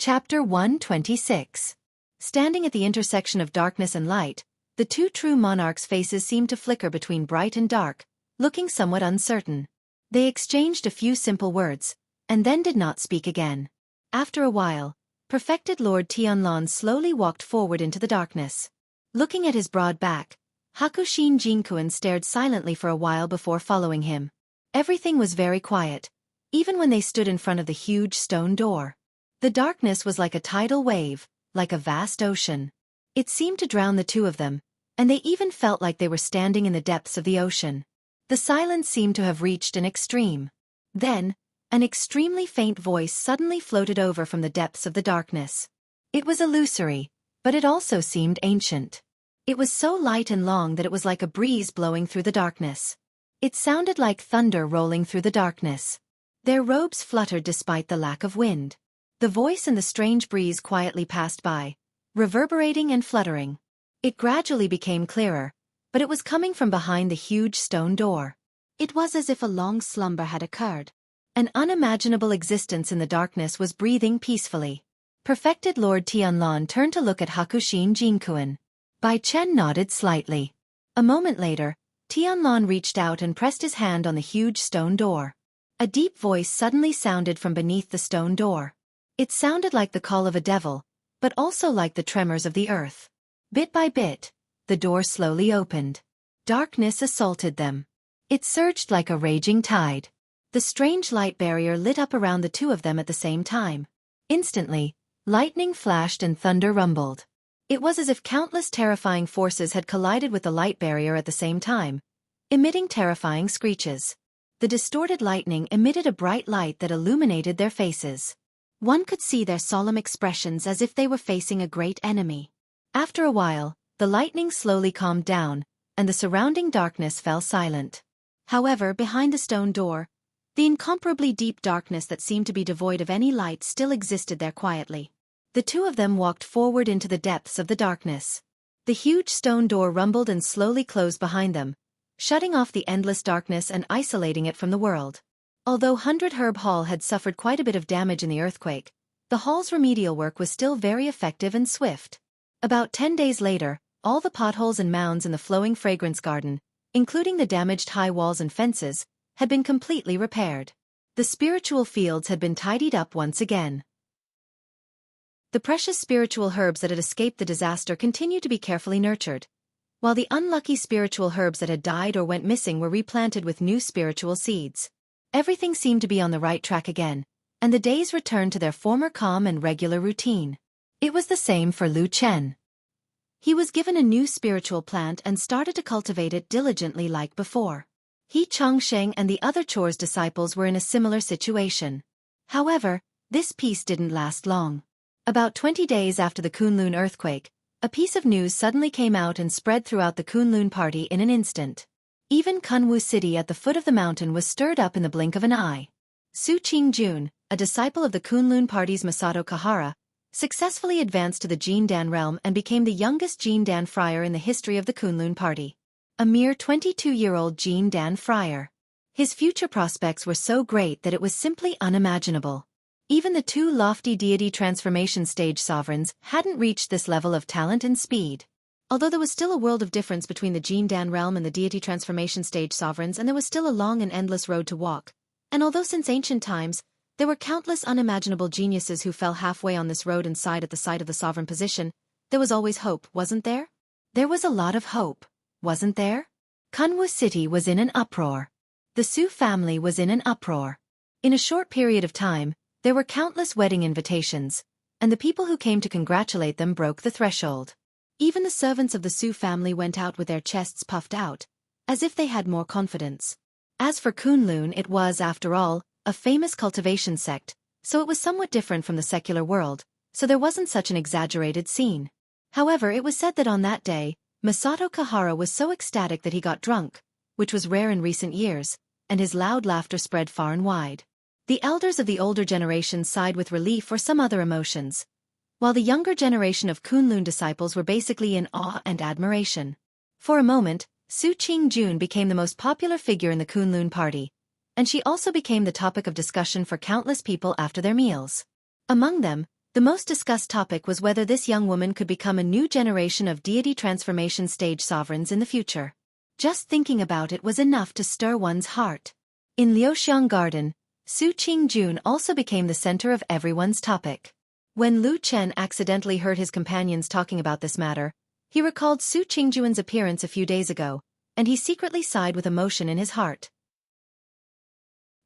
Chapter 126. Standing at the intersection of darkness and light, the two true monarchs' faces seemed to flicker between bright and dark, looking somewhat uncertain. They exchanged a few simple words, and then did not speak again. After a while, perfected Lord Tianlan slowly walked forward into the darkness. Looking at his broad back, Hakushin Jinkuan stared silently for a while before following him. Everything was very quiet, even when they stood in front of the huge stone door. The darkness was like a tidal wave, like a vast ocean. It seemed to drown the two of them, and they even felt like they were standing in the depths of the ocean. The silence seemed to have reached an extreme. Then, an extremely faint voice suddenly floated over from the depths of the darkness. It was illusory, but it also seemed ancient. It was so light and long that it was like a breeze blowing through the darkness. It sounded like thunder rolling through the darkness. Their robes fluttered despite the lack of wind. The voice and the strange breeze quietly passed by, reverberating and fluttering. It gradually became clearer, but it was coming from behind the huge stone door. It was as if a long slumber had occurred. An unimaginable existence in the darkness was breathing peacefully. Perfected Lord Tianlan turned to look at Hakushin Jinkuan. Bai Chen nodded slightly. A moment later, Tianlan reached out and pressed his hand on the huge stone door. A deep voice suddenly sounded from beneath the stone door. It sounded like the call of a devil, but also like the tremors of the earth. Bit by bit, the door slowly opened. Darkness assaulted them. It surged like a raging tide. The strange light barrier lit up around the two of them at the same time. Instantly, lightning flashed and thunder rumbled. It was as if countless terrifying forces had collided with the light barrier at the same time, emitting terrifying screeches. The distorted lightning emitted a bright light that illuminated their faces. One could see their solemn expressions as if they were facing a great enemy. After a while, the lightning slowly calmed down, and the surrounding darkness fell silent. However, behind the stone door, the incomparably deep darkness that seemed to be devoid of any light still existed there quietly. The two of them walked forward into the depths of the darkness. The huge stone door rumbled and slowly closed behind them, shutting off the endless darkness and isolating it from the world. Although 100 Herb Hall had suffered quite a bit of damage in the earthquake, the hall's remedial work was still very effective and swift. About 10 days later, all the potholes and mounds in the flowing fragrance garden, including the damaged high walls and fences, had been completely repaired. The spiritual fields had been tidied up once again. The precious spiritual herbs that had escaped the disaster continued to be carefully nurtured, while the unlucky spiritual herbs that had died or went missing were replanted with new spiritual seeds. Everything seemed to be on the right track again, and the days returned to their former calm and regular routine. It was the same for Lu Chen. He was given a new spiritual plant and started to cultivate it diligently like before. He Chongsheng and the other Chor's disciples were in a similar situation. However, this peace didn't last long. About 20 days after the Kunlun earthquake, a piece of news suddenly came out and spread throughout the Kunlun party in an instant. Even Kunwu City at the foot of the mountain was stirred up in the blink of an eye. Su Qingjun, a disciple of the Kunlun party's Masato Kahara, successfully advanced to the Jindan realm and became the youngest Jindan friar in the history of the Kunlun party. A mere 22-year-old Jindan friar. His future prospects were so great that it was simply unimaginable. Even the two lofty deity transformation stage sovereigns hadn't reached this level of talent and speed. Although there was still a world of difference between the Jindan realm and the deity transformation stage sovereigns, and there was still a long and endless road to walk, and although since ancient times, there were countless unimaginable geniuses who fell halfway on this road and sighed at the sight of the sovereign position, there was always hope, wasn't there? There was a lot of hope, wasn't there? Kunwu City was in an uproar. The Su family was in an uproar. In a short period of time, there were countless wedding invitations, and the people who came to congratulate them broke the threshold. Even the servants of the Su family went out with their chests puffed out, as if they had more confidence. As for Kunlun, it was, after all, a famous cultivation sect, so it was somewhat different from the secular world, so there wasn't such an exaggerated scene. However, it was said that on that day, Masato Kahara was so ecstatic that he got drunk, which was rare in recent years, and his loud laughter spread far and wide. The elders of the older generation sighed with relief or some other emotions, while the younger generation of Kunlun disciples were basically in awe and admiration. For a moment, Su Qingjun became the most popular figure in the Kunlun party, and she also became the topic of discussion for countless people after their meals. Among them, The most discussed topic was whether this young woman could become a new generation of deity transformation stage sovereigns in the future. Just thinking about it was enough to stir one's heart. In Liuxiang Garden, Su Qingjun also became the center of everyone's topic. When Lu Chen accidentally heard his companions talking about this matter, he recalled Su Qingjun's appearance a few days ago, and he secretly sighed with emotion in his heart.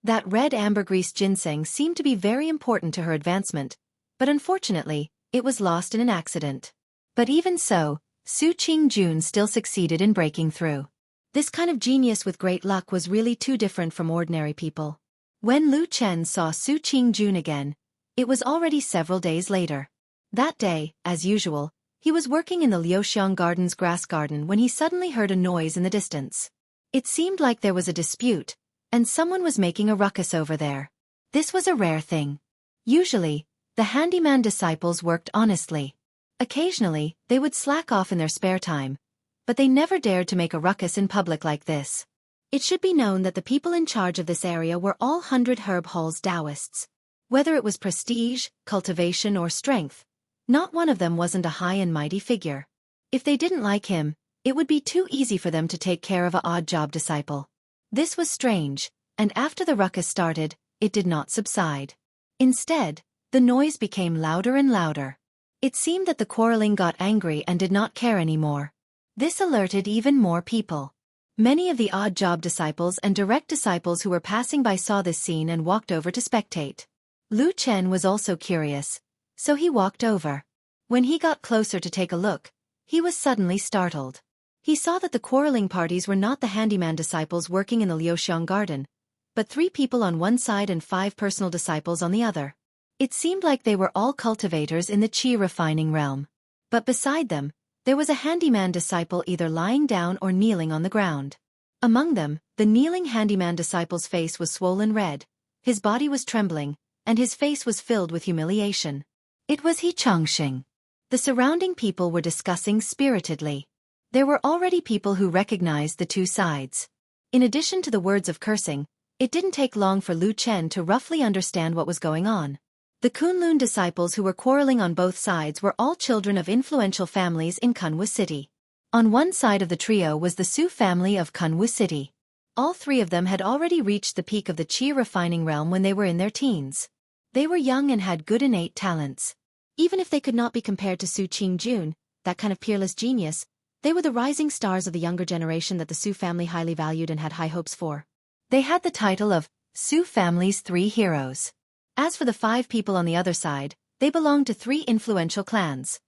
That red ambergris ginseng seemed to be very important to her advancement, but unfortunately, it was lost in an accident. But even so, Su Qingjun still succeeded in breaking through. This kind of genius with great luck was really too different from ordinary people. When Lu Chen saw Su Qingjun again, it was already several days later. That day, as usual, he was working in the Liuxiang Garden's grass garden when he suddenly heard a noise in the distance. It seemed like there was a dispute, and someone was making a ruckus over there. This was a rare thing. Usually, the handyman disciples worked honestly. Occasionally, they would slack off in their spare time, but they never dared to make a ruckus in public like this. It should be known that the people in charge of this area were all 100 Herb Hall's Taoists. Whether it was prestige, cultivation or strength, not one of them wasn't a high and mighty figure. If they didn't like him, it would be too easy for them to take care of an odd job disciple. This was strange, and after the ruckus started, it did not subside. Instead, the noise became louder and louder. It seemed that the quarreling got angry and did not care anymore. This alerted even more people. Many of the odd job disciples and direct disciples who were passing by saw this scene and walked over to spectate. Lu Chen was also curious, so he walked over. When he got closer to take a look, he was suddenly startled. He saw that the quarreling parties were not the handyman disciples working in the Liuxiang Garden, but 3 people on one side and 5 personal disciples on the other. It seemed like they were all cultivators in the qi refining realm. But beside them, there was a handyman disciple either lying down or kneeling on the ground. Among them, the kneeling handyman disciple's face was swollen red, his body was trembling, and his face was filled with humiliation. It was He Changxing. The surrounding people were discussing spiritedly. There were already people who recognized the two sides. In addition to the words of cursing, it didn't take long for Lu Chen to roughly understand what was going on. The Kunlun disciples who were quarreling on both sides were all children of influential families in Kunwu City. On one side of the trio was the Su family of Kunwu City. All 3 of them had already reached the peak of the qi refining realm when they were in their teens. They were young and had good innate talents. Even if they could not be compared to Su Qingjun, that kind of peerless genius, they were the rising stars of the younger generation that the Su family highly valued and had high hopes for. They had the title of Su family's 3 heroes. As for the 5 people on the other side, they belonged to 3 influential clans: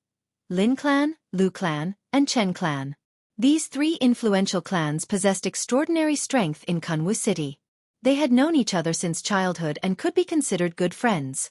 Lin clan, Lu clan, and Chen clan. These 3 influential clans possessed extraordinary strength in Kunwu City. They had known each other since childhood and could be considered good friends.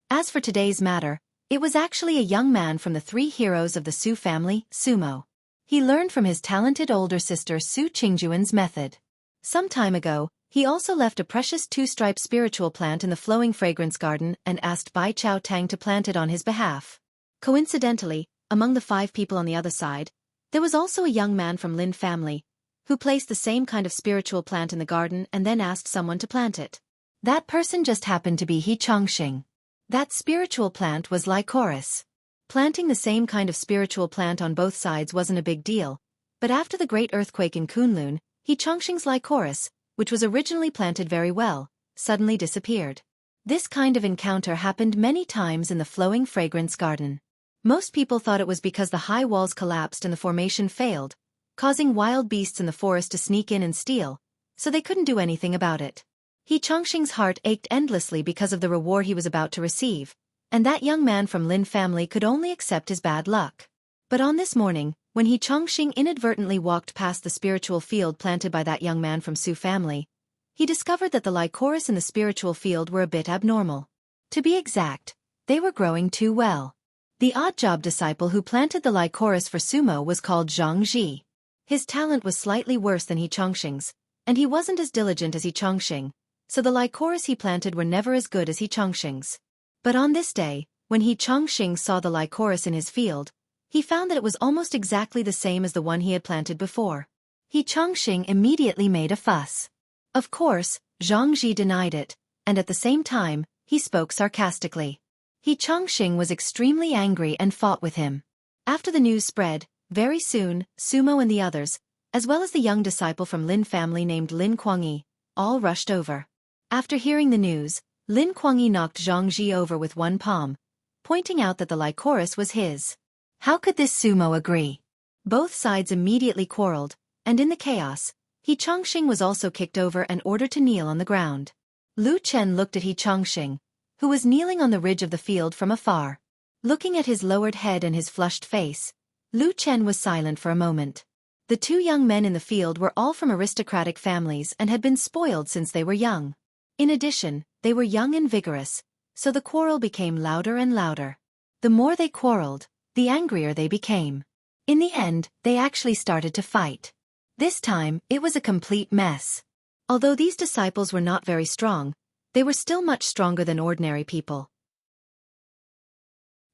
As for today's matter, it was actually a young man from the 3 heroes of the Su family, Sumo. He learned from his talented older sister Su Qingjuan's method. Some time ago, he also left a precious 2-striped spiritual plant in the flowing fragrance garden and asked Bai Chao Tang to plant it on his behalf. Coincidentally, among the 5 people on the other side, there was also a young man from Lin family, who placed the same kind of spiritual plant in the garden and then asked someone to plant it. That person just happened to be He Changxing. That spiritual plant was Lycoris. Planting the same kind of spiritual plant on both sides wasn't a big deal, but after the great earthquake in Kunlun, He Changxing's Lycoris, which was originally planted very well, suddenly disappeared. This kind of encounter happened many times in the flowing fragrance garden. Most people thought it was because the high walls collapsed and the formation failed, causing wild beasts in the forest to sneak in and steal, so they couldn't do anything about it. He Changxing's heart ached endlessly because of the reward he was about to receive, and that young man from Lin family could only accept his bad luck. But on this morning, when He Changxing inadvertently walked past the spiritual field planted by that young man from Su family, he discovered that the Lycoris in the spiritual field were a bit abnormal. To be exact, they were growing too well. The odd job disciple who planted the Lycoris for Sumo was called Zhang Ji. His talent was slightly worse than He Changxing's, and he wasn't as diligent as He Changxing, so the Lycoris he planted were never as good as He Changxing's. But on this day, when He Changxing saw the Lycoris in his field, he found that it was almost exactly the same as the one he had planted before. He Changxing immediately made a fuss. Of course, Zhang Ji denied it, and at the same time, he spoke sarcastically. He Chongqing was extremely angry and fought with him. After the news spread, very soon, Sumo and the others, as well as the young disciple from Lin family named Lin Kuangyi, all rushed over. After hearing the news, Lin Kuangyi knocked Zhang Ji over with one palm, pointing out that the Lycoris was his. How could this Sumo agree? Both sides immediately quarreled, and in the chaos, He Chongqing was also kicked over and ordered to kneel on the ground. Lu Chen looked at He Chongqing, who was kneeling on the ridge of the field from afar. Looking at his lowered head and his flushed face, Lu Chen was silent for a moment. The two young men in the field were all from aristocratic families and had been spoiled since they were young. In addition, they were young and vigorous, so the quarrel became louder and louder. The more they quarreled, the angrier they became. In the end, they actually started to fight. This time, it was a complete mess. Although these disciples were not very strong, they were still much stronger than ordinary people.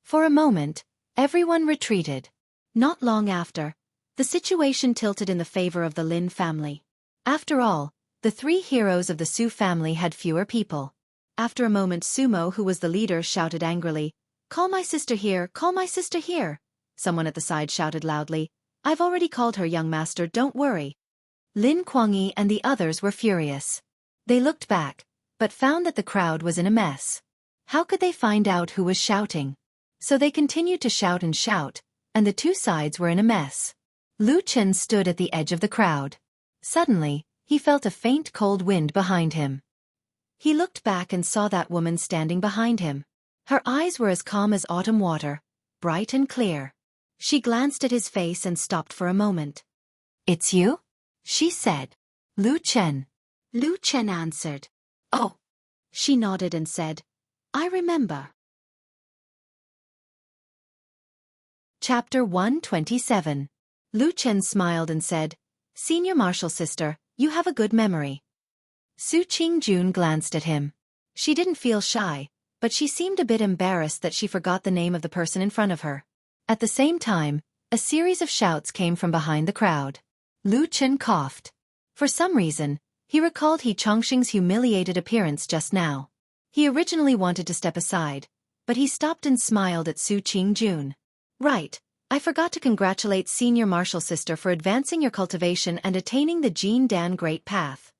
For a moment, everyone retreated. Not long after, the situation tilted in the favor of the Lin family. After all, the three heroes of the Su family had fewer people. After a moment, Sumo, who was the leader, shouted angrily, "Call my sister here, call my sister here!" Someone at the side shouted loudly, "I've already called her, young master, don't worry." Lin Kuangyi and the others were furious. They looked back, but found that the crowd was in a mess. How could they find out who was shouting? So they continued to shout, and the two sides were in a mess. Lu Chen stood at the edge of the crowd. Suddenly, he felt a faint cold wind behind him. He looked back and saw that woman standing behind him. Her eyes were as calm as autumn water, bright and clear. She glanced at his face and stopped for a moment. "It's you?" she said. "Lu Chen." Lu Chen answered. "Oh." She nodded and said, "I remember." Chapter 127. Lu Chen smiled and said, "Senior Marshal Sister, you have a good memory." Su Qingjun glanced at him. She didn't feel shy, but she seemed a bit embarrassed that she forgot the name of the person in front of her. At the same time, a series of shouts came from behind the crowd. Lu Chen coughed. For some reason, he recalled He Chongqing's humiliated appearance just now. He originally wanted to step aside, but he stopped and smiled at Su Qingjun. "Right, I forgot to congratulate Senior Marshal Sister for advancing your cultivation and attaining the Jin Dan Great Path."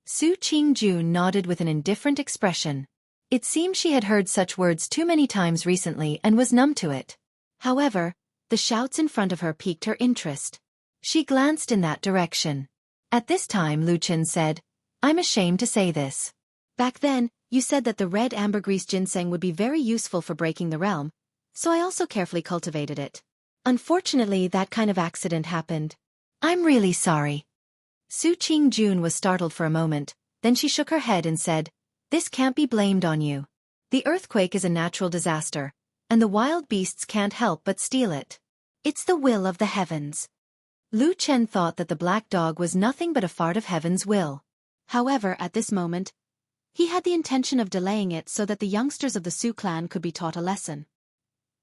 Su Qingjun nodded with an indifferent expression. It seemed she had heard such words too many times recently and was numb to it. However, the shouts in front of her piqued her interest. She glanced in that direction. At this time Lu Chen said, "I'm ashamed to say this. Back then, you said that the red ambergris ginseng would be very useful for breaking the realm, so I also carefully cultivated it. Unfortunately, that kind of accident happened. I'm really sorry." Su Qingjun was startled for a moment, then she shook her head and said, "This can't be blamed on you. The earthquake is a natural disaster, and the wild beasts can't help but steal it. It's the will of the heavens." Lu Chen thought that the black dog was nothing but a fart of heaven's will. However, at this moment, he had the intention of delaying it so that the youngsters of the Su clan could be taught a lesson.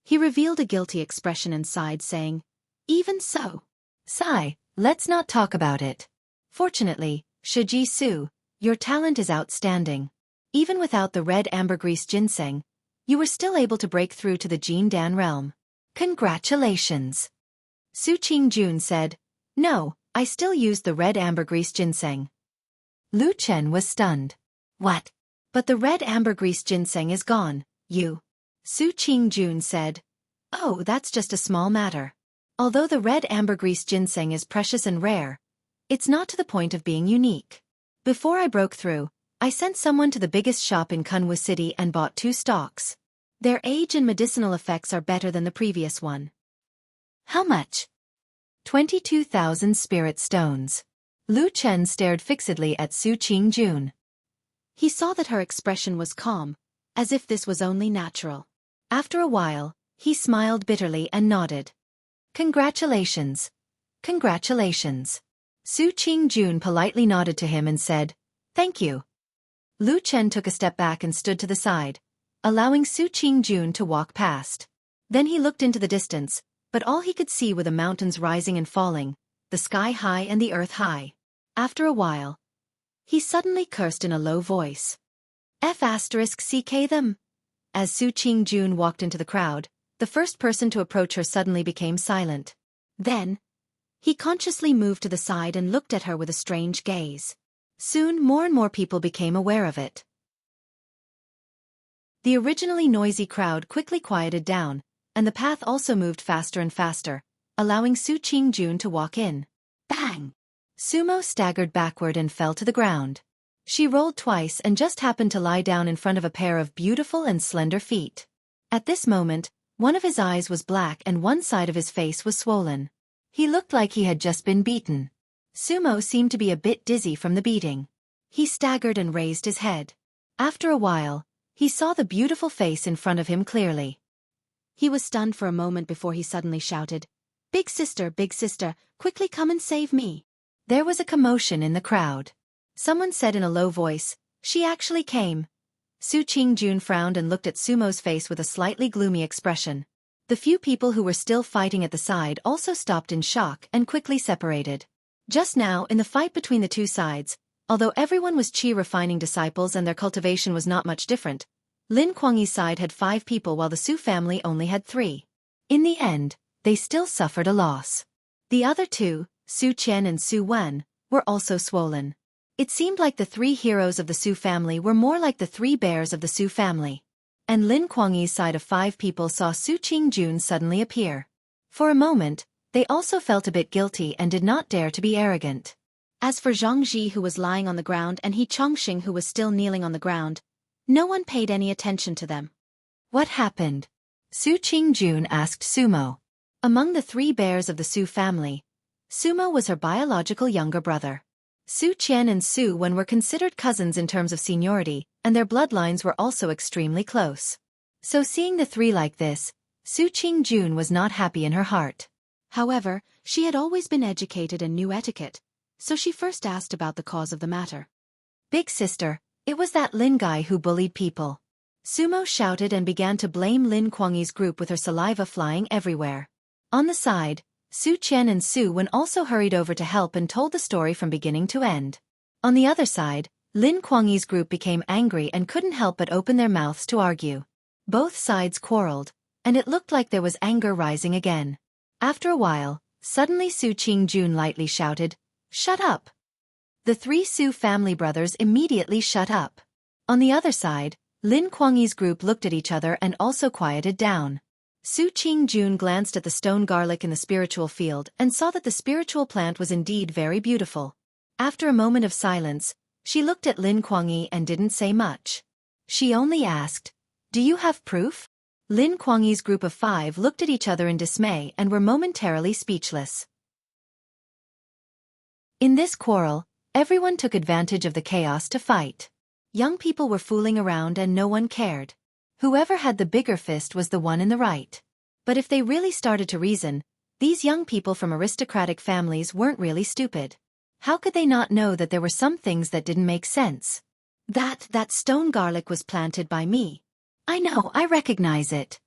He revealed a guilty expression and sighed, saying, "Even so. Sigh, let's not talk about it. Fortunately, Shiji Su, your talent is outstanding. Even without the red ambergris ginseng, you were still able to break through to the Jin Dan realm. Congratulations." Su Qingjun said, "No, I still used the red ambergris ginseng." Lu Chen was stunned. "What? But the red ambergris ginseng is gone, you." Su Qingjun said, "Oh, that's just a small matter. Although the red ambergris ginseng is precious and rare, it's not to the point of being unique. Before I broke through, I sent someone to the biggest shop in Kunwu City and bought 2 stalks. Their age and medicinal effects are better than the previous one." "How much?" 22,000 spirit stones. Lu Chen stared fixedly at Su Qingjun. He saw that her expression was calm, as if this was only natural. After a while, he smiled bitterly and nodded. "Congratulations. Congratulations." Su Qingjun politely nodded to him and said, "Thank you." Lu Chen took a step back and stood to the side, allowing Su Qingjun to walk past. Then he looked into the distance, but all he could see were the mountains rising and falling, the sky high and the earth high. After a while, he suddenly cursed in a low voice. F***ck them. As Su Qingjun walked into the crowd, the first person to approach her suddenly became silent. Then, he consciously moved to the side and looked at her with a strange gaze. Soon more and more people became aware of it. The originally noisy crowd quickly quieted down, and the path also moved faster and faster, allowing Su Qingjun to walk in. Bang! Sumo staggered backward and fell to the ground. She rolled twice and just happened to lie down in front of a pair of beautiful and slender feet. At this moment, one of his eyes was black and one side of his face was swollen. He looked like he had just been beaten. Sumo seemed to be a bit dizzy from the beating. He staggered and raised his head. After a while, he saw the beautiful face in front of him clearly. He was stunned for a moment before he suddenly shouted, big sister, quickly come and save me." There was a commotion in the crowd. Someone said in a low voice, "She actually came." Su Qingjun frowned and looked at Sumo's face with a slightly gloomy expression. The few people who were still fighting at the side also stopped in shock and quickly separated. Just now, in the fight between the two sides, although everyone was Qi refining disciples and their cultivation was not much different, Lin Kuangyi's side had 5 people while the Su family only had 3. In the end, they still suffered a loss. The other two, Su Qian and Su Wen, were also swollen. It seemed like the 3 heroes of the Su family were more like the 3 bears of the Su family. And Lin Kuangyi's side of 5 people saw Su Qingjun suddenly appear. For a moment, they also felt a bit guilty and did not dare to be arrogant. As for Zhang Ji, who was lying on the ground, and He Chongxing, who was still kneeling on the ground, no one paid any attention to them. "What happened?" Su Qingjun asked Sumo. Among the 3 bears of the Su family, Sumo was her biological younger brother. Su Qian and Su Wen were considered cousins in terms of seniority, and their bloodlines were also extremely close. So seeing the 3 like this, Su Qingjun was not happy in her heart. However, she had always been educated and knew etiquette, so she first asked about the cause of the matter. "Big sister, it was that Lin guy who bullied people." Sumo shouted and began to blame Lin Kuangyi's group with her saliva flying everywhere. On the side, Su Qian and Su Wen also hurried over to help and told the story from beginning to end. On the other side, Lin Kuangyi's group became angry and couldn't help but open their mouths to argue. Both sides quarreled, and it looked like there was anger rising again. After a while, suddenly Su Qingjun lightly shouted, "Shut up!" The 3 Su family brothers immediately shut up. On the other side, Lin Kuangyi's group looked at each other and also quieted down. Su Qingjun glanced at the stone garlic in the spiritual field and saw that the spiritual plant was indeed very beautiful. After a moment of silence, she looked at Lin Kuangyi and didn't say much. She only asked, "Do you have proof?" Lin Kuangyi's group of 5 looked at each other in dismay and were momentarily speechless. In this quarrel, everyone took advantage of the chaos to fight. Young people were fooling around and no one cared. Whoever had the bigger fist was the one in the right. But if they really started to reason, these young people from aristocratic families weren't really stupid. How could they not know that there were some things that didn't make sense? That stone garlic was planted by me. I know, I recognize it.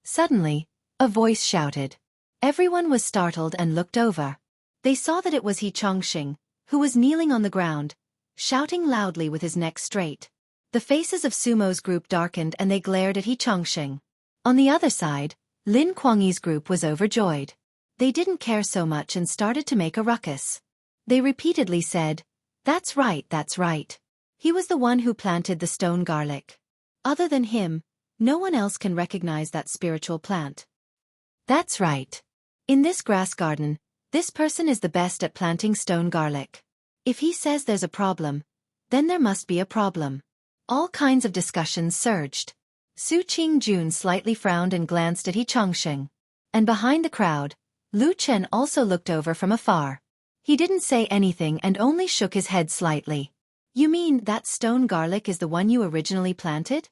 Suddenly, a voice shouted. Everyone was startled and looked over. They saw that it was He Chongxing, who was kneeling on the ground, shouting loudly with his neck straight. The faces of Sumo's group darkened and they glared at He Chongxing. On the other side, Lin Kuangyi's group was overjoyed. They didn't care so much and started to make a ruckus. They repeatedly said, that's right. He was the one who planted the stone garlic. Other than him, no one else can recognize that spiritual plant. That's right. In this grass garden, this person is the best at planting stone garlic. If he says there's a problem, then there must be a problem. All kinds of discussions surged. Su Qingjun slightly frowned and glanced at He Chongxing. And behind the crowd, Lu Chen also looked over from afar. He didn't say anything and only shook his head slightly. You mean that stone garlic is the one you originally planted?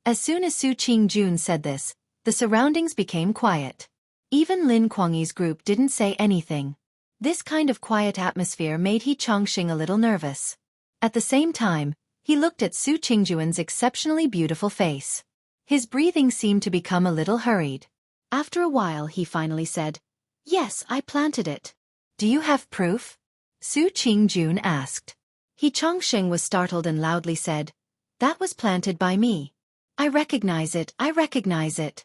As soon as Su Qingjun said this, the surroundings became quiet. Even Lin Kuangyi's group didn't say anything. This kind of quiet atmosphere made He Chongxing a little nervous. At the same time, he looked at Su Qingjuan's exceptionally beautiful face. His breathing seemed to become a little hurried. After a while he finally said, "Yes, I planted it." "Do you have proof?" Su Qingjun asked. He Chongxing was startled and loudly said, That was planted by me. I recognize it, I recognize it.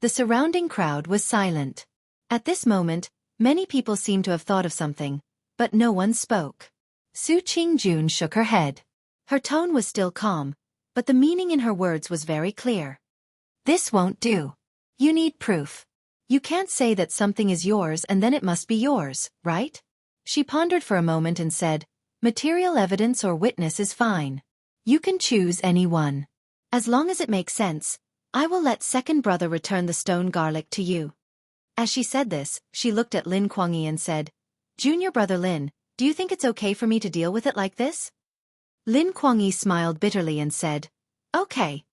The surrounding crowd was silent. At this moment, many people seemed to have thought of something, but no one spoke. Su Qingjun shook her head. Her tone was still calm, but the meaning in her words was very clear. This won't do. You need proof. You can't say that something is yours and then it must be yours, right? She pondered for a moment and said, material evidence or witness is fine. You can choose any one. As long as it makes sense, I will let second brother return the stone garlic to you. As she said this, she looked at Lin Kuangyi and said, Junior brother Lin, do you think it's okay for me to deal with it like this? Lin Kuangyi smiled bitterly and said, okay.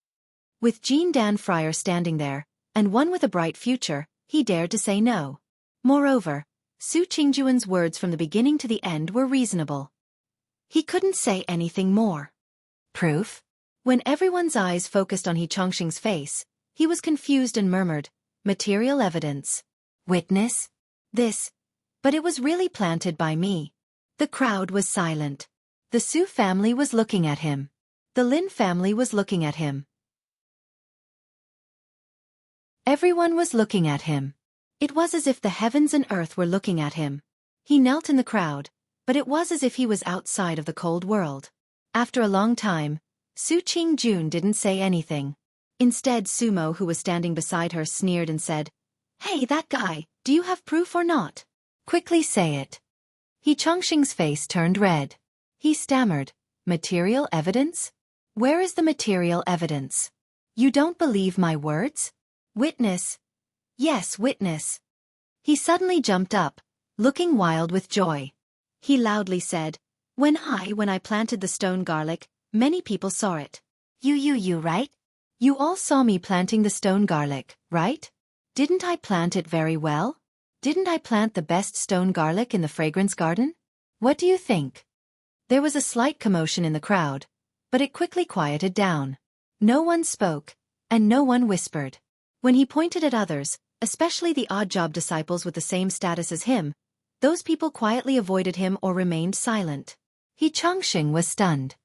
With Jean Dan Fryer standing there, and one with a bright future, he dared to say no. Moreover, Su Qingjuan's words from the beginning to the end were reasonable. He couldn't say anything more. Proof? When everyone's eyes focused on He Chongqing's face, he was confused and murmured, material evidence. Witness? This. But it was really planted by me. The crowd was silent. The Su family was looking at him. The Lin family was looking at him. Everyone was looking at him. It was as if the heavens and earth were looking at him. He knelt in the crowd, but it was as if he was outside of the cold world. After a long time, Su Qingjun didn't say anything. Instead, Sumo, who was standing beside her, sneered and said, Hey, that guy, do you have proof or not? Quickly say it. He Chongqing's face turned red. He stammered, material evidence? Where is the material evidence? You don't believe my words? Witness. Yes, witness. He suddenly jumped up, looking wild with joy. He loudly said, When I planted the stone garlic, many people saw it. You, right? You all saw me planting the stone garlic, right? Didn't I plant it very well? Didn't I plant the best stone garlic in the fragrance garden? What do you think? There was a slight commotion in the crowd, but it quickly quieted down. No one spoke, and no one whispered. When he pointed at others, especially the odd job disciples with the same status as him, those people quietly avoided him or remained silent. He Chongqing was stunned.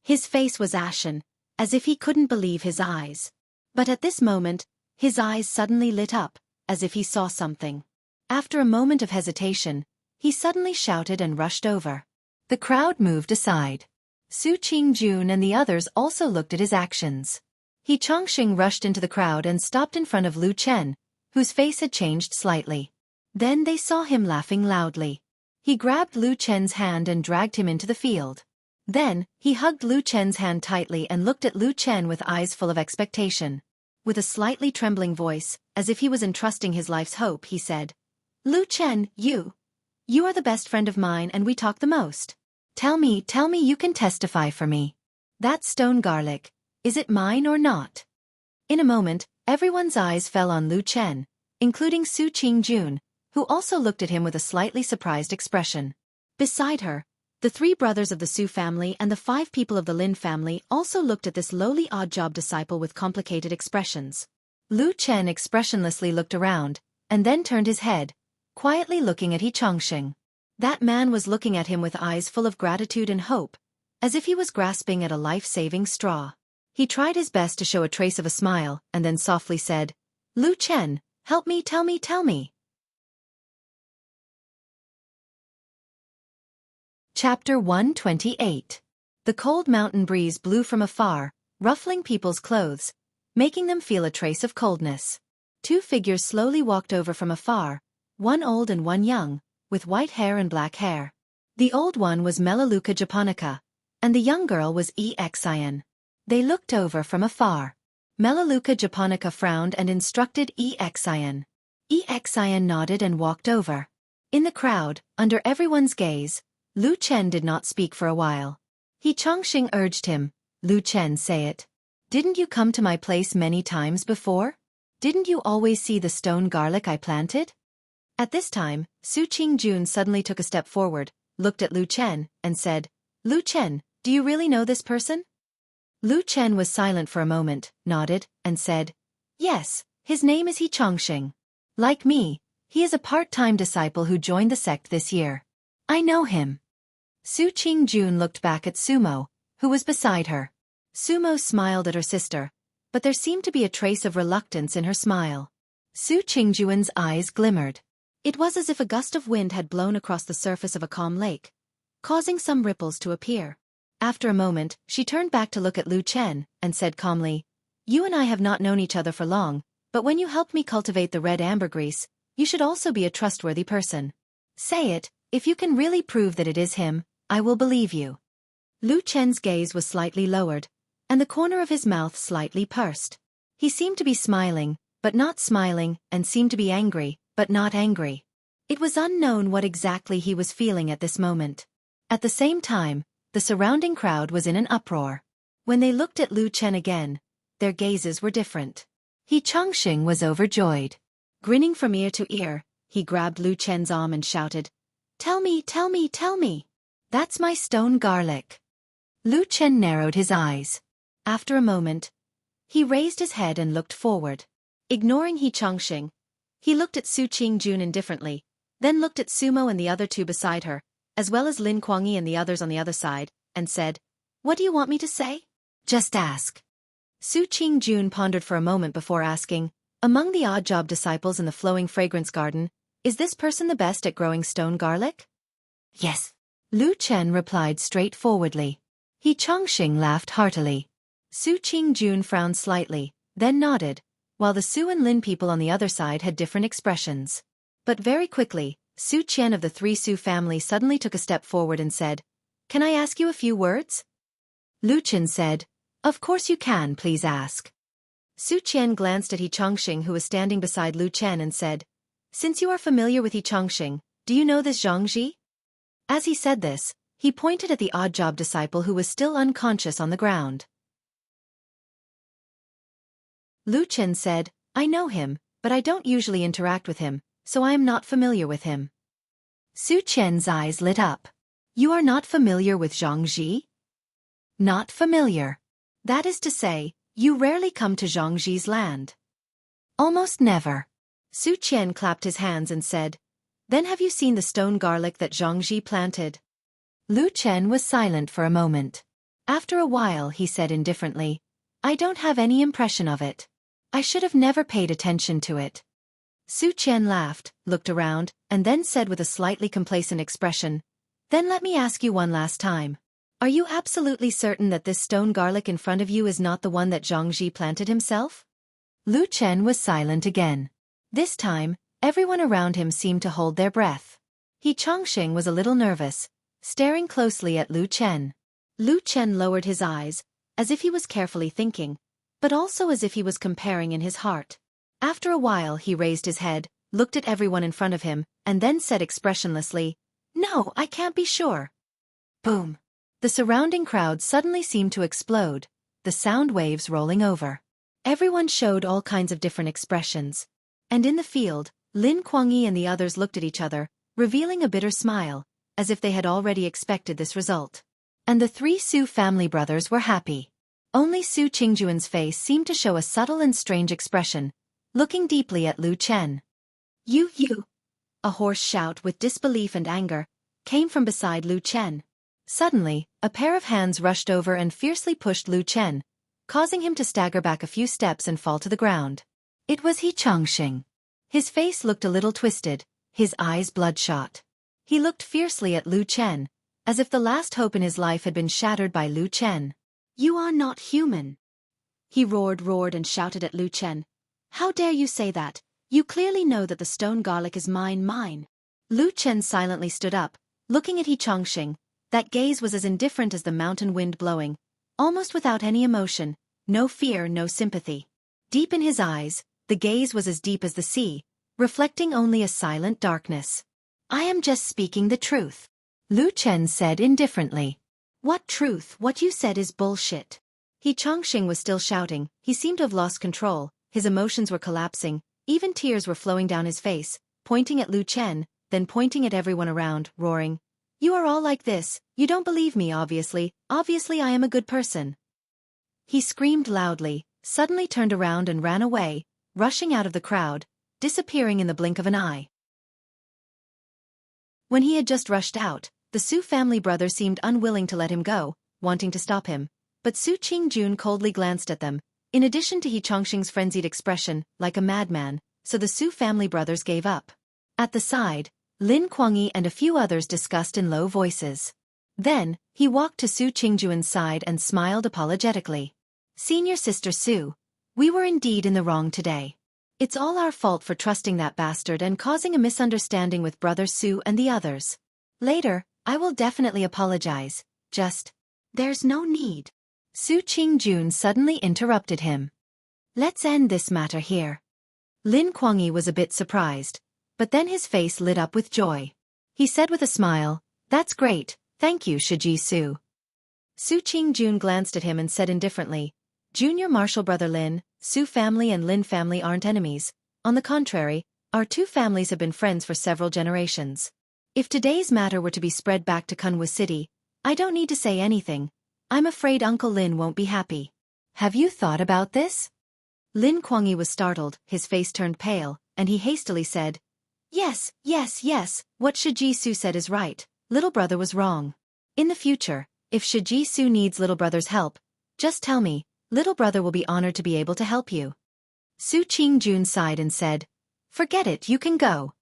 His face was ashen, as if he couldn't believe his eyes. But at this moment, his eyes suddenly lit up, as if he saw something. After a moment of hesitation, he suddenly shouted and rushed over. The crowd moved aside. Su Qingjun and the others also looked at his actions. He Chongqing rushed into the crowd and stopped in front of Lu Chen, whose face had changed slightly. Then they saw him laughing loudly. He grabbed Lu Chen's hand and dragged him into the field. Then, he hugged Lu Chen's hand tightly and looked at Lu Chen with eyes full of expectation. With a slightly trembling voice, as if he was entrusting his life's hope, he said, Lu Chen, you are the best friend of mine and we talk the most. Tell me you can testify for me. That stone garlic, is it mine or not? In a moment, everyone's eyes fell on Lu Chen, including Su Qingjun, who also looked at him with a slightly surprised expression. Beside her, the 3 brothers of the Su family and the 5 people of the Lin family also looked at this lowly odd-job disciple with complicated expressions. Lu Chen expressionlessly looked around, and then turned his head, quietly looking at He Chongqing. That man was looking at him with eyes full of gratitude and hope, as if he was grasping at a life-saving straw. He tried his best to show a trace of a smile, and then softly said, Lu Chen, help me, tell me. Chapter 128. The cold mountain breeze blew from afar, ruffling people's clothes, making them feel a trace of coldness. 2 figures slowly walked over from afar, one old and one young, with white hair and black hair. The old one was Melaleuca japonica, and the young girl was Xian. They looked over from afar. Melaleuca japonica frowned and instructed Xian. Xian nodded and walked over. In the crowd, under everyone's gaze, Lu Chen did not speak for a while. He Chongqing urged him, Lu Chen, say it. Didn't you come to my place many times before? Didn't you always see the stone garlic I planted? At this time, Su Qingjun suddenly took a step forward, looked at Lu Chen, and said, Lu Chen, do you really know this person? Lu Chen was silent for a moment, nodded, and said, Yes, his name is He Chongqing. Like me, he is a part-time disciple who joined the sect this year. I know him. Su Qingjun looked back at Sumo, who was beside her. Sumo smiled at her sister, but there seemed to be a trace of reluctance in her smile. Su Qingjuan's eyes glimmered. It was as if a gust of wind had blown across the surface of a calm lake, causing some ripples to appear. After a moment, she turned back to look at Lu Chen, and said calmly, "You and I have not known each other for long, but when you helped me cultivate the red ambergris, you should also be a trustworthy person. Say it, if you can really prove that it is him, I will believe you." Lu Chen's gaze was slightly lowered, and the corner of his mouth slightly pursed. He seemed to be smiling, but not smiling, and seemed to be angry, but not angry. It was unknown what exactly he was feeling at this moment. At the same time, the surrounding crowd was in an uproar. When they looked at Lu Chen again, their gazes were different. He Chongqing was overjoyed. Grinning from ear to ear, he grabbed Lu Chen's arm and shouted, "Tell me, tell me, tell me! That's my stone garlic." Lu Chen narrowed his eyes. After a moment, he raised his head and looked forward. Ignoring He Chongqing, he looked at Su Qingjun indifferently, then looked at Sumo and the other two beside her, as well as Lin Kuangyi and the others on the other side, and said, "What do you want me to say?" "Just ask." Su Qingjun pondered for a moment before asking, "Among the odd job disciples in the flowing fragrance garden, is this person the best at growing stone garlic?" "Yes." Lu Chen replied straightforwardly. He Chongqing laughed heartily. Su Qingjun frowned slightly, then nodded, while the Su and Lin people on the other side had different expressions. But very quickly, Su Qian of the three Su family suddenly took a step forward and said, "Can I ask you a few words?" Lu Chen said, "Of course you can, please ask." Su Qian glanced at He Chongqing who was standing beside Lu Chen and said, "Since you are familiar with He Chongqing, do you know this Zhangji?" As he said this, he pointed at the odd job disciple who was still unconscious on the ground. Lu Chen said, "I know him, but I don't usually interact with him, so I am not familiar with him." Su Qian's eyes lit up. "You are not familiar with Zhangji?" "Not familiar. That is to say, you rarely come to Zhangji's land." "Almost never." Su Qian clapped his hands and said, "Then have you seen the stone garlic that Zhangji planted?" Lu Chen was silent for a moment. After a while he said indifferently, "I don't have any impression of it. I should have never paid attention to it." Su Qian laughed, looked around, and then said with a slightly complacent expression, "Then let me ask you one last time. Are you absolutely certain that this stone garlic in front of you is not the one that Zhangji planted himself?" Lu Chen was silent again. This time, everyone around him seemed to hold their breath. He Chongqing was a little nervous, staring closely at Lu Chen. Lu Chen lowered his eyes, as if he was carefully thinking, but also as if he was comparing in his heart. After a while he raised his head, looked at everyone in front of him, and then said expressionlessly, "No, I can't be sure." Boom! The surrounding crowd suddenly seemed to explode, the sound waves rolling over. Everyone showed all kinds of different expressions. And in the field, Lin Kuangyi and the others looked at each other, revealing a bitter smile, as if they had already expected this result. And the three Su family brothers were happy. Only Su Qingjuan's face seemed to show a subtle and strange expression, looking deeply at Lu Chen. You! A hoarse shout with disbelief and anger came from beside Lu Chen. Suddenly, a pair of hands rushed over and fiercely pushed Lu Chen, causing him to stagger back a few steps and fall to the ground. It was He Chongqing. His face looked a little twisted, his eyes bloodshot. He looked fiercely at Lu Chen, as if the last hope in his life had been shattered by Lu Chen. "You are not human." He roared and shouted at Lu Chen. "How dare you say that? You clearly know that the stone garlic is mine." Lu Chen silently stood up, looking at He Chongqing. That gaze was as indifferent as the mountain wind blowing, almost without any emotion, no fear, no sympathy. Deep in his eyes, the gaze was as deep as the sea, reflecting only a silent darkness. "I am just speaking the truth," Lu Chen said indifferently. "What truth? What you said is bullshit." He Chongqing was still shouting, he seemed to have lost control, his emotions were collapsing, even tears were flowing down his face, pointing at Lu Chen, then pointing at everyone around, roaring, "You are all like this, you don't believe me obviously I am a good person." He screamed loudly, suddenly turned around and ran away, rushing out of the crowd, disappearing in the blink of an eye. When he had just rushed out, the Su family brother seemed unwilling to let him go, wanting to stop him, But Su Qingjun coldly glanced at them, in addition to He Chongqing's frenzied expression, like a madman, so the Su family brothers gave up. At the side, Lin Kuangyi and a few others discussed in low voices. Then, he walked to Su Qingjuan's side and smiled apologetically. Senior Sister Su, we were indeed in the wrong today. It's all our fault for trusting that bastard and causing a misunderstanding with Brother Su and the others. Later, I will definitely apologize, there's no need. Su Qingjun suddenly interrupted him. Let's end this matter here. Lin Kuangyi was a bit surprised, but then his face lit up with joy. He said with a smile, that's great, thank you Shiji Su. Su Qingjun glanced at him and said indifferently, Junior Marshal Brother Lin, Su family and Lin family aren't enemies. On the contrary, our two families have been friends for several generations. If today's matter were to be spread back to Kunwu City, I don't need to say anything. I'm afraid Uncle Lin won't be happy. Have you thought about this? Lin Kuangyi was startled, his face turned pale, and he hastily said, Yes, what Shiji Su said is right, little brother was wrong. In the future, if Shiji Su needs little brother's help, just tell me, little brother will be honored to be able to help you. Su Qingjun sighed and said, Forget it, you can go.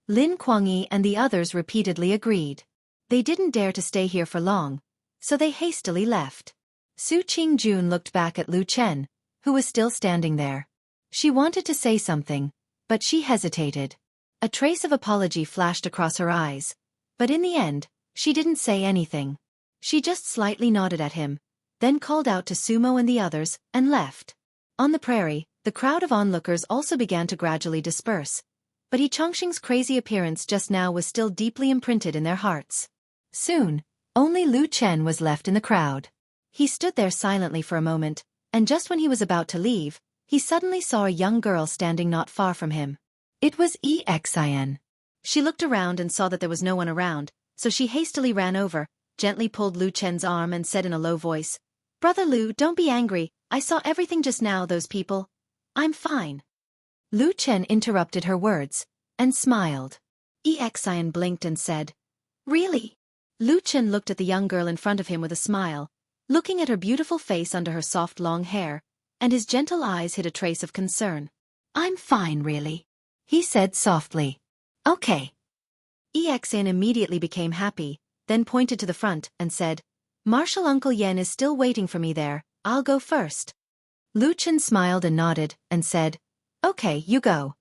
Lin Kuangyi and the others repeatedly agreed. They didn't dare to stay here for long, so they hastily left. Su Qingjun looked back at Lu Chen, who was still standing there. She wanted to say something, but she hesitated. A trace of apology flashed across her eyes, but in the end, she didn't say anything. She just slightly nodded at him, then called out to Sumo and the others, and left. On the prairie, the crowd of onlookers also began to gradually disperse, but He Chongqing's crazy appearance just now was still deeply imprinted in their hearts. Soon, only Lu Chen was left in the crowd. He stood there silently for a moment, and just when he was about to leave, he suddenly saw a young girl standing not far from him. It was Xian. She looked around and saw that there was no one around, so she hastily ran over, gently pulled Lu Chen's arm and said in a low voice, Brother Lu, don't be angry, I saw everything just now, those people. I'm fine. Lu Chen interrupted her words, and smiled. Xian blinked and said, Really? Lu Chen looked at the young girl in front of him with a smile, looking at her beautiful face under her soft long hair, and his gentle eyes hid a trace of concern. I'm fine really, he said softly. Okay. Xian immediately became happy, then pointed to the front and said, Marshal Uncle Yen is still waiting for me there, I'll go first. Lu Chen smiled and nodded, and said, Okay, you go.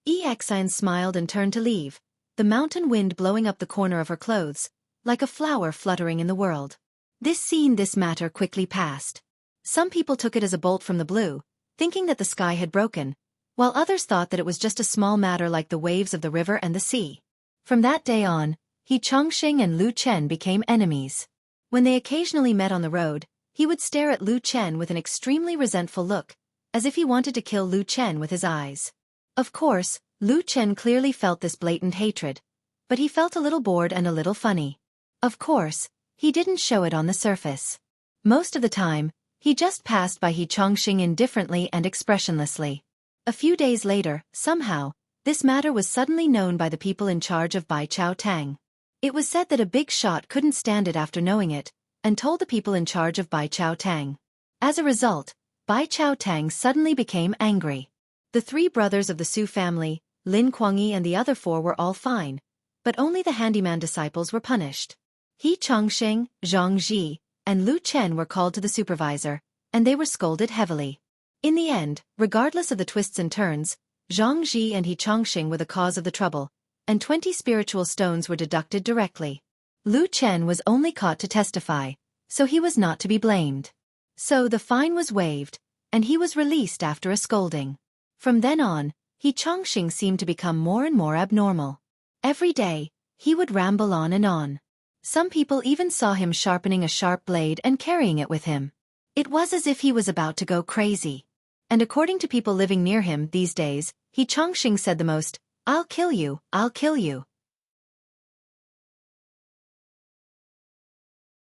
Xian smiled and turned to leave, the mountain wind blowing up the corner of her clothes, like a flower fluttering in the world. This matter quickly passed. Some people took it as a bolt from the blue, thinking that the sky had broken, while others thought that it was just a small matter like the waves of the river and the sea. From that day on, He Chongqing and Lu Chen became enemies. When they occasionally met on the road, he would stare at Lu Chen with an extremely resentful look, as if he wanted to kill Lu Chen with his eyes. Of course, Lu Chen clearly felt this blatant hatred, but he felt a little bored and a little funny. Of course, he didn't show it on the surface. Most of the time, he just passed by He Chongqing indifferently and expressionlessly. A few days later, somehow, this matter was suddenly known by the people in charge of Bai Chao Tang. It was said that a big shot couldn't stand it after knowing it, and told the people in charge of Bai Chao Tang. As a result, Bai Chao Tang suddenly became angry. The three brothers of the Su family, Lin Kuangyi and the other four were all fine, but only the handyman disciples were punished. He Chongqing, Zhang Ji, and Lu Chen were called to the supervisor, and they were scolded heavily. In the end, regardless of the twists and turns, Zhang Ji and He Chongqing were the cause of the trouble, and 20 spiritual stones were deducted directly. Lu Chen was only caught to testify, so he was not to be blamed. So the fine was waived, and he was released after a scolding. From then on, He Chongqing seemed to become more and more abnormal. Every day, he would ramble on and on. Some people even saw him sharpening a sharp blade and carrying it with him. It was as if he was about to go crazy. And according to people living near him these days, He Chongqing said the most, I'll kill you, I'll kill you.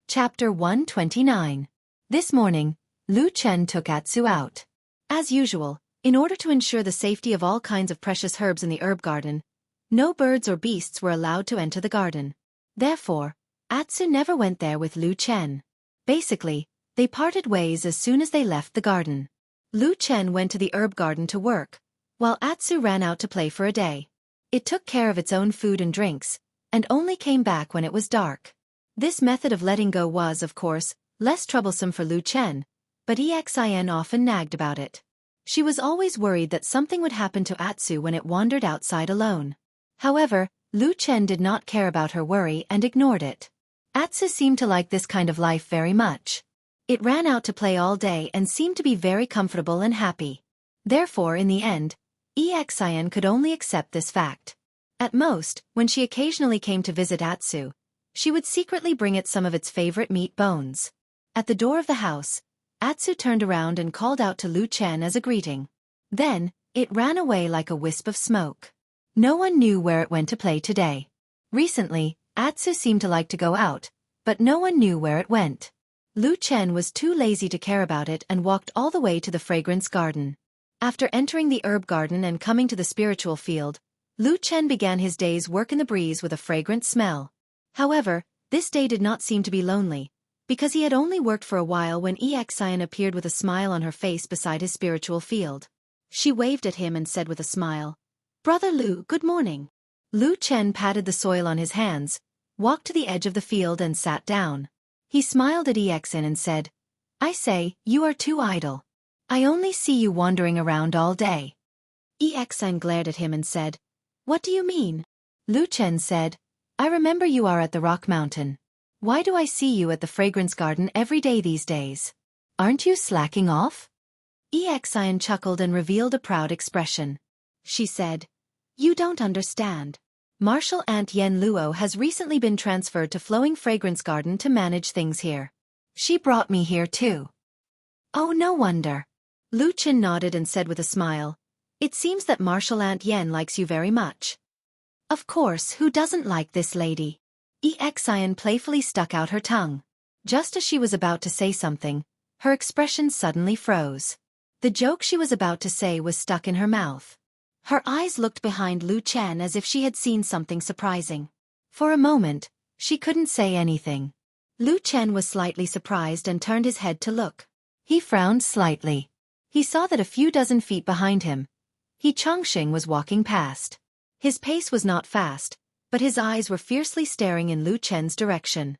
Chapter 129. This morning, Lu Chen took Atsu out. As usual, in order to ensure the safety of all kinds of precious herbs in the herb garden, no birds or beasts were allowed to enter the garden. Therefore, Atsu never went there with Lu Chen. Basically, they parted ways as soon as they left the garden. Lu Chen went to the herb garden to work, while Atsu ran out to play for a day. It took care of its own food and drinks, and only came back when it was dark. This method of letting go was, of course, less troublesome for Lu Chen, but Exin often nagged about it. She was always worried that something would happen to Atsu when it wandered outside alone. However, Lu Chen did not care about her worry and ignored it. Atsu seemed to like this kind of life very much. It ran out to play all day and seemed to be very comfortable and happy. Therefore, in the end, Exin could only accept this fact. At most, when she occasionally came to visit Atsu, she would secretly bring it some of its favorite meat bones. At the door of the house, Atsu turned around and called out to Lu Chen as a greeting. Then, it ran away like a wisp of smoke. No one knew where it went to play today. Recently, Atsu seemed to like to go out, but no one knew where it went. Lu Chen was too lazy to care about it and walked all the way to the fragrance garden. After entering the herb garden and coming to the spiritual field, Lu Chen began his day's work in the breeze with a fragrant smell. However, this day did not seem to be lonely, because he had only worked for a while when Exin appeared with a smile on her face beside his spiritual field. She waved at him and said with a smile, "Brother Lu, good morning." Lu Chen patted the soil on his hands, walked to the edge of the field and sat down. He smiled at Exin and said, "I say, you are too idle. I only see you wandering around all day." Exin glared at him and said, "What do you mean?" Lu Chen said, "I remember you are at the Rock Mountain. Why do I see you at the fragrance garden every day these days? Aren't you slacking off?" Exin chuckled and revealed a proud expression. She said, "You don't understand. Martial Aunt Yen Luo has recently been transferred to Flowing Fragrance Garden to manage things here. She brought me here too." "Oh, no wonder." Lu Chen nodded and said with a smile, "It seems that Martial Aunt Yen likes you very much." "Of course, who doesn't like this lady?" Exin playfully stuck out her tongue. Just as she was about to say something, her expression suddenly froze. The joke she was about to say was stuck in her mouth. Her eyes looked behind Lu Chen as if she had seen something surprising. For a moment, she couldn't say anything. Lu Chen was slightly surprised and turned his head to look. He frowned slightly. He saw that a few dozen feet behind him, He Chongqing was walking past. His pace was not fast, but his eyes were fiercely staring in Lu Chen's direction.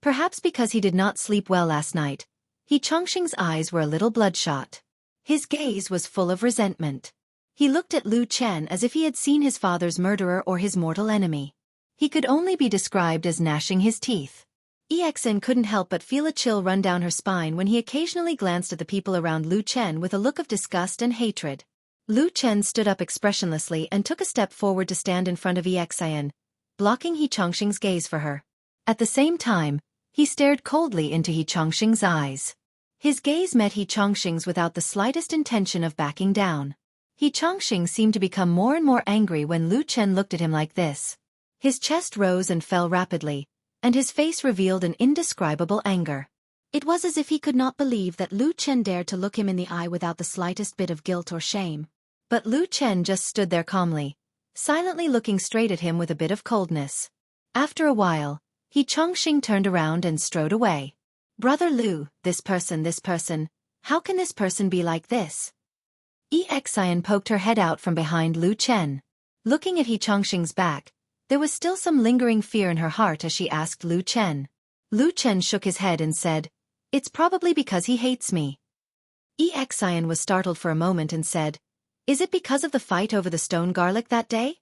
Perhaps because he did not sleep well last night, He Chongqing's eyes were a little bloodshot. His gaze was full of resentment. He looked at Lu Chen as if he had seen his father's murderer or his mortal enemy. He could only be described as gnashing his teeth. Exin couldn't help but feel a chill run down her spine when he occasionally glanced at the people around Lu Chen with a look of disgust and hatred. Lu Chen stood up expressionlessly and took a step forward to stand in front of Exin, blocking He Chongqing's gaze for her. At the same time, he stared coldly into He Chongqing's eyes. His gaze met He Chongqing's without the slightest intention of backing down. He Chongqing seemed to become more and more angry when Lu Chen looked at him like this. His chest rose and fell rapidly, and his face revealed an indescribable anger. It was as if he could not believe that Lu Chen dared to look him in the eye without the slightest bit of guilt or shame. But Lu Chen just stood there calmly, silently looking straight at him with a bit of coldness. After a while, He Chongqing turned around and strode away. "Brother Lu, this person, how can this person be like this?" Exin poked her head out from behind Lu Chen. Looking at He Chongqing's back, there was still some lingering fear in her heart as she asked Lu Chen. Lu Chen shook his head and said, "It's probably because he hates me." Exin was startled for a moment and said, "Is it because of the fight over the stone garlic that day?"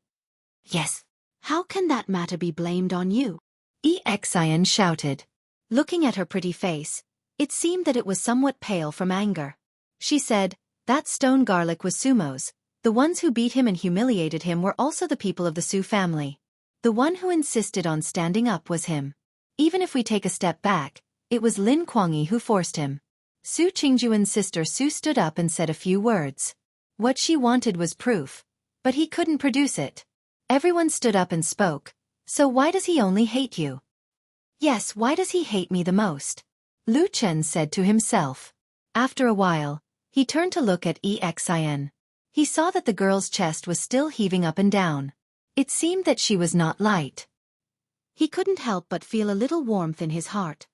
"Yes. How can that matter be blamed on you?" Exin shouted. Looking at her pretty face, it seemed that it was somewhat pale from anger. She said, "That stone garlic was Sumo's. The ones who beat him and humiliated him were also the people of the Su family. The one who insisted on standing up was him. Even if we take a step back, it was Lin Kuangyi who forced him." Su Qingjuan's sister Su stood up and said a few words. What she wanted was proof, but he couldn't produce it. Everyone stood up and spoke. "So why does he only hate you?" "Yes, why does he hate me the most?" Lu Chen said to himself. After a while, he turned to look at Exin. He saw that the girl's chest was still heaving up and down. It seemed that she was not light. He couldn't help but feel a little warmth in his heart.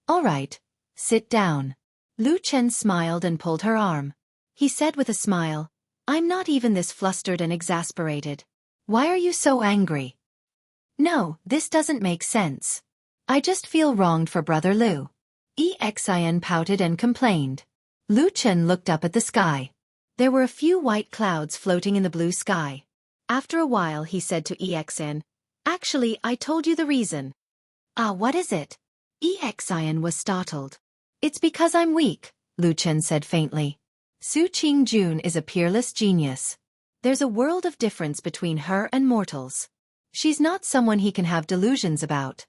"All right, sit down." Lu Chen smiled and pulled her arm. He said with a smile, "I'm not even this flustered and exasperated. Why are you so angry?" "No, this doesn't make sense. I just feel wronged for Brother Lu." Exin pouted and complained. Lu Chen looked up at the sky. There were a few white clouds floating in the blue sky. After a while he said to Exin, "Actually, I told you the reason." "Ah, what is it?" Exin was startled. "It's because I'm weak," Lu Chen said faintly. "Su Qingjun is a peerless genius. There's a world of difference between her and mortals. She's not someone he can have delusions about."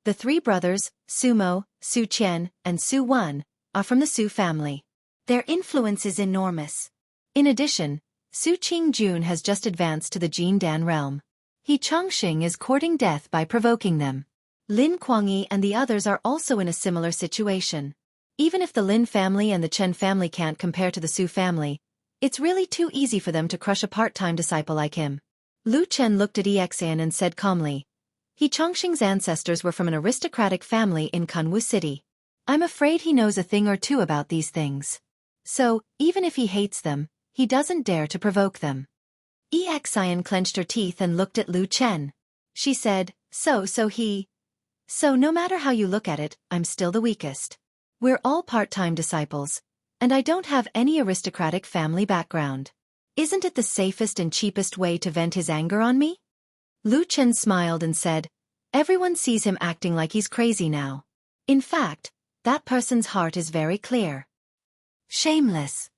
The three brothers, Su Mo, Su Qian, and Su Wan, are from the Su family. Their influence is enormous. In addition, Su Qingjun has just advanced to the Jindan realm. He Changxing is courting death by provoking them. Lin Kuangyi and the others are also in a similar situation. Even if the Lin family and the Chen family can't compare to the Su family, it's really too easy for them to crush a part-time disciple like him. Lu Chen looked at Exin and said calmly, "He Chongqing's ancestors were from an aristocratic family in Kunwu City. I'm afraid he knows a thing or two about these things. So, even if he hates them, he doesn't dare to provoke them." Exin clenched her teeth and looked at Lu Chen. She said, So no matter how you look at it, I'm still the weakest. We're all part-time disciples, and I don't have any aristocratic family background. Isn't it the safest and cheapest way to vent his anger on me?" Lu Chen smiled and said, "Everyone sees him acting like he's crazy now. In fact, that person's heart is very clear." "Shameless."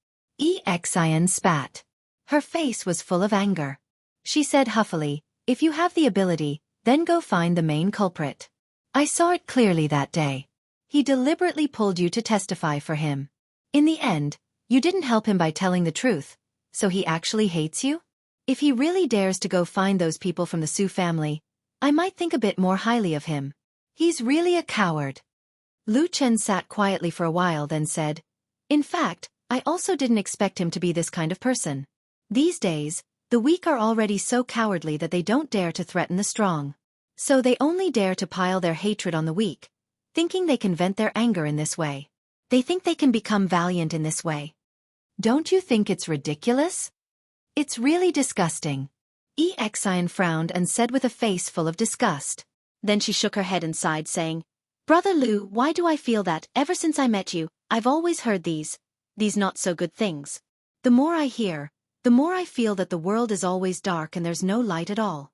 Exin spat. Her face was full of anger. She said huffily, "If you have the ability, then go find the main culprit. I saw it clearly that day. He deliberately pulled you to testify for him. In the end, you didn't help him by telling the truth, so he actually hates you? If he really dares to go find those people from the Su family, I might think a bit more highly of him. He's really a coward." Lu Chen sat quietly for a while then said, "In fact, I also didn't expect him to be this kind of person. These days, the weak are already so cowardly that they don't dare to threaten the strong. So they only dare to pile their hatred on the weak, thinking they can vent their anger in this way. They think they can become valiant in this way. Don't you think it's ridiculous? It's really disgusting." Exin frowned and said with a face full of disgust. Then she shook her head and sighed, saying, "Brother Lu, why do I feel that, ever since I met you, I've always heard these not-so-good things? The more I hear, the more I feel that the world is always dark and there's no light at all."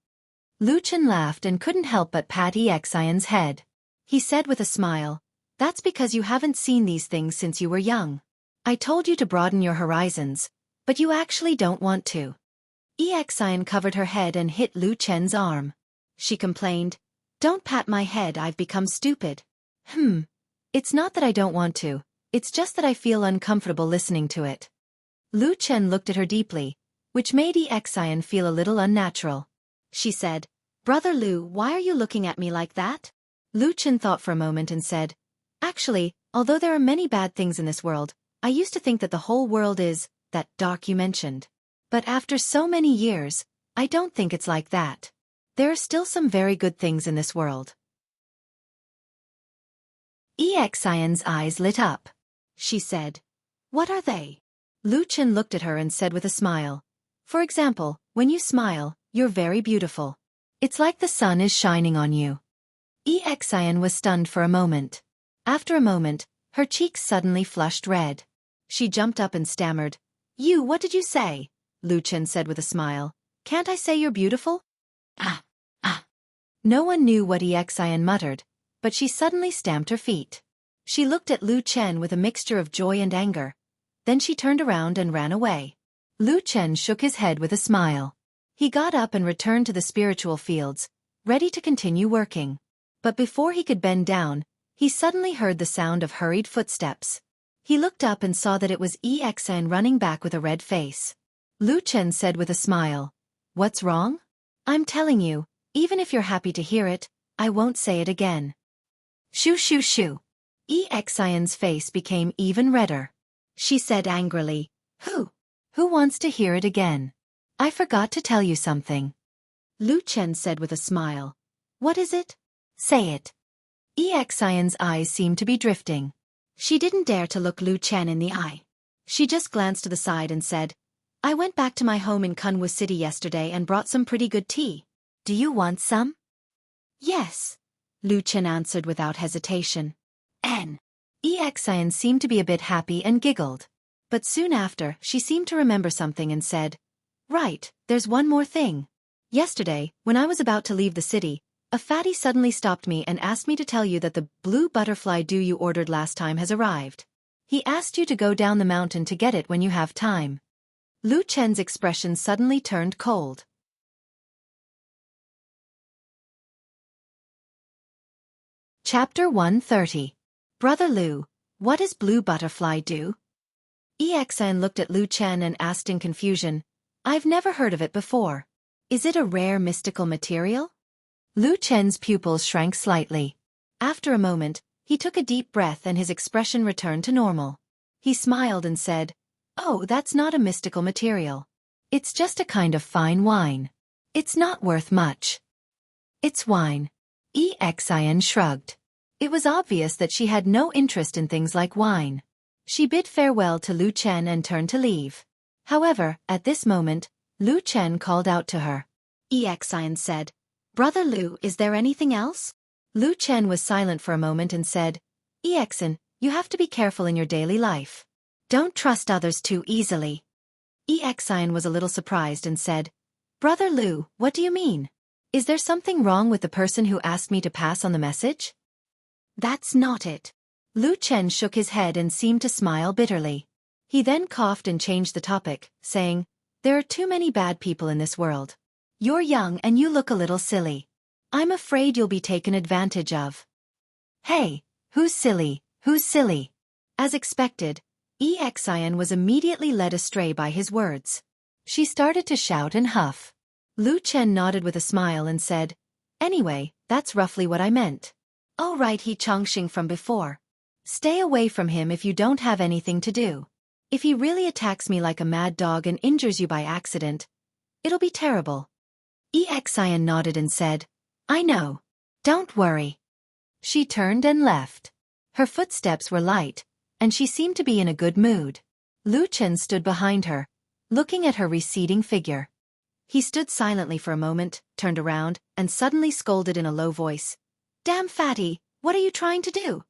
Lu Chen laughed and couldn't help but pat Exin's head. He said with a smile, "That's because you haven't seen these things since you were young. I told you to broaden your horizons, but you actually don't want to." Exin covered her head and hit Lu Chen's arm. She complained, "Don't pat my head, I've become stupid." It's not that I don't want to, it's just that I feel uncomfortable listening to it." Lu Chen looked at her deeply, which made Exin feel a little unnatural. She said, "Brother Lu, why are you looking at me like that?" Lu Chen thought for a moment and said, "Actually, although there are many bad things in this world, I used to think that the whole world is that dark you mentioned. But after so many years, I don't think it's like that. There are still some very good things in this world." Exin's eyes lit up. She said, "What are they?" Lu Chen looked at her and said with a smile, "For example, when you smile, you're very beautiful. It's like the sun is shining on you." Exin was stunned for a moment. After a moment, her cheeks suddenly flushed red. She jumped up and stammered, What did you say?" Lu Chen said with a smile. "Can't I say you're beautiful?" "Ah, ah." No one knew what Exin muttered, but she suddenly stamped her feet. She looked at Lu Chen with a mixture of joy and anger. Then she turned around and ran away. Lu Chen shook his head with a smile. He got up and returned to the spiritual fields, ready to continue working. But before he could bend down, he suddenly heard the sound of hurried footsteps. He looked up and saw that it was Exin running back with a red face. Lu Chen said with a smile, "What's wrong?" "I'm telling you, even if you're happy to hear it, I won't say it again." Shoo shoo shoo. Exin's face became even redder. She said angrily, Who wants to hear it again? I forgot to tell you something." Lu Chen said with a smile. What is it? Say it. Exian's eyes seemed to be drifting. She didn't dare to look Lu Chen in the eye. She just glanced to the side and said, I went back to my home in Kunwu City yesterday and brought some pretty good tea. Do you want some? Yes, Lu Chen answered without hesitation. Exian seemed to be a bit happy and giggled. But soon after, she seemed to remember something and said, Right, there's one more thing. Yesterday, when I was about to leave the city, a fatty suddenly stopped me and asked me to tell you that the blue butterfly dew you ordered last time has arrived. He asked you to go down the mountain to get it when you have time. Lu Chen's expression suddenly turned cold. Chapter 130. Brother Lu, what is blue butterfly dew? Exian looked at Lu Chen and asked in confusion, I've never heard of it before. Is it a rare mystical material? Lu Chen's pupils shrank slightly. After a moment, he took a deep breath and his expression returned to normal. He smiled and said, Oh, that's not a mystical material. It's just a kind of fine wine. It's not worth much. It's wine. Exian shrugged. It was obvious that she had no interest in things like wine. She bid farewell to Lu Chen and turned to leave. However, at this moment, Lu Chen called out to her. Exian said, Brother Lu, is there anything else? Lu Chen was silent for a moment and said, Exian, you have to be careful in your daily life. Don't trust others too easily. Exian was a little surprised and said, Brother Lu, what do you mean? Is there something wrong with the person who asked me to pass on the message? That's not it. Lu Chen shook his head and seemed to smile bitterly. He then coughed and changed the topic, saying, There are too many bad people in this world. You're young and you look a little silly. I'm afraid you'll be taken advantage of. Hey, who's silly, who's silly? As expected, Exian was immediately led astray by his words. She started to shout and huff. Lu Chen nodded with a smile and said, Anyway, that's roughly what I meant. Oh right, he Chongqing from before. Stay away from him if you don't have anything to do. If he really attacks me like a mad dog and injures you by accident, it'll be terrible. Exian nodded and said, I know. Don't worry. She turned and left. Her footsteps were light, and she seemed to be in a good mood. Lu Chen stood behind her, looking at her receding figure. He stood silently for a moment, turned around, and suddenly scolded in a low voice. Damn fatty, what are you trying to do?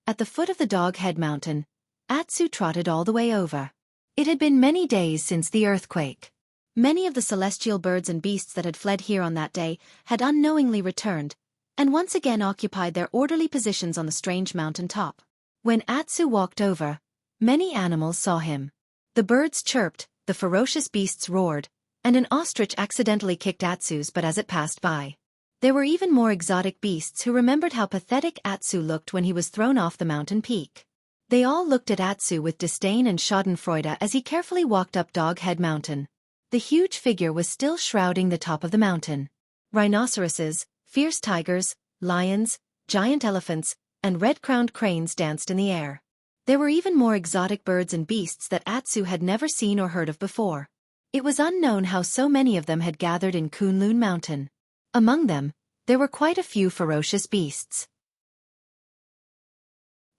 At the foot of the Dog Head Mountain, Atsu trotted all the way over. It had been many days since the earthquake. Many of the celestial birds and beasts that had fled here on that day had unknowingly returned, and once again occupied their orderly positions on the strange mountain top. When Atsu walked over, many animals saw him. The birds chirped, the ferocious beasts roared, and an ostrich accidentally kicked Atsu's butt as it passed by. There were even more exotic beasts who remembered how pathetic Atsu looked when he was thrown off the mountain peak. They all looked at Atsu with disdain and schadenfreude as he carefully walked up Dog Head Mountain. The huge figure was still shrouding the top of the mountain. Rhinoceroses, fierce tigers, lions, giant elephants, and red-crowned cranes danced in the air. There were even more exotic birds and beasts that Atsu had never seen or heard of before. It was unknown how so many of them had gathered in Kunlun Mountain. Among them, there were quite a few ferocious beasts.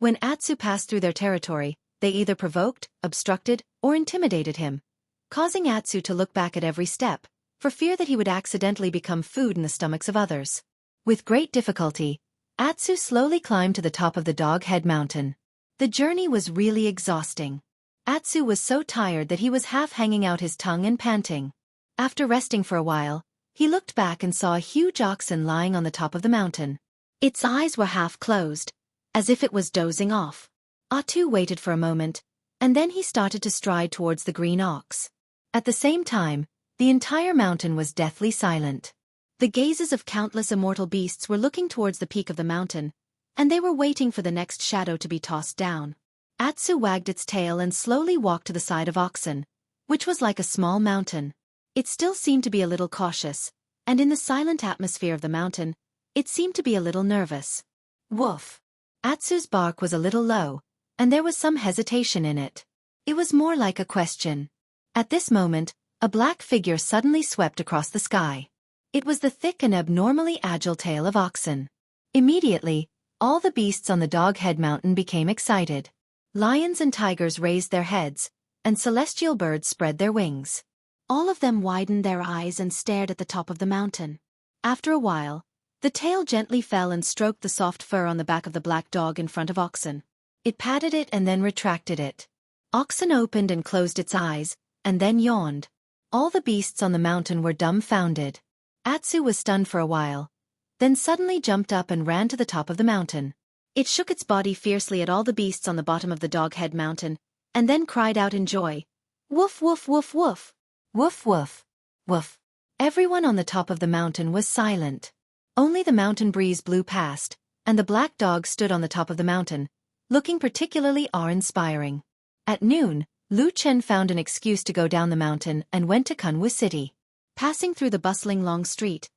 When Atsu passed through their territory, they either provoked, obstructed, or intimidated him, causing Atsu to look back at every step, for fear that he would accidentally become food in the stomachs of others. With great difficulty, Atsu slowly climbed to the top of the Dog Head Mountain. The journey was really exhausting. Atsu was so tired that he was half hanging out his tongue and panting. After resting for a while, he looked back and saw a huge oxen lying on the top of the mountain. Its eyes were half closed, as if it was dozing off. Atsu waited for a moment, and then he started to stride towards the green ox. At the same time, the entire mountain was deathly silent. The gazes of countless immortal beasts were looking towards the peak of the mountain, and they were waiting for the next shadow to be tossed down. Atsu wagged its tail and slowly walked to the side of Oxen, which was like a small mountain. It still seemed to be a little cautious, and in the silent atmosphere of the mountain, it seemed to be a little nervous. Woof! Atsu's bark was a little low, and there was some hesitation in it. It was more like a question. At this moment, a black figure suddenly swept across the sky. It was the thick and abnormally agile tail of oxen. Immediately, all the beasts on the dog-head mountain became excited. Lions and tigers raised their heads, and celestial birds spread their wings. All of them widened their eyes and stared at the top of the mountain. After a while, the tail gently fell and stroked the soft fur on the back of the black dog in front of Oxen. It patted it and then retracted it. Oxen opened and closed its eyes, and then yawned. All the beasts on the mountain were dumbfounded. Atsu was stunned for a while, then suddenly jumped up and ran to the top of the mountain. It shook its body fiercely at all the beasts on the bottom of the dog-head mountain, and then cried out in joy, "Woof, woof, woof, woof! Woof, woof, woof!" Everyone on the top of the mountain was silent. Only the mountain breeze blew past, and the black dog stood on the top of the mountain, looking particularly awe-inspiring. At noon, Lu Chen found an excuse to go down the mountain and went to Kunwu City. Passing through the bustling long street,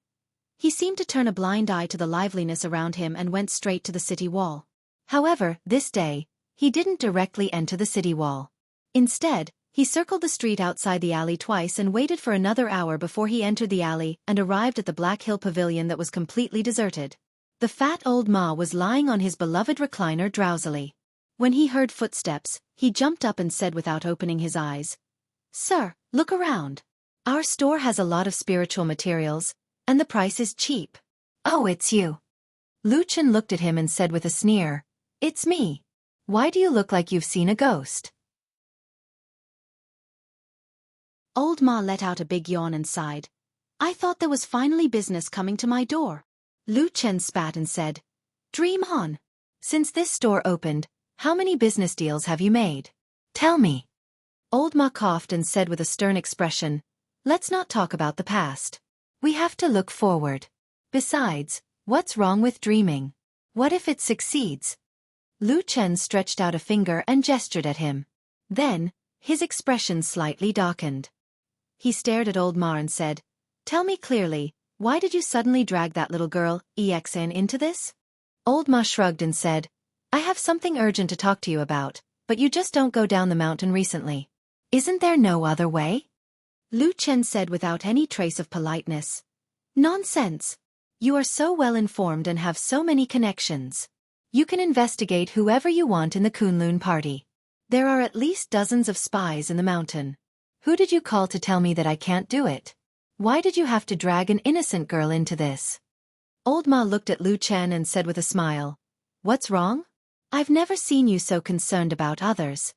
he seemed to turn a blind eye to the liveliness around him and went straight to the city wall. However, this day, he didn't directly enter the city wall. Instead, he circled the street outside the alley twice and waited for another hour before he entered the alley and arrived at the Black Hill Pavilion that was completely deserted. The fat old Ma was lying on his beloved recliner drowsily. When he heard footsteps, he jumped up and said without opening his eyes, "Sir, look around. Our store has a lot of spiritual materials, and the price is cheap." "Oh, it's you." Lu Chen looked at him and said with a sneer, "It's me. Why do you look like you've seen a ghost?" Old Ma let out a big yawn and sighed. "I thought there was finally business coming to my door." Lu Chen spat and said, "Dream on. Since this store opened, how many business deals have you made? Tell me." Old Ma coughed and said with a stern expression, "Let's not talk about the past. We have to look forward. Besides, what's wrong with dreaming? What if it succeeds?" Lu Chen stretched out a finger and gestured at him. Then, his expression slightly darkened. He stared at old Ma and said, "Tell me clearly, why did you suddenly drag that little girl, Exn, into this?" Old Ma shrugged and said, "I have something urgent to talk to you about, but you just don't go down the mountain recently. Isn't there no other way?" Lu Chen said without any trace of politeness, "Nonsense. You are so well informed and have so many connections. You can investigate whoever you want in the Kunlun party. There are at least dozens of spies in the mountain. Who did you call to tell me that I can't do it? Why did you have to drag an innocent girl into this?" Old Ma looked at Lu Chen and said with a smile, "What's wrong? I've never seen you so concerned about others."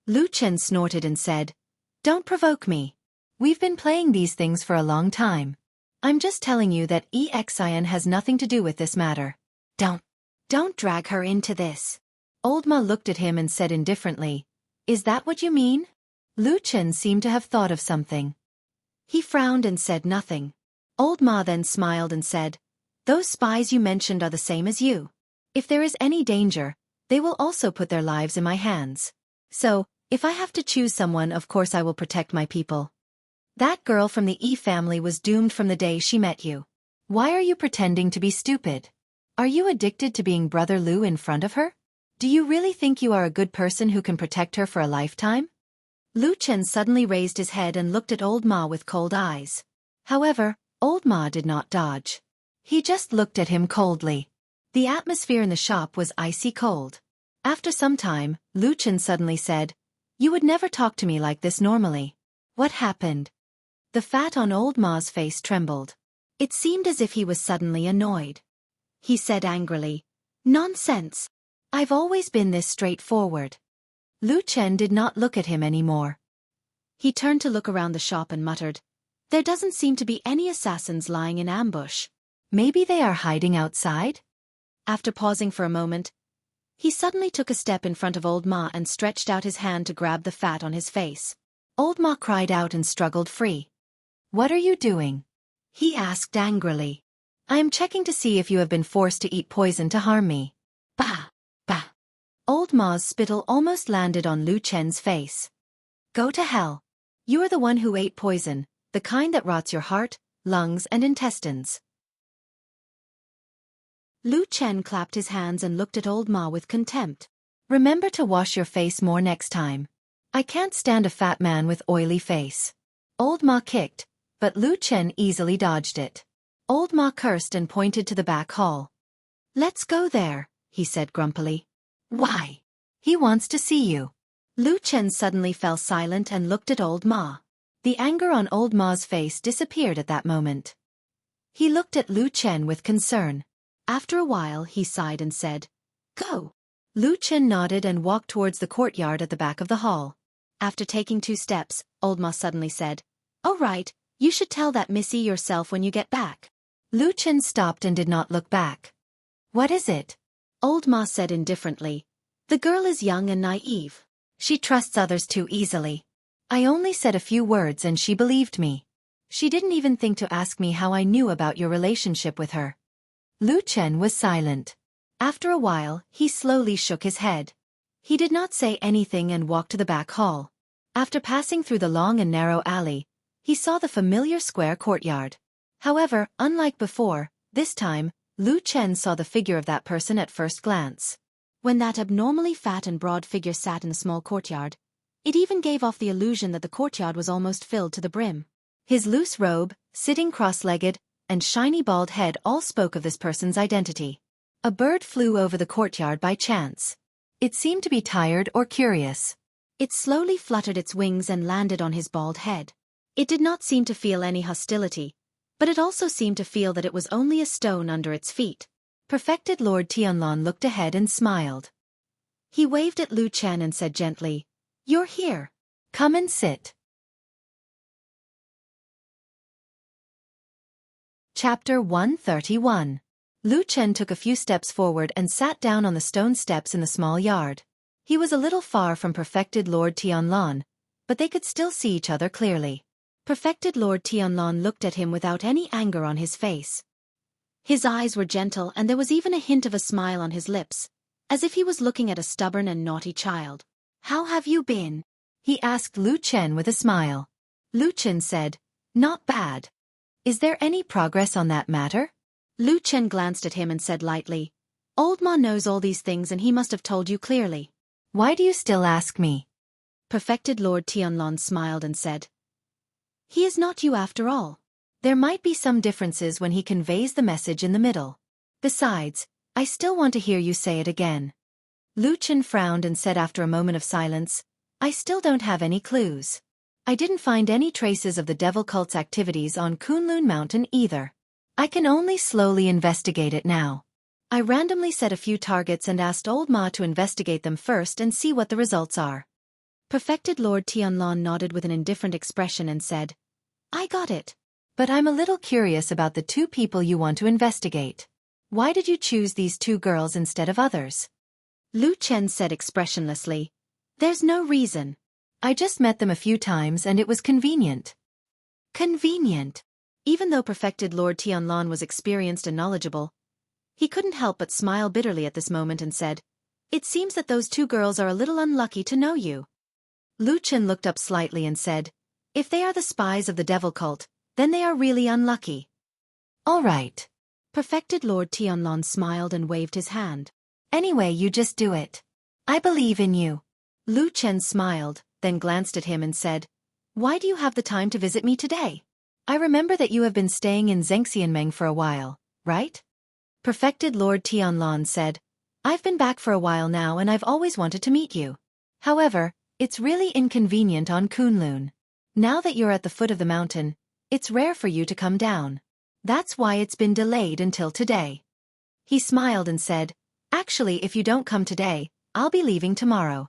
Lu Chen snorted and said, "Don't provoke me. We've been playing these things for a long time. I'm just telling you that Exin has nothing to do with this matter. Don't drag her into this." Old Ma looked at him and said indifferently, "Is that what you mean?" Lu Chen seemed to have thought of something. He frowned and said nothing. Old Ma then smiled and said, "Those spies you mentioned are the same as you. If there is any danger, they will also put their lives in my hands. So, if I have to choose someone, of course I will protect my people. That girl from the E family was doomed from the day she met you. Why are you pretending to be stupid? Are you addicted to being Brother Lu in front of her? Do you really think you are a good person who can protect her for a lifetime?" Lu Chen suddenly raised his head and looked at old Ma with cold eyes. However, old Ma did not dodge. He just looked at him coldly. The atmosphere in the shop was icy cold. After some time, Lu Chen suddenly said, "You would never talk to me like this normally. What happened?" The fat on old Ma's face trembled. It seemed as if he was suddenly annoyed. He said angrily, "Nonsense. I've always been this straightforward." Lu Chen did not look at him anymore. He turned to look around the shop and muttered, "There doesn't seem to be any assassins lying in ambush. Maybe they are hiding outside?" After pausing for a moment, he suddenly took a step in front of old Ma and stretched out his hand to grab the fat on his face. Old Ma cried out and struggled free. "What are you doing?" he asked angrily. "I am checking to see if you have been forced to eat poison to harm me." Bah! Bah! Old Ma's spittle almost landed on Lu Chen's face. "Go to hell. You are the one who ate poison, the kind that rots your heart, lungs and intestines." Lu Chen clapped his hands and looked at old Ma with contempt. "Remember to wash your face more next time. I can't stand a fat man with oily face." Old Ma kicked, but Lu Chen easily dodged it. Old Ma cursed and pointed to the back hall. "Let's go there," he said grumpily. "Why?" "He wants to see you." Lu Chen suddenly fell silent and looked at Old Ma. The anger on Old Ma's face disappeared at that moment. He looked at Lu Chen with concern. After a while he sighed and said, "Go." Lu Chen nodded and walked towards the courtyard at the back of the hall. After taking 2 steps, Old Ma suddenly said, "Oh right, you should tell that missy yourself when you get back." Lu Chen stopped and did not look back. "What is it?" Old Ma said indifferently. "The girl is young and naive. She trusts others too easily. I only said a few words and she believed me. She didn't even think to ask me how I knew about your relationship with her." Lu Chen was silent. After a while, he slowly shook his head. He did not say anything and walked to the back hall. After passing through the long and narrow alley, he saw the familiar square courtyard. However, unlike before, this time, Lu Chen saw the figure of that person at first glance. When that abnormally fat and broad figure sat in the small courtyard, it even gave off the illusion that the courtyard was almost filled to the brim. His loose robe, sitting cross-legged, and shiny bald head all spoke of this person's identity. A bird flew over the courtyard by chance. It seemed to be tired or curious. It slowly fluttered its wings and landed on his bald head. It did not seem to feel any hostility, but it also seemed to feel that it was only a stone under its feet. Perfected Lord Tianlong looked ahead and smiled. He waved at Lu Chen and said gently, "You're here. Come and sit." Chapter 131. Lu Chen took a few steps forward and sat down on the stone steps in the small yard. He was a little far from Perfected Lord Tianlong, but they could still see each other clearly. Perfected Lord Tianlong looked at him without any anger on his face. His eyes were gentle and there was even a hint of a smile on his lips, as if he was looking at a stubborn and naughty child. "How have you been?" he asked Lu Chen with a smile. Lu Chen said, "Not bad. Is there any progress on that matter?" Lu Chen glanced at him and said lightly, "Old Ma knows all these things and he must have told you clearly. Why do you still ask me?" Perfected Lord Tianlong smiled and said, "He is not you after all. There might be some differences when he conveys the message in the middle. Besides, I still want to hear you say it again." Lu Chen frowned and said after a moment of silence, "I still don't have any clues. I didn't find any traces of the devil cult's activities on Kunlun Mountain either. I can only slowly investigate it now. I randomly set a few targets and asked Old Ma to investigate them first and see what the results are." Perfected Lord Tianlong nodded with an indifferent expression and said, "I got it. But I'm a little curious about the 2 people you want to investigate. Why did you choose these 2 girls instead of others?" Lu Chen said expressionlessly, "There's no reason. I just met them a few times and it was convenient." Convenient. Even though Perfected Lord Tianlong was experienced and knowledgeable, he couldn't help but smile bitterly at this moment and said, "It seems that those 2 girls are a little unlucky to know you." Lu Chen looked up slightly and said, "If they are the spies of the devil cult, then they are really unlucky." "All right." Perfected Lord Tianlong smiled and waved his hand. "Anyway, you just do it. I believe in you." Lu Chen smiled, then glanced at him and said, "Why do you have the time to visit me today? I remember that you have been staying in Zhengxianmeng for a while, right?" Perfected Lord Tianlong said, "I've been back for a while now and I've always wanted to meet you. However, it's really inconvenient on Kunlun. Now that you're at the foot of the mountain, it's rare for you to come down. That's why it's been delayed until today." He smiled and said, "Actually, if you don't come today, I'll be leaving tomorrow."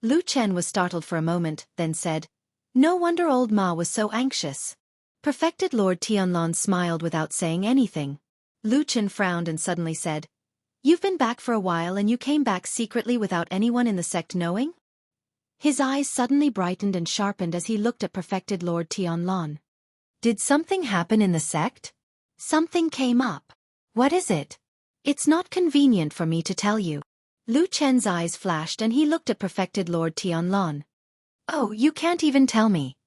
Lu Chen was startled for a moment, then said, "No wonder Old Ma was so anxious." Perfected Lord Tianlong smiled without saying anything. Lu Chen frowned and suddenly said, "You've been back for a while and you came back secretly without anyone in the sect knowing?" His eyes suddenly brightened and sharpened as he looked at Perfected Lord Tianlong. "Did something happen in the sect?" "Something came up." "What is it?" "It's not convenient for me to tell you." Lu Chen's eyes flashed and he looked at Perfected Lord Tianlong. "Oh, you can't even tell me."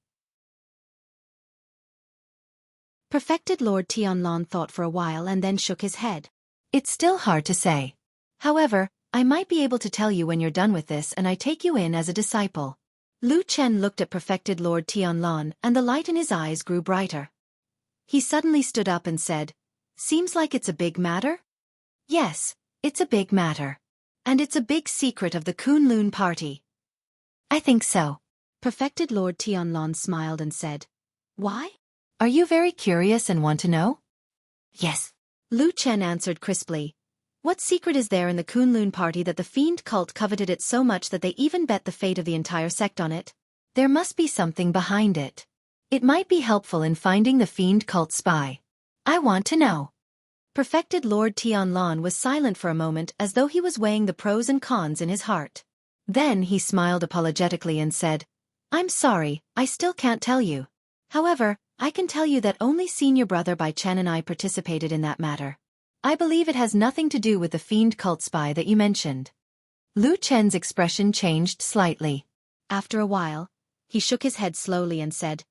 Perfected Lord Tianlong thought for a while and then shook his head. "It's still hard to say. However, I might be able to tell you when you're done with this and I take you in as a disciple." Lu Chen looked at Perfected Lord Tianlong and the light in his eyes grew brighter. He suddenly stood up and said, "Seems like it's a big matter?" "Yes, it's a big matter. And it's a big secret of the Kunlun party." "I think so." Perfected Lord Tianlon smiled and said, "Why? Are you very curious and want to know?" "Yes." Lu Chen answered crisply. "What secret is there in the Kunlun party that the fiend cult coveted it so much that they even bet the fate of the entire sect on it? There must be something behind it. It might be helpful in finding the fiend cult spy. I want to know." Perfected Lord Tianlon was silent for a moment as though he was weighing the pros and cons in his heart. Then he smiled apologetically and said, "I'm sorry, I still can't tell you. However, I can tell you that only senior brother Bai Chen and I participated in that matter. I believe it has nothing to do with the fiend cult spy that you mentioned." Lu Chen's expression changed slightly. After a while, he shook his head slowly and said,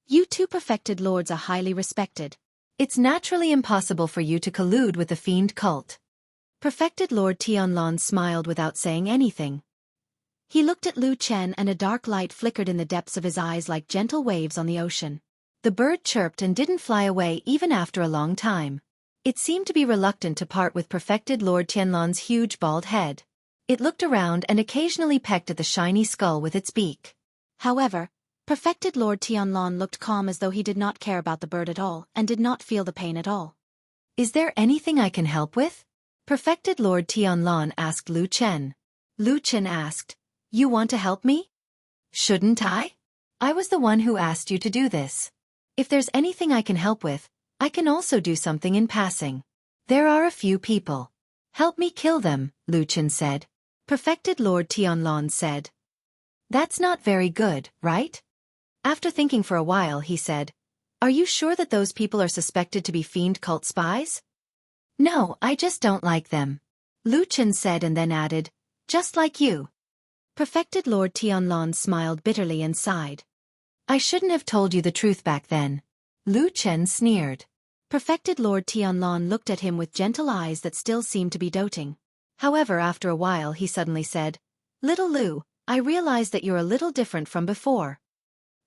"You two perfected lords are highly respected. It's naturally impossible for you to collude with the fiend cult." Perfected Lord Tianlon smiled without saying anything. He looked at Lu Chen and a dark light flickered in the depths of his eyes like gentle waves on the ocean. The bird chirped and didn't fly away even after a long time. It seemed to be reluctant to part with Perfected Lord Tianlon's huge bald head. It looked around and occasionally pecked at the shiny skull with its beak. However, Perfected Lord Tianlon looked calm as though he did not care about the bird at all and did not feel the pain at all. "Is there anything I can help with?" Perfected Lord Tianlon asked Lu Chen. Lu Chen asked, "You want to help me?" "Shouldn't I? I was the one who asked you to do this. If there's anything I can help with, I can also do something in passing. There are a few people. Help me kill them," Lu Chen said. Perfected Lord Tianlon said, "That's not very good, right?" After thinking for a while he said, "Are you sure that those people are suspected to be fiend cult spies?" "No, I just don't like them," Lu Chen said and then added, "Just like you." Perfected Lord Tianlon smiled bitterly and sighed. "I shouldn't have told you the truth back then." Lu Chen sneered. Perfected Lord Tianlon looked at him with gentle eyes that still seemed to be doting. However, after a while he suddenly said, "Little Lu, I realize that you're a little different from before."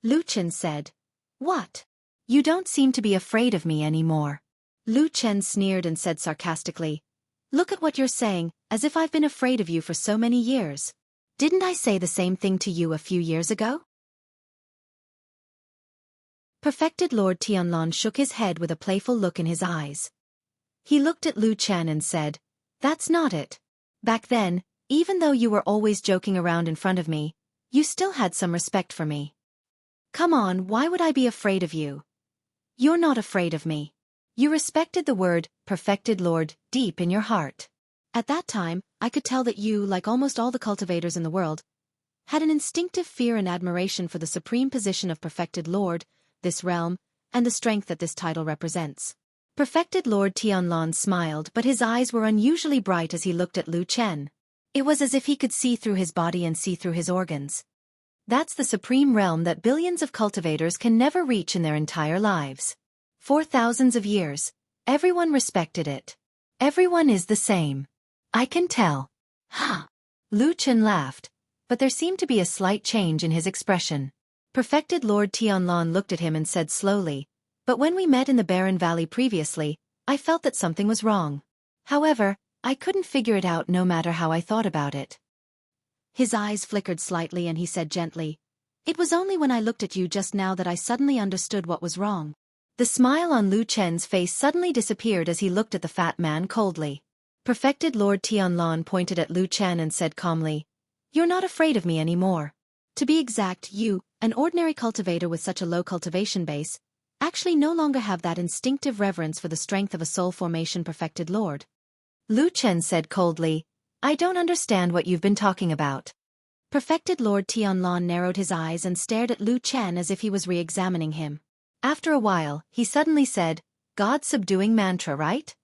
Lu Chen said, "What? You don't seem to be afraid of me anymore." Lu Chen sneered and said sarcastically, "Look at what you're saying, as if I've been afraid of you for so many years. Didn't I say the same thing to you a few years ago?" Perfected Lord Tianlon shook his head with a playful look in his eyes. He looked at Lu Chen and said, "That's not it. Back then, even though you were always joking around in front of me, you still had some respect for me. Come on, why would I be afraid of you? You're not afraid of me. You respected the word, Perfected Lord, deep in your heart. At that time, I could tell that you, like almost all the cultivators in the world, had an instinctive fear and admiration for the supreme position of Perfected Lord, this realm, and the strength that this title represents." Perfected Lord Tianlon smiled, but his eyes were unusually bright as he looked at Lu Chen. It was as if he could see through his body and see through his organs. That's the supreme realm that billions of cultivators can never reach in their entire lives. For thousands of years, everyone respected it. Everyone is the same. I can tell. Ha! Lu Chen laughed, but there seemed to be a slight change in his expression. Perfected Lord Tianlon looked at him and said slowly, "But when we met in the Barren Valley previously, I felt that something was wrong. However, I couldn't figure it out no matter how I thought about it." His eyes flickered slightly and he said gently, "It was only when I looked at you just now that I suddenly understood what was wrong." The smile on Lu Chen's face suddenly disappeared as he looked at the fat man coldly. Perfected Lord Tianlon pointed at Lu Chen and said calmly, "You're not afraid of me anymore. To be exact, you, an ordinary cultivator with such a low cultivation base, actually no longer have that instinctive reverence for the strength of a soul formation Perfected Lord." Lu Chen said coldly, "I don't understand what you've been talking about." Perfected Lord Tianlon narrowed his eyes and stared at Lu Chen as if he was re-examining him. After a while, he suddenly said, "God-subduing mantra, right?"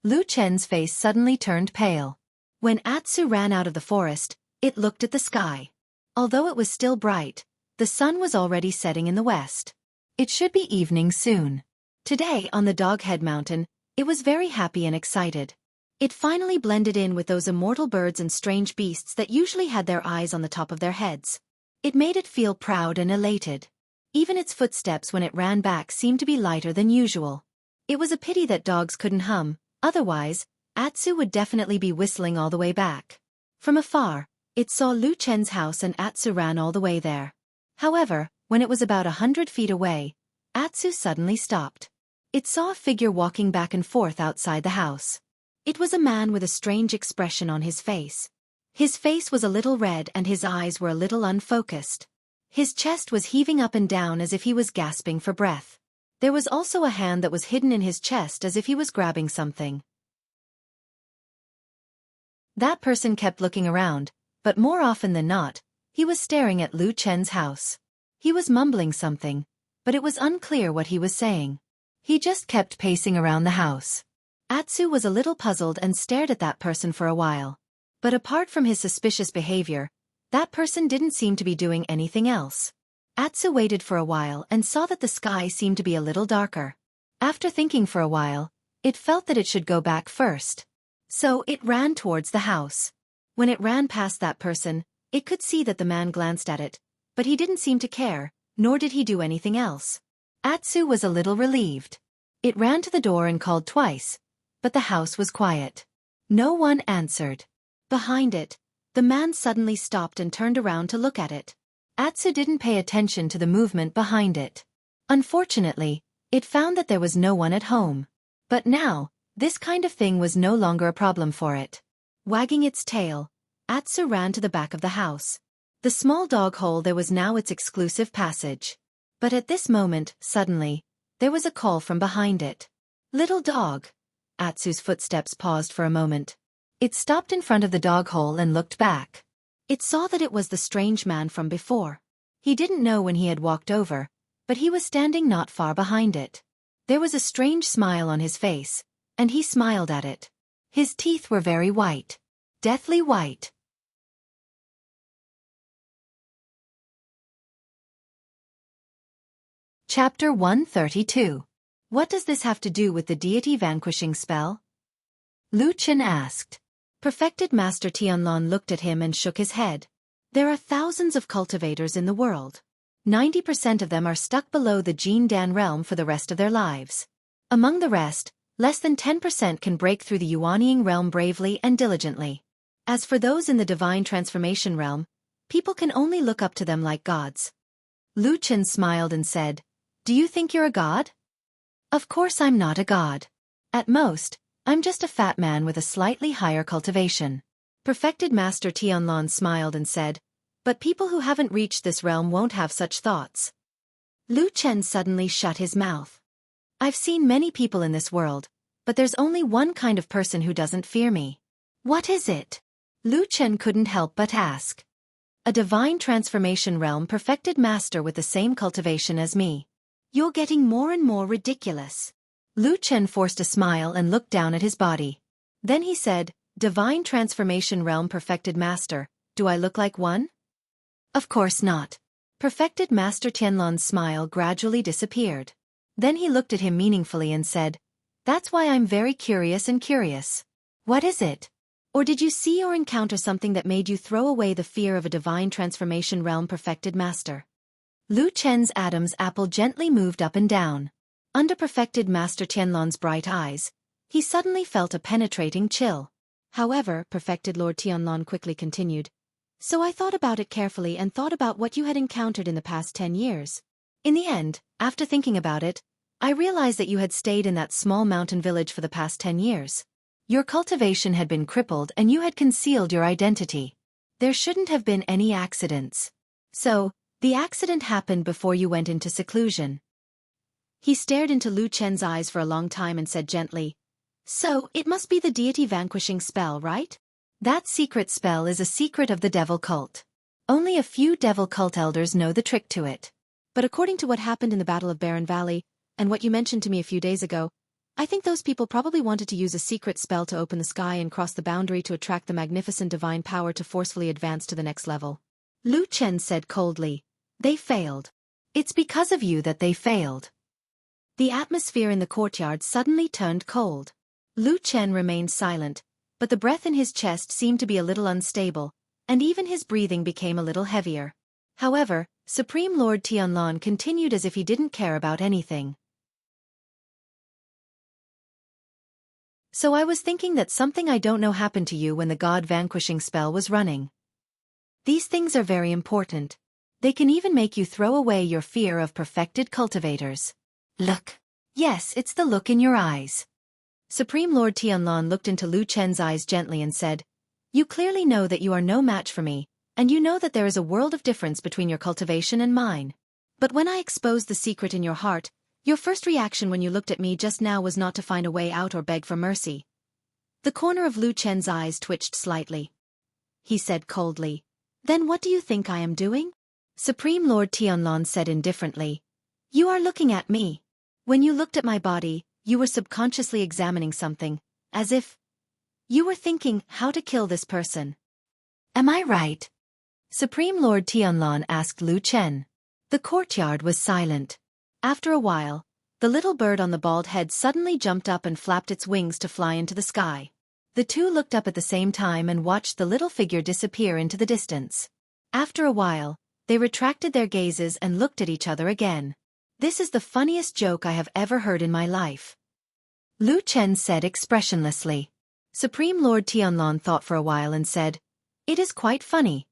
Lu Chen's face suddenly turned pale. When Atsu ran out of the forest, it looked at the sky. Although it was still bright, the sun was already setting in the west. It should be evening soon. Today, on the Doghead Mountain, it was very happy and excited. It finally blended in with those immortal birds and strange beasts that usually had their eyes on the top of their heads. It made it feel proud and elated. Even its footsteps when it ran back seemed to be lighter than usual. It was a pity that dogs couldn't hum, otherwise, Atsu would definitely be whistling all the way back. From afar, it saw Lu Chen's house and Atsu ran all the way there. However, when it was about 100 feet away, Atsu suddenly stopped. It saw a figure walking back and forth outside the house. It was a man with a strange expression on his face. His face was a little red and his eyes were a little unfocused. His chest was heaving up and down as if he was gasping for breath. There was also a hand that was hidden in his chest as if he was grabbing something. That person kept looking around, but more often than not, he was staring at Lu Chen's house. He was mumbling something, but it was unclear what he was saying. He just kept pacing around the house. Atsu was a little puzzled and stared at that person for a while. But apart from his suspicious behavior, that person didn't seem to be doing anything else. Atsu waited for a while and saw that the sky seemed to be a little darker. After thinking for a while, it felt that it should go back first. So it ran towards the house. When it ran past that person, it could see that the man glanced at it, but he didn't seem to care, nor did he do anything else. Atsu was a little relieved. It ran to the door and called twice, but the house was quiet. No one answered. Behind it, the man suddenly stopped and turned around to look at it. Atsu didn't pay attention to the movement behind it. Unfortunately, it found that there was no one at home. But now, this kind of thing was no longer a problem for it. Wagging its tail, Atsu ran to the back of the house. The small dog hole there was now its exclusive passage. But at this moment, suddenly, there was a call from behind it. "Little dog." Atsu's footsteps paused for a moment. It stopped in front of the dog hole and looked back. It saw that it was the strange man from before. He didn't know when he had walked over, but he was standing not far behind it. There was a strange smile on his face, and he smiled at it. His teeth were very white. Deathly white. Chapter 132. What does this have to do with the deity vanquishing spell? Lu Chen asked. Perfected Master Tianlong looked at him and shook his head. There are thousands of cultivators in the world. 90% of them are stuck below the Jin Dan realm for the rest of their lives. Among the rest, less than 10% can break through the Yuanying realm bravely and diligently. As for those in the divine transformation realm, people can only look up to them like gods. Lu Chen smiled and said, "Do you think you're a god?" "Of course I'm not a god. At most, I'm just a fat man with a slightly higher cultivation." Perfected Master Tianlong smiled and said, "But people who haven't reached this realm won't have such thoughts." Lu Chen suddenly shut his mouth. "I've seen many people in this world, but there's only one kind of person who doesn't fear me." "What is it?" Lu Chen couldn't help but ask. "A divine transformation realm perfected master with the same cultivation as me." "You're getting more and more ridiculous." Lu Chen forced a smile and looked down at his body. Then he said, "Divine transformation realm perfected master, do I look like one?" "Of course not." Perfected Master Tianlong's smile gradually disappeared. Then he looked at him meaningfully and said, "That's why I'm very curious and curious. What is it? Or did you see or encounter something that made you throw away the fear of a divine transformation realm perfected master?" Lu Chen's Adam's apple gently moved up and down. Under Perfected Master Tianlong's bright eyes, he suddenly felt a penetrating chill. However, Perfected Lord Tianlong quickly continued, "So I thought about it carefully and thought about what you had encountered in the past 10 years. In the end, after thinking about it, I realized that you had stayed in that small mountain village for the past 10 years. Your cultivation had been crippled and you had concealed your identity. There shouldn't have been any accidents. So, the accident happened before you went into seclusion." He stared into Lu Chen's eyes for a long time and said gently, "So, it must be the deity vanquishing spell, right? That secret spell is a secret of the devil cult. Only a few devil cult elders know the trick to it. But according to what happened in the Battle of Barren Valley, and what you mentioned to me a few days ago, I think those people probably wanted to use a secret spell to open the sky and cross the boundary to attract the magnificent divine power to forcefully advance to the next level." Lu Chen said coldly, "They failed. It's because of you that they failed." The atmosphere in the courtyard suddenly turned cold. Lu Chen remained silent, but the breath in his chest seemed to be a little unstable, and even his breathing became a little heavier. However, Supreme Lord Tianlan continued as if he didn't care about anything. So I was thinking that something I don't know happened to you when the god vanquishing spell was running. These things are very important. They can even make you throw away your fear of perfected cultivators. Look. Yes, it's the look in your eyes. Supreme Lord Tianlan looked into Lu Chen's eyes gently and said, You clearly know that you are no match for me, and you know that there is a world of difference between your cultivation and mine. But when I exposed the secret in your heart, your first reaction when you looked at me just now was not to find a way out or beg for mercy. The corner of Lu Chen's eyes twitched slightly. He said coldly, Then what do you think I am doing? Supreme Lord Tianlan said indifferently, You are looking at me. When you looked at my body, you were subconsciously examining something, as if you were thinking how to kill this person. Am I right? Supreme Lord Tianlan asked Lu Chen. The courtyard was silent. After a while, the little bird on the bald head suddenly jumped up and flapped its wings to fly into the sky. The two looked up at the same time and watched the little figure disappear into the distance. After a while, they retracted their gazes and looked at each other again. This is the funniest joke I have ever heard in my life. Lu Chen said expressionlessly. Supreme Lord Tianlan thought for a while and said, It is quite funny.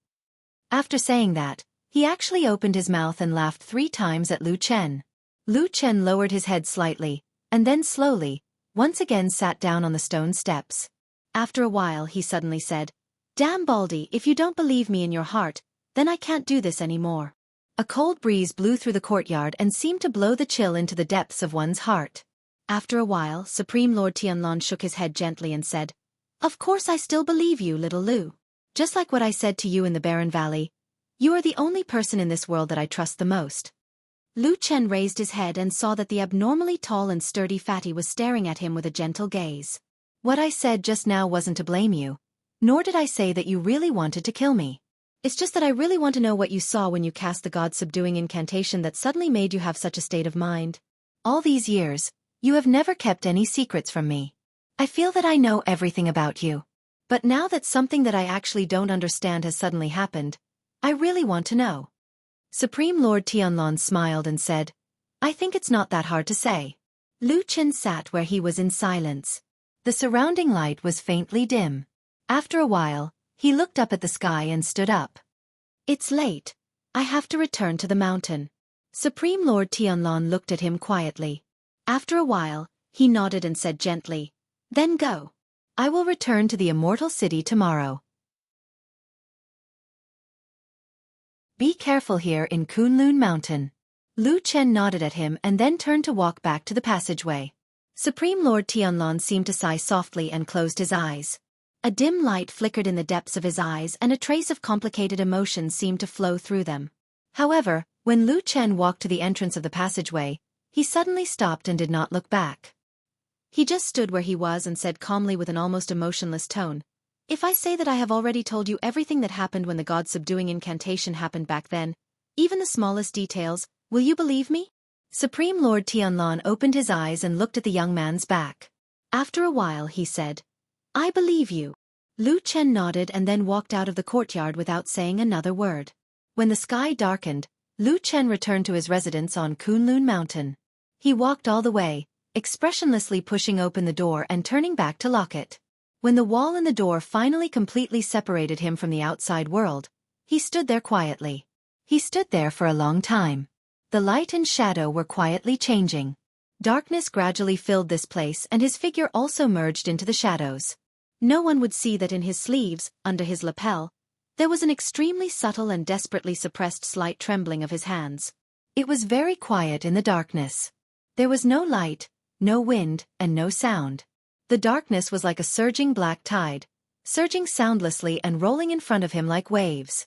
After saying that, he actually opened his mouth and laughed 3 times at Lu Chen. Lu Chen lowered his head slightly, and then slowly, once again sat down on the stone steps. After a while he suddenly said, Damn Baldy, if you don't believe me in your heart, then I can't do this anymore. A cold breeze blew through the courtyard and seemed to blow the chill into the depths of one's heart. After a while, Supreme Lord Tianlan shook his head gently and said, Of course I still believe you, little Lu. Just like what I said to you in the Barren Valley, you are the only person in this world that I trust the most. Lu Chen raised his head and saw that the abnormally tall and sturdy fatty was staring at him with a gentle gaze. What I said just now wasn't to blame you, nor did I say that you really wanted to kill me. It's just that I really want to know what you saw when you cast the god-subduing incantation that suddenly made you have such a state of mind. All these years, you have never kept any secrets from me. I feel that I know everything about you. But now that something that I actually don't understand has suddenly happened, I really want to know. Supreme Lord Tianlan smiled and said, I think it's not that hard to say. Lu Chen sat where he was in silence. The surrounding light was faintly dim. After a while, he looked up at the sky and stood up. It's late. I have to return to the mountain. Supreme Lord Tianlan looked at him quietly. After a while, he nodded and said gently, Then go. I will return to the immortal city tomorrow. Be careful here in Kunlun Mountain. Lu Chen nodded at him and then turned to walk back to the passageway. Supreme Lord Tianlan seemed to sigh softly and closed his eyes. A dim light flickered in the depths of his eyes and a trace of complicated emotion seemed to flow through them. However, when Lu Chen walked to the entrance of the passageway, he suddenly stopped and did not look back. He just stood where he was and said calmly with an almost emotionless tone, If I say that I have already told you everything that happened when the god-subduing incantation happened back then, even the smallest details, will you believe me? Supreme Lord Tianlan opened his eyes and looked at the young man's back. After a while he said, I believe you. Lu Chen nodded and then walked out of the courtyard without saying another word. When the sky darkened, Lu Chen returned to his residence on Kunlun Mountain. He walked all the way, expressionlessly pushing open the door and turning back to lock it. When the wall and the door finally completely separated him from the outside world, he stood there quietly. He stood there for a long time. The light and shadow were quietly changing. Darkness gradually filled this place and his figure also merged into the shadows. No one would see that in his sleeves, under his lapel, there was an extremely subtle and desperately suppressed slight trembling of his hands. It was very quiet in the darkness. There was no light, no wind, and no sound. The darkness was like a surging black tide, surging soundlessly and rolling in front of him like waves.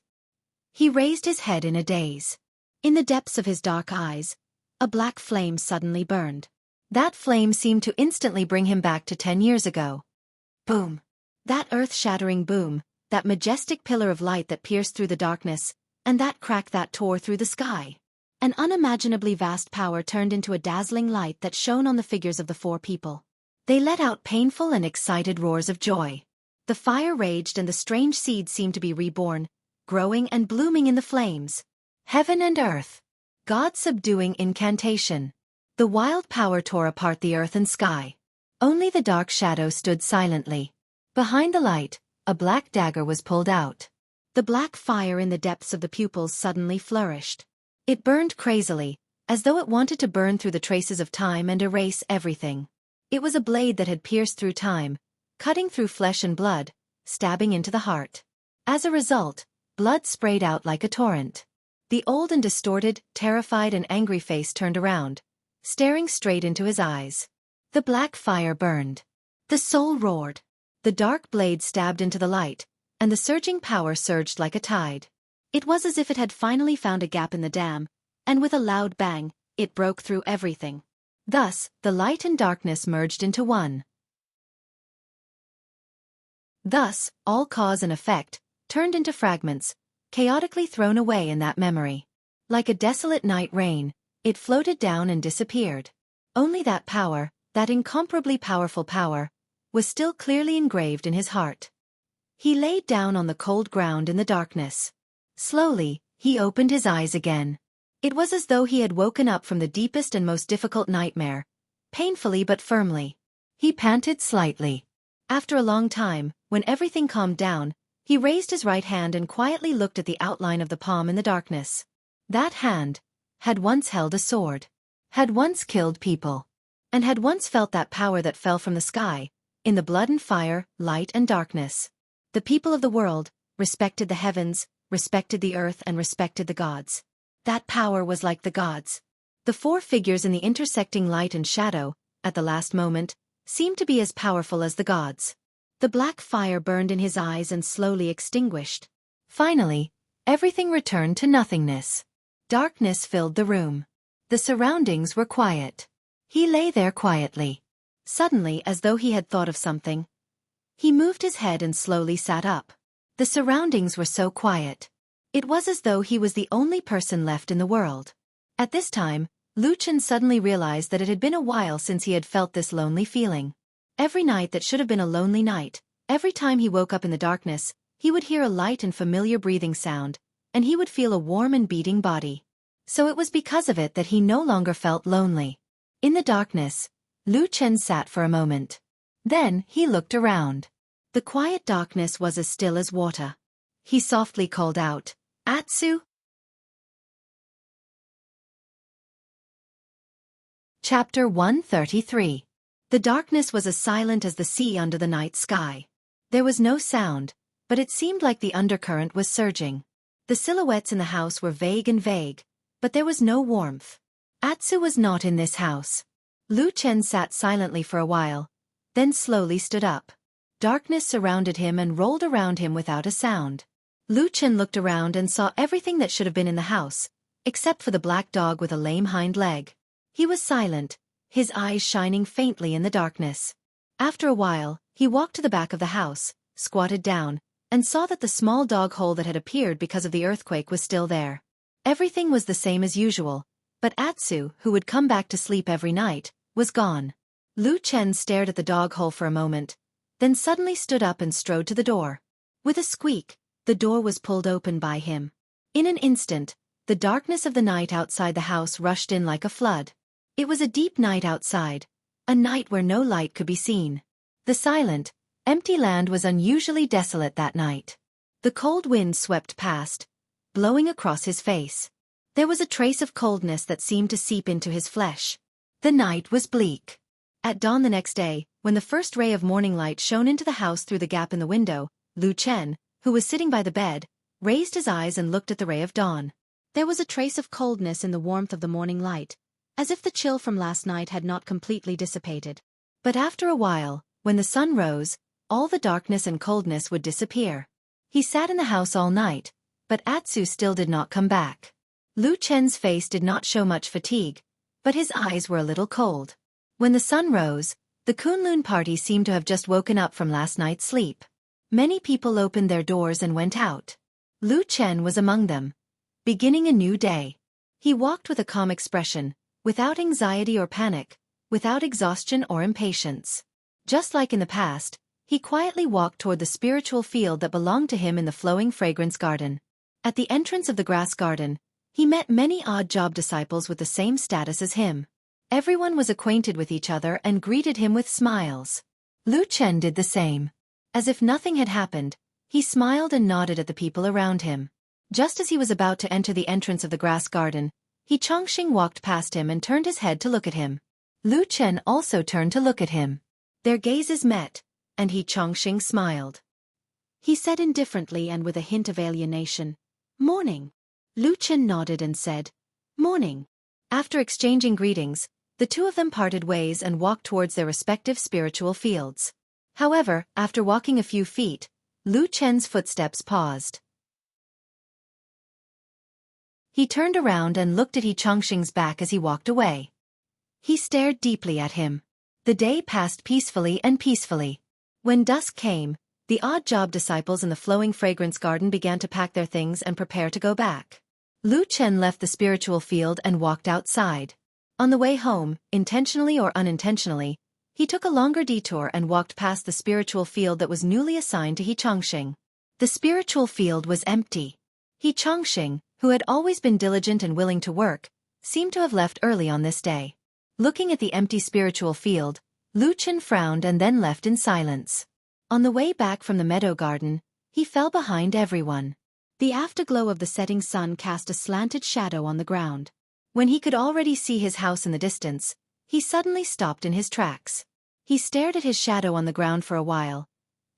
He raised his head in a daze. In the depths of his dark eyes, a black flame suddenly burned. That flame seemed to instantly bring him back to 10 years ago. Boom! That earth-shattering boom, that majestic pillar of light that pierced through the darkness, and that crack that tore through the sky. An unimaginably vast power turned into a dazzling light that shone on the figures of the 4 people. They let out painful and excited roars of joy. The fire raged and the strange seed seemed to be reborn, growing and blooming in the flames. Heaven and earth. God subduing incantation. The wild power tore apart the earth and sky. Only the dark shadow stood silently. Behind the light, a black dagger was pulled out. The black fire in the depths of the pupils suddenly flourished. It burned crazily, as though it wanted to burn through the traces of time and erase everything. It was a blade that had pierced through time, cutting through flesh and blood, stabbing into the heart. As a result, blood sprayed out like a torrent. The old and distorted, terrified and angry face turned around, staring straight into his eyes. The black fire burned. The soul roared. The dark blade stabbed into the light, and the surging power surged like a tide. It was as if it had finally found a gap in the dam, and with a loud bang, it broke through everything. Thus, the light and darkness merged into one. Thus, all cause and effect, turned into fragments, chaotically thrown away in that memory. Like a desolate night rain, it floated down and disappeared. Only that power, that incomparably powerful power, was still clearly engraved in his heart. He laid down on the cold ground in the darkness. Slowly, he opened his eyes again. It was as though he had woken up from the deepest and most difficult nightmare, painfully but firmly. He panted slightly. After a long time, when everything calmed down, he raised his right hand and quietly looked at the outline of the palm in the darkness. That hand had once held a sword, had once killed people, and had once felt that power that fell from the sky, in the blood and fire, light and darkness. The people of the world respected the heavens, respected the earth and respected the gods. That power was like the gods. The four figures in the intersecting light and shadow, at the last moment, seemed to be as powerful as the gods. The black fire burned in his eyes and slowly extinguished. Finally, everything returned to nothingness. Darkness filled the room. The surroundings were quiet. He lay there quietly. Suddenly, as though he had thought of something, he moved his head and slowly sat up. The surroundings were so quiet. It was as though he was the only person left in the world. At this time, Lu Chen suddenly realized that it had been a while since he had felt this lonely feeling. Every night that should have been a lonely night, every time he woke up in the darkness, he would hear a light and familiar breathing sound, and he would feel a warm and beating body. So it was because of it that he no longer felt lonely. In the darkness, Lu Chen sat for a moment. Then he looked around. The quiet darkness was as still as water. He softly called out, "Atsu?" Chapter 133. The darkness was as silent as the sea under the night sky. There was no sound, but it seemed like the undercurrent was surging. The silhouettes in the house were vague, but there was no warmth. Atsu was not in this house. Lu Chen sat silently for a while, then slowly stood up. Darkness surrounded him and rolled around him without a sound. Lu Chen looked around and saw everything that should have been in the house, except for the black dog with a lame hind leg. He was silent, his eyes shining faintly in the darkness. After a while, he walked to the back of the house, squatted down, and saw that the small dog hole that had appeared because of the earthquake was still there. Everything was the same as usual, but Atsu, who would come back to sleep every night, was gone. Lu Chen stared at the dog hole for a moment, then suddenly stood up and strode to the door. With a squeak, the door was pulled open by him. In an instant, the darkness of the night outside the house rushed in like a flood. It was a deep night outside, a night where no light could be seen. The silent, empty land was unusually desolate that night. The cold wind swept past, blowing across his face. There was a trace of coldness that seemed to seep into his flesh. The night was bleak. At dawn the next day, when the first ray of morning light shone into the house through the gap in the window, Lu Chen, who was sitting by the bed, raised his eyes and looked at the ray of dawn. There was a trace of coldness in the warmth of the morning light, as if the chill from last night had not completely dissipated. But after a while, when the sun rose, all the darkness and coldness would disappear. He sat in the house all night, but Atsu still did not come back. Lu Chen's face did not show much fatigue, but his eyes were a little cold. When the sun rose, the Kunlun party seemed to have just woken up from last night's sleep. Many people opened their doors and went out. Lu Chen was among them, beginning a new day. He walked with a calm expression, without anxiety or panic, without exhaustion or impatience. Just like in the past, he quietly walked toward the spiritual field that belonged to him in the flowing fragrance garden. At the entrance of the grass garden, He met many odd job disciples with the same status as him. Everyone was acquainted with each other and greeted him with smiles. Lu Chen did the same. As if nothing had happened, he smiled and nodded at the people around him. Just as he was about to enter the entrance of the grass garden, He Chongqing walked past him and turned his head to look at him. Lu Chen also turned to look at him. Their gazes met, and He Chongqing smiled. He said indifferently and with a hint of alienation, "Morning." Lu Chen nodded and said, "Morning." After exchanging greetings, the two of them parted ways and walked towards their respective spiritual fields. However, after walking a few feet, Lu Chen's footsteps paused. He turned around and looked at He Chongqing's back as he walked away. He stared deeply at him. The day passed peacefully and peacefully. When dusk came, the odd job disciples in the flowing fragrance garden began to pack their things and prepare to go back. Lu Chen left the spiritual field and walked outside. On the way home, intentionally or unintentionally, he took a longer detour and walked past the spiritual field that was newly assigned to He Chongqing. The spiritual field was empty. He Chongqing, who had always been diligent and willing to work, seemed to have left early on this day. Looking at the empty spiritual field, Lu Chen frowned and then left in silence. On the way back from the meadow garden, he fell behind everyone. The afterglow of the setting sun cast a slanted shadow on the ground. When he could already see his house in the distance, he suddenly stopped in his tracks. He stared at his shadow on the ground for a while,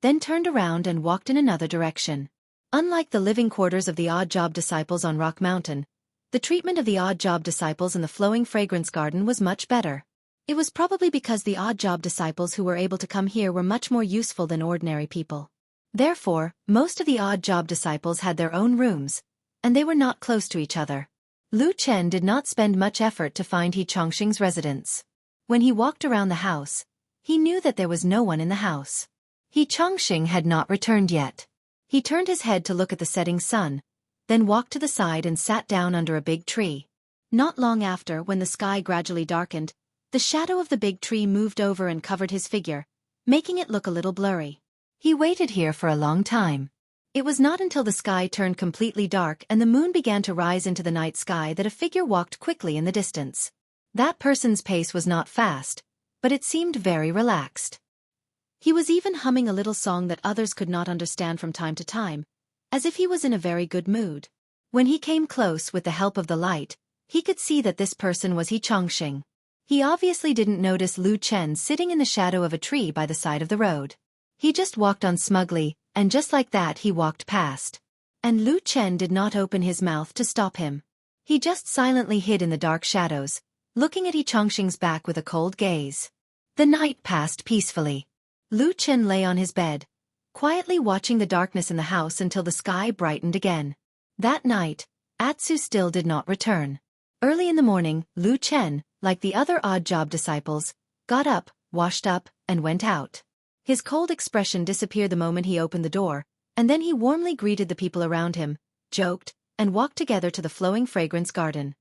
then turned around and walked in another direction. Unlike the living quarters of the odd job disciples on Rock Mountain, the treatment of the odd job disciples in the flowing fragrance garden was much better. It was probably because the odd job disciples who were able to come here were much more useful than ordinary people. Therefore, most of the odd job disciples had their own rooms, and they were not close to each other. Lu Chen did not spend much effort to find He Chongqing's residence. When he walked around the house, he knew that there was no one in the house. He Chongqing had not returned yet. He turned his head to look at the setting sun, then walked to the side and sat down under a big tree. Not long after, when the sky gradually darkened, the shadow of the big tree moved over and covered his figure, making it look a little blurry. He waited here for a long time. It was not until the sky turned completely dark and the moon began to rise into the night sky that a figure walked quickly in the distance. That person's pace was not fast, but it seemed very relaxed. He was even humming a little song that others could not understand from time to time, as if he was in a very good mood. When he came close with the help of the light, he could see that this person was He Chongqing. He obviously didn't notice Lu Chen sitting in the shadow of a tree by the side of the road. He just walked on smugly, and just like that he walked past. And Lu Chen did not open his mouth to stop him. He just silently hid in the dark shadows, looking at He Chongqing's back with a cold gaze. The night passed peacefully. Lu Chen lay on his bed, quietly watching the darkness in the house until the sky brightened again. That night, Atsu still did not return. Early in the morning, Lu Chen, like the other odd job disciples, got up, washed up, and went out. His cold expression disappeared the moment he opened the door, and then he warmly greeted the people around him, joked, and walked together to the flowing fragrance garden.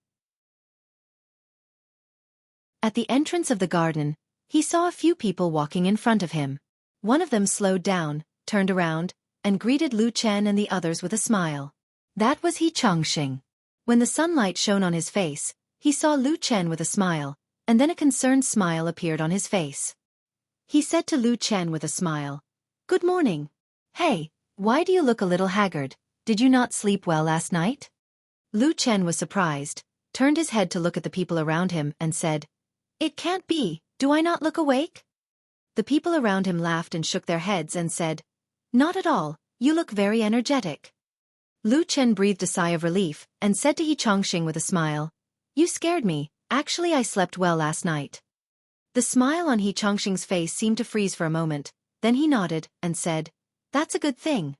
At the entrance of the garden, he saw a few people walking in front of him. One of them slowed down, turned around, and greeted Lu Chen and the others with a smile. That was He Chongqing. When the sunlight shone on his face, he saw Lu Chen with a smile, and then a concerned smile appeared on his face. He said to Lu Chen with a smile, "Good morning. Hey, why do you look a little haggard? Did you not sleep well last night?" Lu Chen was surprised, turned his head to look at the people around him, and said, "It can't be. Do I not look awake?" The people around him laughed and shook their heads and said, "Not at all, you look very energetic." Lu Chen breathed a sigh of relief and said to He Chongqing with a smile, "You scared me. Actually, I slept well last night." The smile on He Chongqing's face seemed to freeze for a moment, then he nodded and said, "That's a good thing."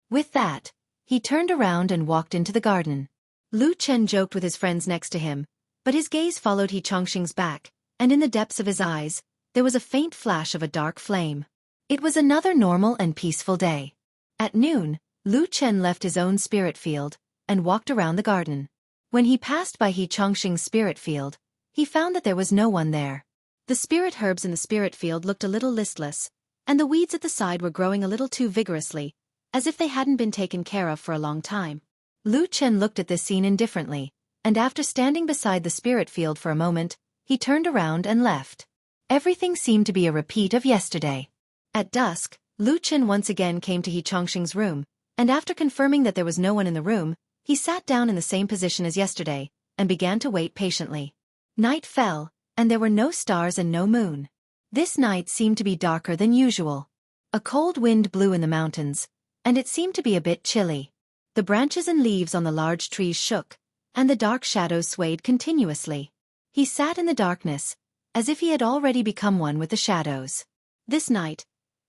With that, he turned around and walked into the garden. Lu Chen joked with his friends next to him, but his gaze followed He Chongqing's back, and in the depths of his eyes, there was a faint flash of a dark flame. It was another normal and peaceful day. At noon, Lu Chen left his own spirit field and walked around the garden. When he passed by He Chongqing's spirit field, he found that there was no one there. The spirit herbs in the spirit field looked a little listless, and the weeds at the side were growing a little too vigorously, as if they hadn't been taken care of for a long time. Lu Chen looked at this scene indifferently, and after standing beside the spirit field for a moment, he turned around and left. Everything seemed to be a repeat of yesterday. At dusk, Lu Chen once again came to He Chongqing's room, and after confirming that there was no one in the room, he sat down in the same position as yesterday, and began to wait patiently. Night fell, and there were no stars and no moon. This night seemed to be darker than usual. A cold wind blew in the mountains, and it seemed to be a bit chilly. The branches and leaves on the large trees shook, and the dark shadows swayed continuously. He sat in the darkness, as if he had already become one with the shadows. This night,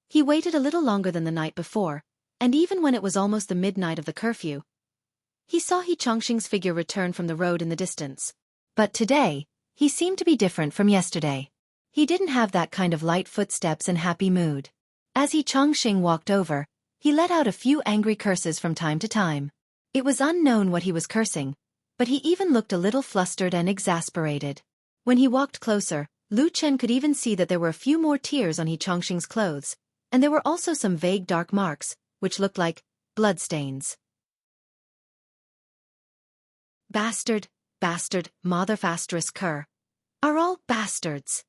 he waited a little longer than the night before, and even when it was almost the midnight of the curfew, he saw He Chongqing's figure return from the road in the distance. But today, he seemed to be different from yesterday. He didn't have that kind of light footsteps and happy mood. As He Chongqing walked over, he let out a few angry curses from time to time. It was unknown what he was cursing, but he even looked a little flustered and exasperated. When he walked closer, Lu Chen could even see that there were a few more tears on He Chongqing's clothes, and there were also some vague dark marks, which looked like bloodstains. Bastard, bastard, motherfasterous cur. Are all bastards.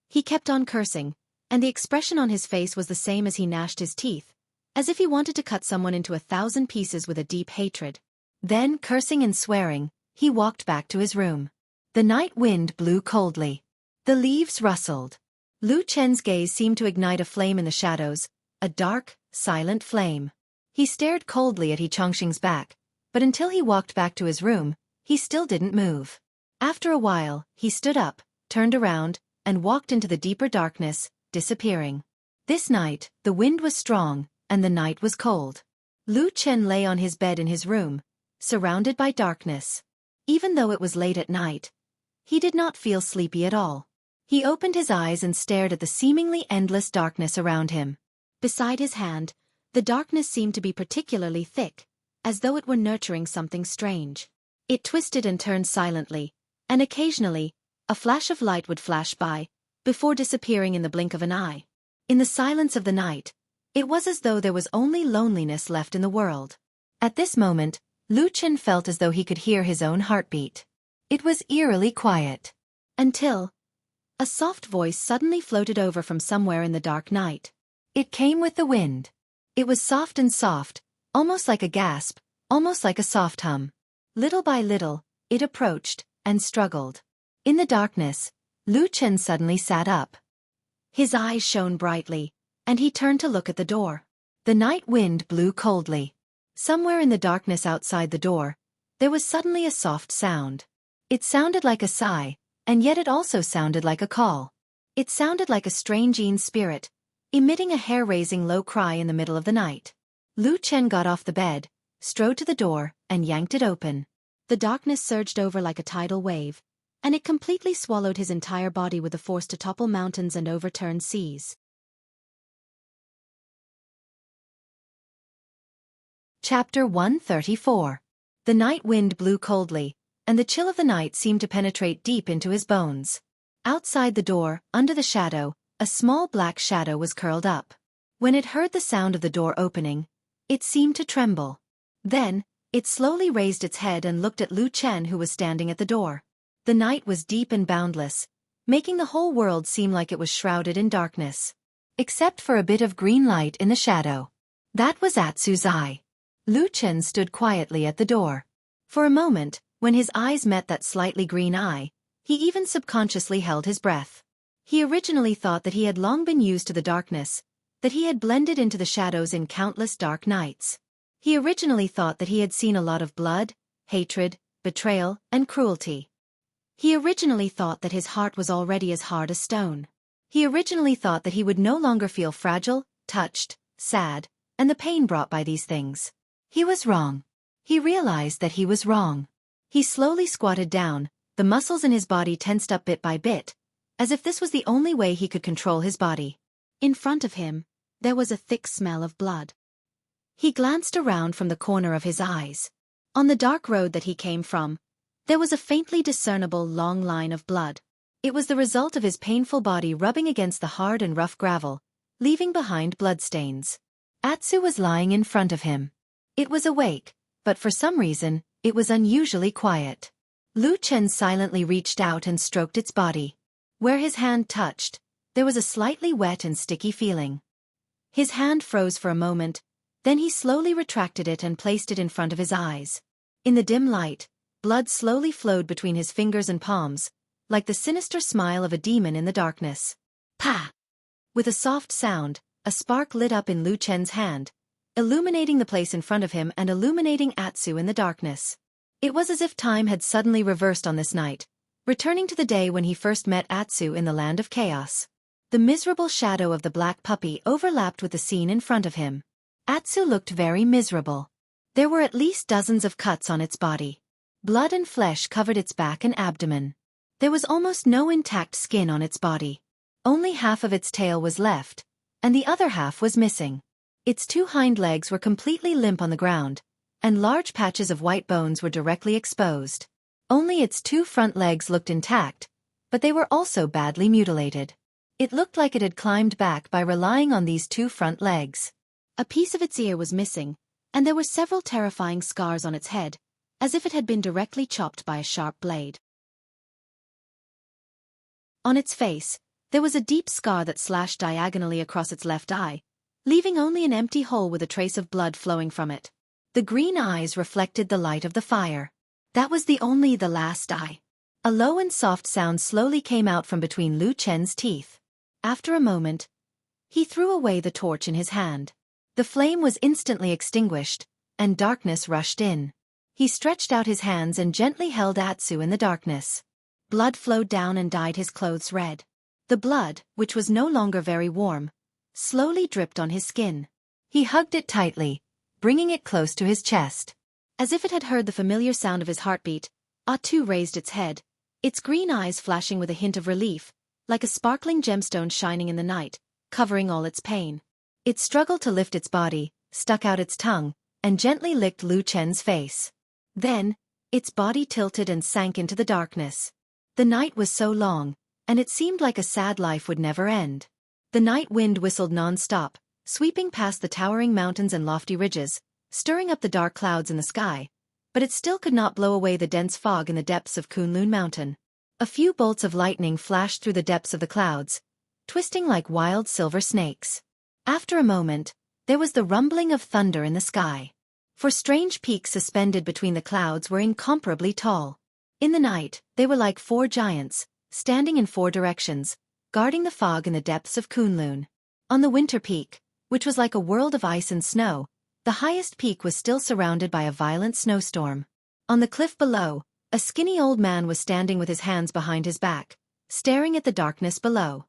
He kept on cursing, and the expression on his face was the same as he gnashed his teeth, as if he wanted to cut someone into 1,000 pieces with a deep hatred. Then, cursing and swearing, he walked back to his room. The night wind blew coldly. The leaves rustled. Lu Chen's gaze seemed to ignite a flame in the shadows, a dark, silent flame. He stared coldly at He Chongqing's back, but until he walked back to his room, he still didn't move. After a while, he stood up, turned around, and walked into the deeper darkness, disappearing. This night, the wind was strong, and the night was cold. Lu Chen lay on his bed in his room, surrounded by darkness. Even though it was late at night, he did not feel sleepy at all. He opened his eyes and stared at the seemingly endless darkness around him. Beside his hand, the darkness seemed to be particularly thick, as though it were nurturing something strange. It twisted and turned silently, and occasionally, a flash of light would flash by, before disappearing in the blink of an eye. In the silence of the night, it was as though there was only loneliness left in the world. At this moment, Lu Chen felt as though he could hear his own heartbeat. It was eerily quiet. Until a soft voice suddenly floated over from somewhere in the dark night. It came with the wind. It was soft and soft, almost like a gasp, almost like a soft hum. Little by little, it approached, and struggled. In the darkness, Lu Chen suddenly sat up. His eyes shone brightly, and he turned to look at the door. The night wind blew coldly. Somewhere in the darkness outside the door, there was suddenly a soft sound. It sounded like a sigh, and yet it also sounded like a call. It sounded like a strange spirit, emitting a hair-raising low cry in the middle of the night. Lu Chen got off the bed, strode to the door, and yanked it open. The darkness surged over like a tidal wave, and it completely swallowed his entire body with the force to topple mountains and overturn seas. Chapter 134. The night wind blew coldly, and the chill of the night seemed to penetrate deep into his bones. Outside the door, under the shadow, a small black shadow was curled up. When it heard the sound of the door opening, it seemed to tremble. Then, it slowly raised its head and looked at Lu Chen, who was standing at the door. The night was deep and boundless, making the whole world seem like it was shrouded in darkness. Except for a bit of green light in the shadow. That was Atsu's eye. Lu Chen stood quietly at the door. For a moment, when his eyes met that slightly green eye, he even subconsciously held his breath. He originally thought that he had long been used to the darkness, that he had blended into the shadows in countless dark nights. He originally thought that he had seen a lot of blood, hatred, betrayal, and cruelty. He originally thought that his heart was already as hard as stone. He originally thought that he would no longer feel fragile, touched, sad, and the pain brought by these things. He was wrong. He realized that he was wrong. He slowly squatted down, the muscles in his body tensed up bit by bit, as if this was the only way he could control his body. In front of him, there was a thick smell of blood. He glanced around from the corner of his eyes. On the dark road that he came from, there was a faintly discernible long line of blood. It was the result of his painful body rubbing against the hard and rough gravel, leaving behind bloodstains. Atsu was lying in front of him. It was awake, but for some reason, it was unusually quiet. Lu Chen silently reached out and stroked its body. Where his hand touched, there was a slightly wet and sticky feeling. His hand froze for a moment, then he slowly retracted it and placed it in front of his eyes. In the dim light, blood slowly flowed between his fingers and palms, like the sinister smile of a demon in the darkness. Pa! With a soft sound, a spark lit up in Lu Chen's hand, illuminating the place in front of him and illuminating Atsu in the darkness. It was as if time had suddenly reversed on this night, returning to the day when he first met Atsu in the land of chaos. The miserable shadow of the black puppy overlapped with the scene in front of him. Atsu looked very miserable. There were at least dozens of cuts on its body. Blood and flesh covered its back and abdomen. There was almost no intact skin on its body. Only half of its tail was left, and the other half was missing. Its two hind legs were completely limp on the ground, and large patches of white bones were directly exposed. Only its two front legs looked intact, but they were also badly mutilated. It looked like it had climbed back by relying on these two front legs. A piece of its ear was missing, and there were several terrifying scars on its head, as if it had been directly chopped by a sharp blade. On its face, there was a deep scar that slashed diagonally across its left eye, leaving only an empty hole with a trace of blood flowing from it. The green eyes reflected the light of the fire. That was the last eye. A low and soft sound slowly came out from between Lu Chen's teeth. After a moment, he threw away the torch in his hand. The flame was instantly extinguished, and darkness rushed in. He stretched out his hands and gently held Atsu in the darkness. Blood flowed down and dyed his clothes red. The blood, which was no longer very warm, slowly dripped on his skin. He hugged it tightly, bringing it close to his chest. As if it had heard the familiar sound of his heartbeat, Atsu raised its head, its green eyes flashing with a hint of relief, like a sparkling gemstone shining in the night, covering all its pain. It struggled to lift its body, stuck out its tongue, and gently licked Lu Chen's face. Then, its body tilted and sank into the darkness. The night was so long, and it seemed like a sad life would never end. The night wind whistled non-stop, sweeping past the towering mountains and lofty ridges, stirring up the dark clouds in the sky, but it still could not blow away the dense fog in the depths of Kunlun Mountain. A few bolts of lightning flashed through the depths of the clouds, twisting like wild silver snakes. After a moment, there was the rumbling of thunder in the sky. For strange peaks suspended between the clouds were incomparably tall. In the night, they were like four giants, standing in four directions, guarding the fog in the depths of Kunlun. On the winter peak, which was like a world of ice and snow, the highest peak was still surrounded by a violent snowstorm. On the cliff below, a skinny old man was standing with his hands behind his back, staring at the darkness below.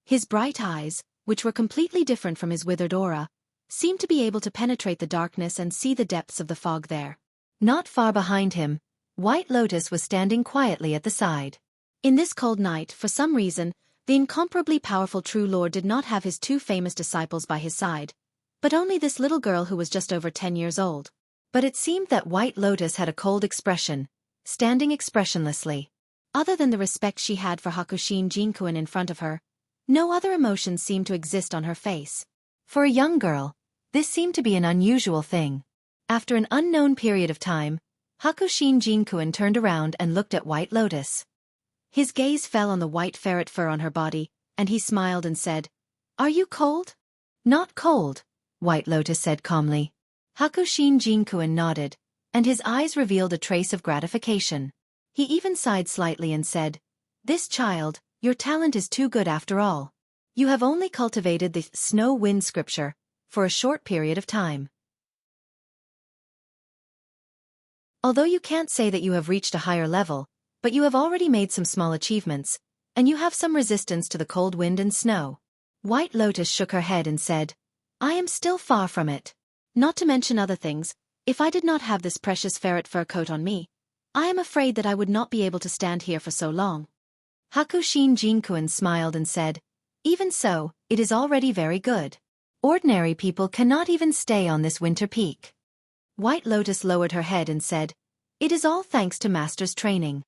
His bright eyes, which were completely different from his withered aura, seemed to be able to penetrate the darkness and see the depths of the fog there. Not far behind him, White Lotus was standing quietly at the side. In this cold night, for some reason, the incomparably powerful True Lord did not have his two famous disciples by his side, but only this little girl who was just over 10 years old. But it seemed that White Lotus had a cold expression, standing expressionlessly. Other than the respect she had for Hakushin Jinkuin in front of her, no other emotions seemed to exist on her face. For a young girl, this seemed to be an unusual thing. After an unknown period of time, Hakushin Jinkuin turned around and looked at White Lotus. His gaze fell on the white ferret fur on her body, and he smiled and said, "Are you cold?" "Not cold," White Lotus said calmly. Hakushin Jinkuin nodded, and his eyes revealed a trace of gratification. He even sighed slightly and said, "This child, your talent is too good after all. You have only cultivated the snow wind scripture for a short period of time. Although you can't say that you have reached a higher level, but you have already made some small achievements, and you have some resistance to the cold wind and snow." White Lotus shook her head and said, "I am still far from it. Not to mention other things, if I did not have this precious ferret fur coat on me, I am afraid that I would not be able to stand here for so long." Hakushin Jinkuin smiled and said, "Even so, it is already very good. Ordinary people cannot even stay on this winter peak." White Lotus lowered her head and said, "It is all thanks to Master's training."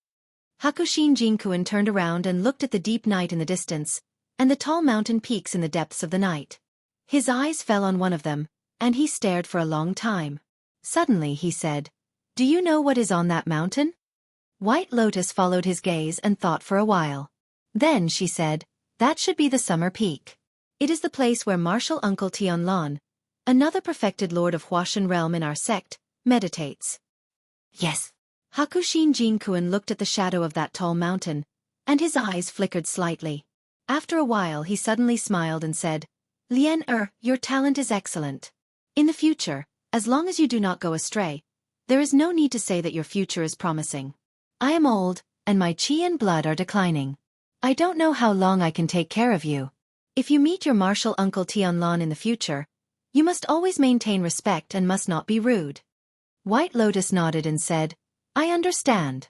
Hakushin Jinkuin turned around and looked at the deep night in the distance, and the tall mountain peaks in the depths of the night. His eyes fell on one of them, and he stared for a long time. Suddenly he said, "Do you know what is on that mountain?" White Lotus followed his gaze and thought for a while. Then she said, "That should be the Summer Peak. It is the place where martial uncle Tianlan, another perfected lord of Huashan realm in our sect, meditates." Yes. Hakushin Jinkuan looked at the shadow of that tall mountain, and his eyes flickered slightly. After a while he suddenly smiled and said, "Lien your talent is excellent. In the future, as long as you do not go astray, there is no need to say that your future is promising. I am old, and my qi and blood are declining. I don't know how long I can take care of you. If you meet your martial uncle Tianlan in the future, you must always maintain respect and must not be rude." White Lotus nodded and said, "I understand."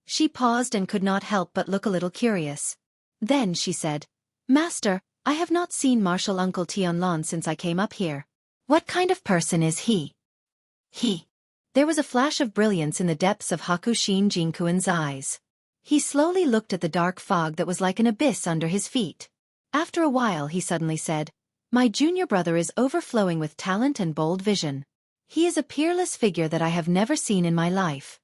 She paused and could not help but look a little curious. Then she said, "Master, I have not seen martial uncle Tianlan since I came up here. What kind of person is he?" There was a flash of brilliance in the depths of Hakushin Jinkuan's eyes. He slowly looked at the dark fog that was like an abyss under his feet. After a while he suddenly said, "My junior brother is overflowing with talent and bold vision. He is a peerless figure that I have never seen in my life."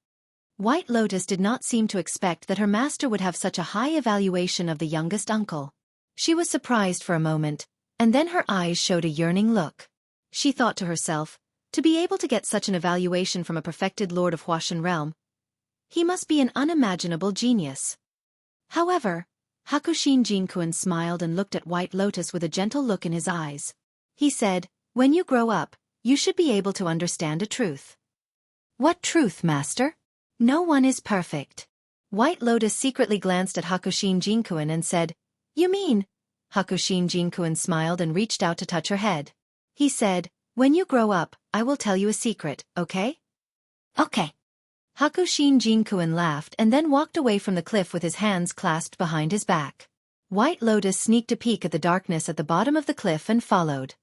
White Lotus did not seem to expect that her master would have such a high evaluation of the youngest uncle. She was surprised for a moment, and then her eyes showed a yearning look. She thought to herself, to be able to get such an evaluation from a perfected lord of Huashan realm, he must be an unimaginable genius. However, Hakushin Jinkuan smiled and looked at White Lotus with a gentle look in his eyes. He said, "When you grow up, you should be able to understand a truth." "What truth, master?" "No one is perfect." White Lotus secretly glanced at Hakushin Jinkuan and said, "You mean?" Hakushin Jinkuan smiled and reached out to touch her head. He said, "When you grow up, I will tell you a secret, okay?" "Okay." Hakushin Jinkuan laughed and then walked away from the cliff with his hands clasped behind his back. White Lotus sneaked a peek at the darkness at the bottom of the cliff and followed.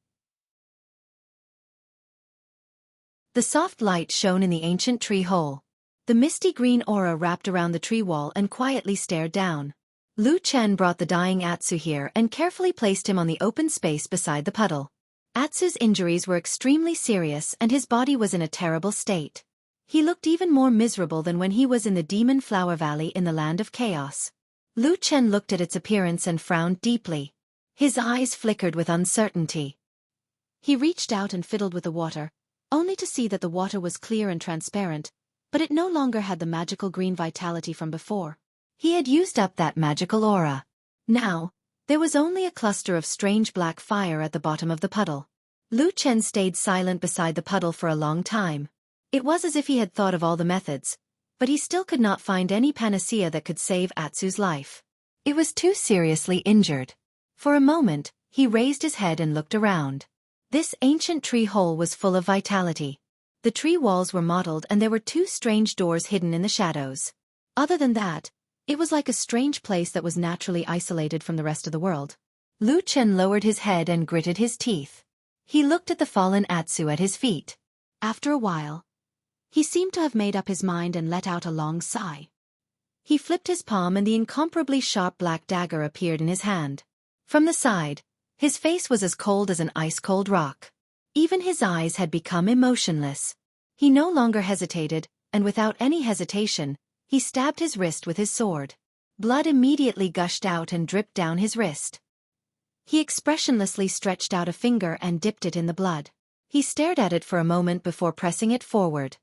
The soft light shone in the ancient tree hole. The misty green aura wrapped around the tree wall and quietly stared down. Lu Chen brought the dying Atsu here and carefully placed him on the open space beside the puddle. Atsu's injuries were extremely serious and his body was in a terrible state. He looked even more miserable than when he was in the Demon Flower Valley in the Land of Chaos. Lu Chen looked at its appearance and frowned deeply. His eyes flickered with uncertainty. He reached out and fiddled with the water, only to see that the water was clear and transparent, but it no longer had the magical green vitality from before. He had used up that magical aura. Now, there was only a cluster of strange black fire at the bottom of the puddle. Lu Chen stayed silent beside the puddle for a long time. It was as if he had thought of all the methods, but he still could not find any panacea that could save Atsu's life. It was too seriously injured. For a moment, he raised his head and looked around. This ancient tree hole was full of vitality. The tree walls were mottled and there were two strange doors hidden in the shadows. Other than that, it was like a strange place that was naturally isolated from the rest of the world. Lu Chen lowered his head and gritted his teeth. He looked at the fallen Atsu at his feet. After a while, he seemed to have made up his mind and let out a long sigh. He flipped his palm and the incomparably sharp black dagger appeared in his hand. From the side, his face was as cold as an ice-cold rock. Even his eyes had become emotionless. He no longer hesitated, and without any hesitation, he stabbed his wrist with his sword. Blood immediately gushed out and dripped down his wrist. He expressionlessly stretched out a finger and dipped it in the blood. He stared at it for a moment before pressing it forward.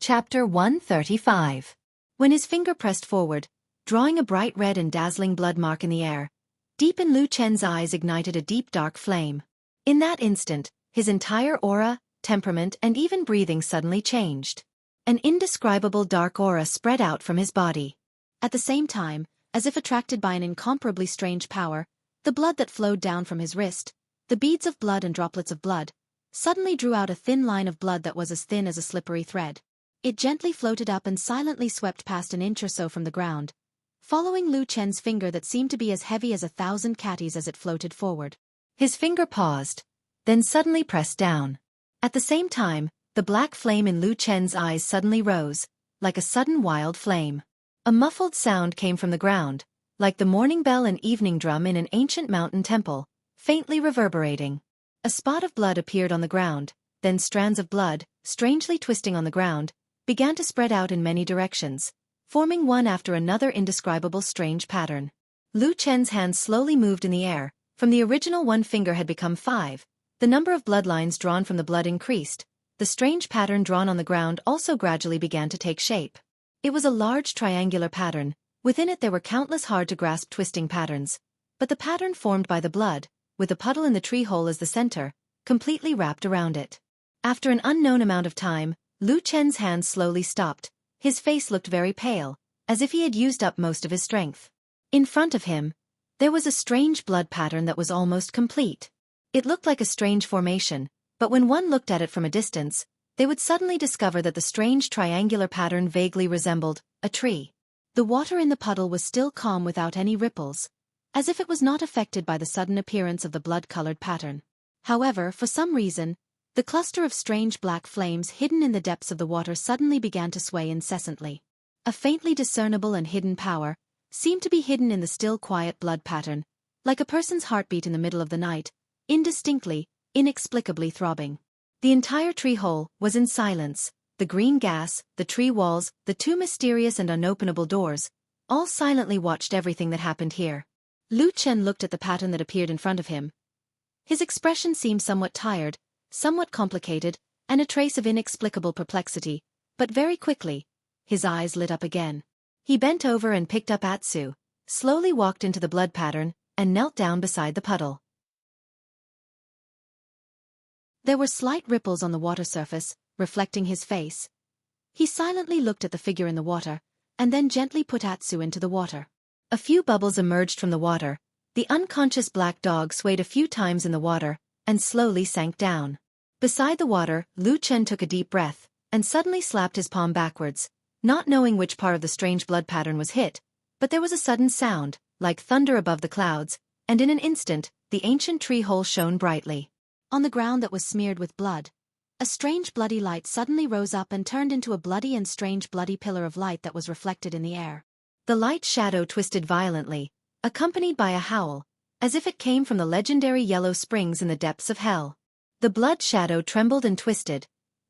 Chapter 135. When his finger pressed forward, drawing a bright red and dazzling blood mark in the air, deep in Lu Chen's eyes ignited a deep dark flame. In that instant, his entire aura, temperament and even breathing suddenly changed. An indescribable dark aura spread out from his body. At the same time, as if attracted by an incomparably strange power, the blood that flowed down from his wrist, the beads of blood and droplets of blood, suddenly drew out a thin line of blood that was as thin as a slippery thread. It gently floated up and silently swept past an inch or so from the ground, following Lu Chen's finger that seemed to be as heavy as 1,000 catties as it floated forward. His finger paused, then suddenly pressed down. At the same time, the black flame in Lu Chen's eyes suddenly rose, like a sudden wild flame. A muffled sound came from the ground, like the morning bell and evening drum in an ancient mountain temple, faintly reverberating. A spot of blood appeared on the ground, then strands of blood, strangely twisting on the ground, began to spread out in many directions, forming one after another indescribable strange pattern. Lu Chen's hands slowly moved in the air. From the original 1 finger had become 5. The number of bloodlines drawn from the blood increased. The strange pattern drawn on the ground also gradually began to take shape. It was a large triangular pattern. Within it there were countless hard-to-grasp twisting patterns. But the pattern formed by the blood, with the puddle in the tree hole as the center, completely wrapped around it. After an unknown amount of time, Lu Chen's hands slowly stopped. His face looked very pale, as if he had used up most of his strength. In front of him, there was a strange blood pattern that was almost complete. It looked like a strange formation, but when one looked at it from a distance, they would suddenly discover that the strange triangular pattern vaguely resembled a tree. The water in the puddle was still calm without any ripples, as if it was not affected by the sudden appearance of the blood-colored pattern. However, for some reason, the cluster of strange black flames hidden in the depths of the water suddenly began to sway incessantly. A faintly discernible and hidden power seemed to be hidden in the still quiet blood pattern, like a person's heartbeat in the middle of the night, indistinctly, inexplicably throbbing. The entire tree hole was in silence. The green gas, the tree walls, the 2 mysterious and unopenable doors, all silently watched everything that happened here. Lu Chen looked at the pattern that appeared in front of him. His expression seemed somewhat tired, somewhat complicated, and a trace of inexplicable perplexity, but very quickly, his eyes lit up again. He bent over and picked up Atsu, slowly walked into the blood pattern, and knelt down beside the puddle. There were slight ripples on the water surface, reflecting his face. He silently looked at the figure in the water, and then gently put Atsu into the water. A few bubbles emerged from the water. The unconscious black dog swayed a few times in the water, and slowly sank down. Beside the water, Lu Chen took a deep breath, and suddenly slapped his palm backwards, not knowing which part of the strange blood pattern was hit, but there was a sudden sound, like thunder above the clouds, and in an instant, the ancient tree hole shone brightly. On the ground that was smeared with blood, a strange bloody light suddenly rose up and turned into a bloody and strange bloody pillar of light that was reflected in the air. The light shadow twisted violently, accompanied by a howl, as if it came from the legendary yellow springs in the depths of hell. The blood shadow trembled and twisted,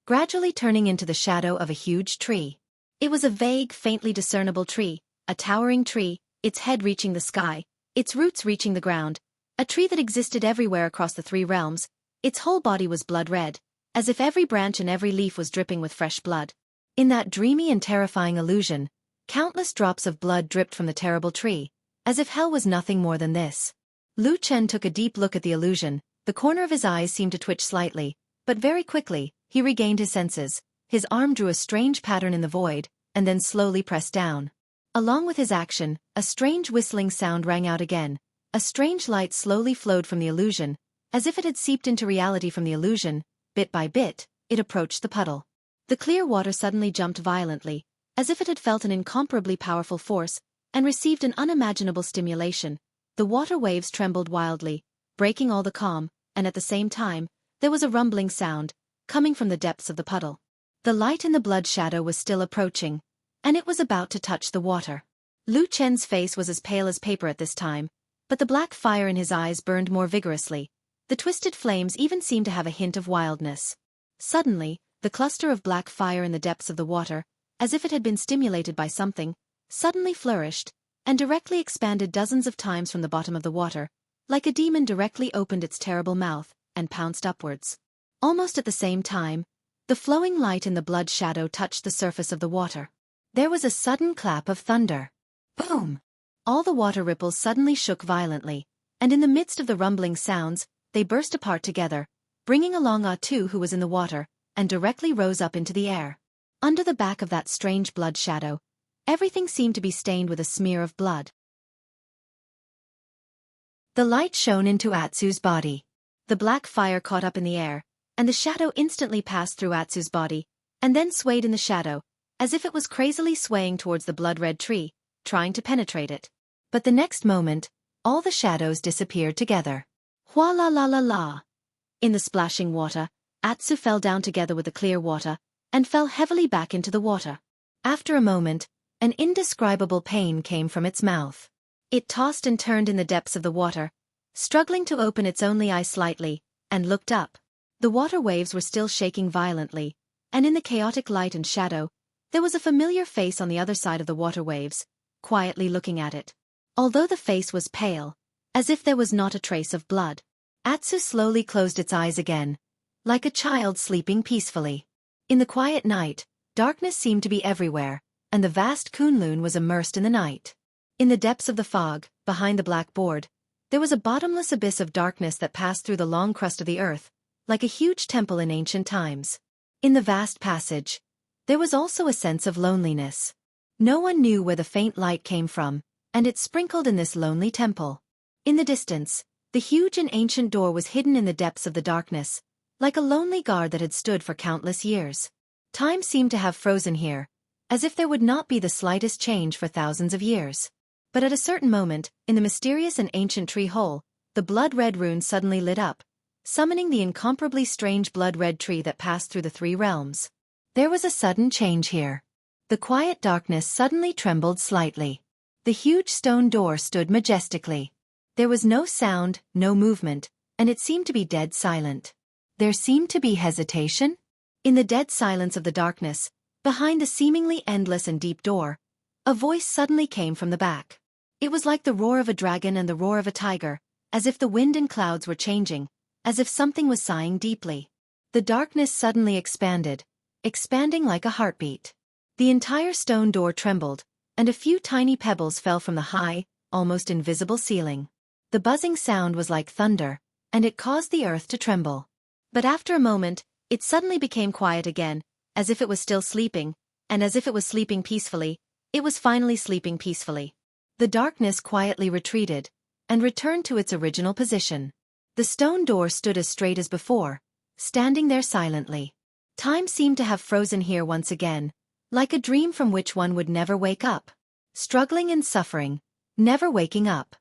gradually turning into the shadow of a huge tree. It was a vague, faintly discernible tree, a towering tree, its head reaching the sky, its roots reaching the ground, a tree that existed everywhere across the 3 realms. Its whole body was blood-red, as if every branch and every leaf was dripping with fresh blood. In that dreamy and terrifying illusion, countless drops of blood dripped from the terrible tree, as if hell was nothing more than this. Lu Chen took a deep look at the illusion. The corner of his eyes seemed to twitch slightly, but very quickly, he regained his senses. His arm drew a strange pattern in the void, and then slowly pressed down. Along with his action, a strange whistling sound rang out again. A strange light slowly flowed from the illusion, as if it had seeped into reality from the illusion. Bit by bit, it approached the puddle. The clear water suddenly jumped violently, as if it had felt an incomparably powerful force, and received an unimaginable stimulation. The water waves trembled wildly, breaking all the calm, and at the same time, there was a rumbling sound, coming from the depths of the puddle. The light in the blood shadow was still approaching, and it was about to touch the water. Lu Chen's face was as pale as paper at this time, but the black fire in his eyes burned more vigorously. The twisted flames even seemed to have a hint of wildness. Suddenly, the cluster of black fire in the depths of the water, as if it had been stimulated by something, suddenly flourished, and directly expanded dozens of times from the bottom of the water, like a demon directly opened its terrible mouth, and pounced upwards. Almost at the same time, the flowing light in the blood shadow touched the surface of the water. There was a sudden clap of thunder. Boom! All the water ripples suddenly shook violently, and in the midst of the rumbling sounds, they burst apart together, bringing along Atu, who was in the water, and directly rose up into the air. Under the back of that strange blood shadow, everything seemed to be stained with a smear of blood. The light shone into Atsu's body. The black fire caught up in the air, and the shadow instantly passed through Atsu's body, and then swayed in the shadow, as if it was crazily swaying towards the blood-red tree, trying to penetrate it. But the next moment, all the shadows disappeared together. Hua la la la la. In the splashing water, Atsu fell down together with the clear water, and fell heavily back into the water. After a moment, an indescribable pain came from its mouth. It tossed and turned in the depths of the water, struggling to open its only eye slightly, and looked up. The water waves were still shaking violently, and in the chaotic light and shadow, there was a familiar face on the other side of the water waves, quietly looking at it. Although the face was pale, as if there was not a trace of blood, Atsu slowly closed its eyes again, like a child sleeping peacefully. In the quiet night, darkness seemed to be everywhere, and the vast Kunlun was immersed in the night. In the depths of the fog, behind the black board, there was a bottomless abyss of darkness that passed through the long crust of the earth, like a huge temple in ancient times. In the vast passage, there was also a sense of loneliness. No one knew where the faint light came from, and it sprinkled in this lonely temple. In the distance, the huge and ancient door was hidden in the depths of the darkness, like a lonely guard that had stood for countless years. Time seemed to have frozen here, as if there would not be the slightest change for thousands of years. But at a certain moment, in the mysterious and ancient tree hole, the blood-red rune suddenly lit up, summoning the incomparably strange blood-red tree that passed through the three realms. There was a sudden change here. The quiet darkness suddenly trembled slightly. The huge stone door stood majestically. There was no sound, no movement, and it seemed to be dead silent. There seemed to be hesitation. In the dead silence of the darkness, behind the seemingly endless and deep door, a voice suddenly came from the back. It was like the roar of a dragon and the roar of a tiger, as if the wind and clouds were changing, as if something was sighing deeply. The darkness suddenly expanded, expanding like a heartbeat. The entire stone door trembled, and a few tiny pebbles fell from the high, almost invisible ceiling. The buzzing sound was like thunder, and it caused the earth to tremble. But after a moment, it suddenly became quiet again, as if it was still sleeping, and as if it was sleeping peacefully, it was finally sleeping peacefully. The darkness quietly retreated, and returned to its original position. The stone door stood as straight as before, standing there silently. Time seemed to have frozen here once again, like a dream from which one would never wake up. Struggling and suffering, never waking up.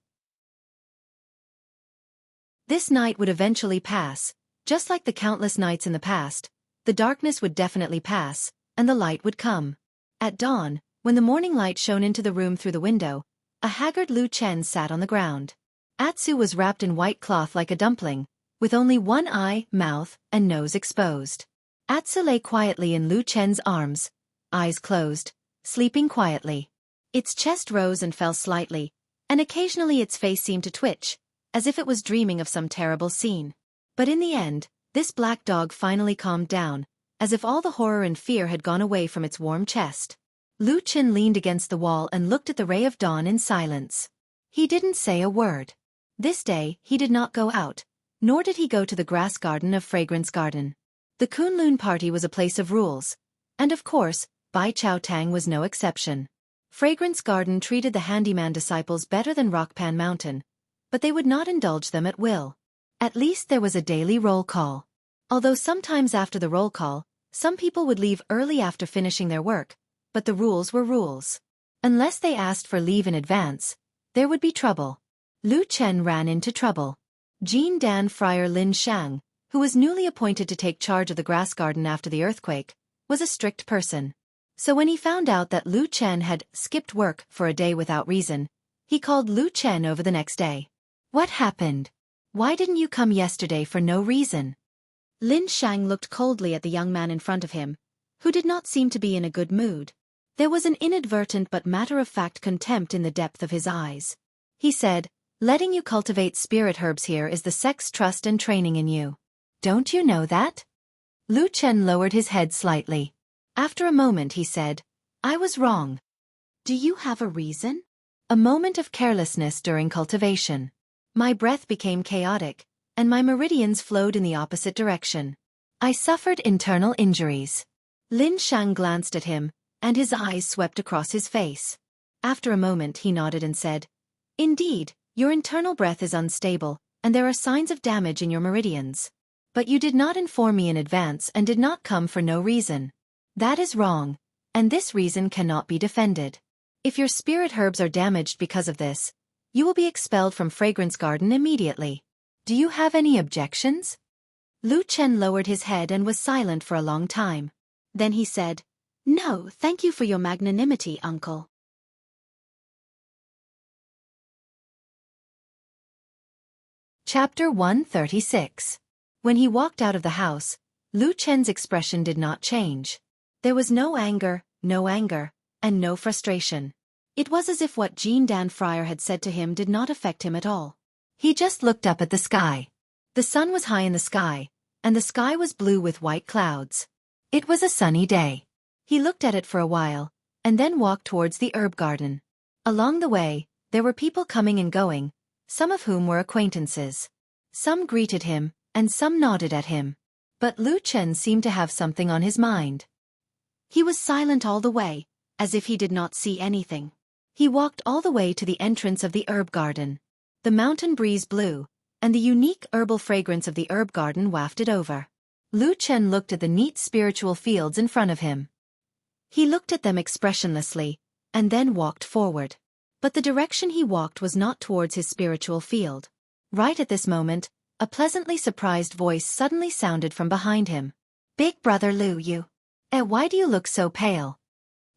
This night would eventually pass, just like the countless nights in the past. The darkness would definitely pass, and the light would come. At dawn, when the morning light shone into the room through the window, a haggard Lu Chen sat on the ground. Atsu was wrapped in white cloth like a dumpling, with only one eye, mouth, and nose exposed. Atsu lay quietly in Lu Chen's arms, eyes closed, sleeping quietly. Its chest rose and fell slightly, and occasionally its face seemed to twitch, as if it was dreaming of some terrible scene. But in the end, this black dog finally calmed down, as if all the horror and fear had gone away from its warm chest. Lu Chen leaned against the wall and looked at the ray of dawn in silence. He didn't say a word. This day, he did not go out, nor did he go to the grass garden of Fragrance Garden. The Kunlun party was a place of rules, and of course, Bai Chao Tang was no exception. Fragrance Garden treated the handyman disciples better than Rockpan Mountain, but they would not indulge them at will. At least there was a daily roll call. Although sometimes after the roll call, some people would leave early after finishing their work, but the rules were rules. Unless they asked for leave in advance, there would be trouble. Lu Chen ran into trouble. Jean Dan Friar Lin Shang, who was newly appointed to take charge of the grass garden after the earthquake, was a strict person. So when he found out that Lu Chen had skipped work for a day without reason, he called Lu Chen over the next day. "What happened? Why didn't you come yesterday for no reason?" Lin Shang looked coldly at the young man in front of him, who did not seem to be in a good mood. There was an inadvertent but matter-of-fact contempt in the depth of his eyes. He said, "Letting you cultivate spirit herbs here is the sect's trust and training in you. Don't you know that?" Lu Chen lowered his head slightly. After a moment he said, "I was wrong." "Do you have a reason?" "A moment of carelessness during cultivation. My breath became chaotic, and my meridians flowed in the opposite direction. I suffered internal injuries." Lin Shang glanced at him, and his eyes swept across his face. After a moment he nodded and said, "Indeed, your internal breath is unstable, and there are signs of damage in your meridians. But you did not inform me in advance and did not come for no reason. That is wrong, and this reason cannot be defended. If your spirit herbs are damaged because of this, you will be expelled from Fragrance Garden immediately. Do you have any objections?" Lu Chen lowered his head and was silent for a long time. Then he said, "No, thank you for your magnanimity, uncle." Chapter 136. When he walked out of the house, Lu Chen's expression did not change. There was no anger, and no frustration. It was as if what Jean Dan Fryer had said to him did not affect him at all. He just looked up at the sky. The sun was high in the sky, and the sky was blue with white clouds. It was a sunny day. He looked at it for a while, and then walked towards the herb garden. Along the way, there were people coming and going, some of whom were acquaintances. Some greeted him, and some nodded at him. But Lu Chen seemed to have something on his mind. He was silent all the way, as if he did not see anything. He walked all the way to the entrance of the herb garden. The mountain breeze blew, and the unique herbal fragrance of the herb garden wafted over. Lu Chen looked at the neat spiritual fields in front of him. He looked at them expressionlessly, and then walked forward. But the direction he walked was not towards his spiritual field. Right at this moment, a pleasantly surprised voice suddenly sounded from behind him. "Big brother Lu, why do you look so pale?"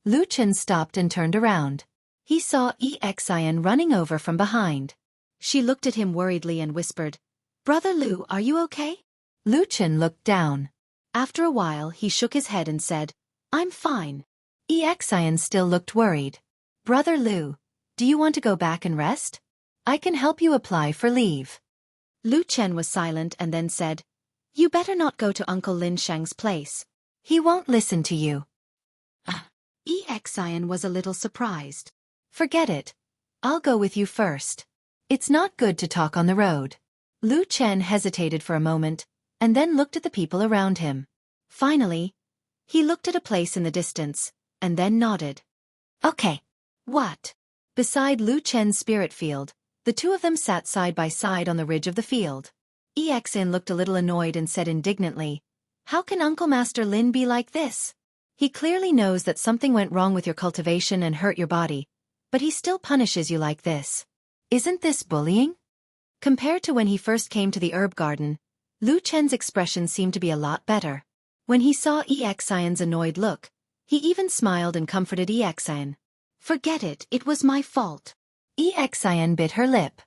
Lu Chen stopped and turned around. He saw Xian running over from behind. She looked at him worriedly and whispered, "Brother Lu, are you okay?" Lu Chen looked down. After a while he shook his head and said, "I'm fine." Xian still looked worried. "Brother Lu, do you want to go back and rest? I can help you apply for leave." Lu Chen was silent and then said, "You better not go to Uncle Lin Shang's place. He won't listen to you." Xian was a little surprised. "Forget it. I'll go with you first. It's not good to talk on the road." Lu Chen hesitated for a moment, and then looked at the people around him. Finally, he looked at a place in the distance, and then nodded. "Okay." "What?" Beside Lu Chen's spirit field, the two of them sat side by side on the ridge of the field. Xian looked a little annoyed and said indignantly, "How can Uncle Master Lin be like this? He clearly knows that something went wrong with your cultivation and hurt your body, but he still punishes you like this. Isn't this bullying?" Compared to when he first came to the herb garden, Lu Chen's expression seemed to be a lot better. When he saw Xian's annoyed look, he even smiled and comforted Xian. "Forget it, it was my fault." Xian bit her lip.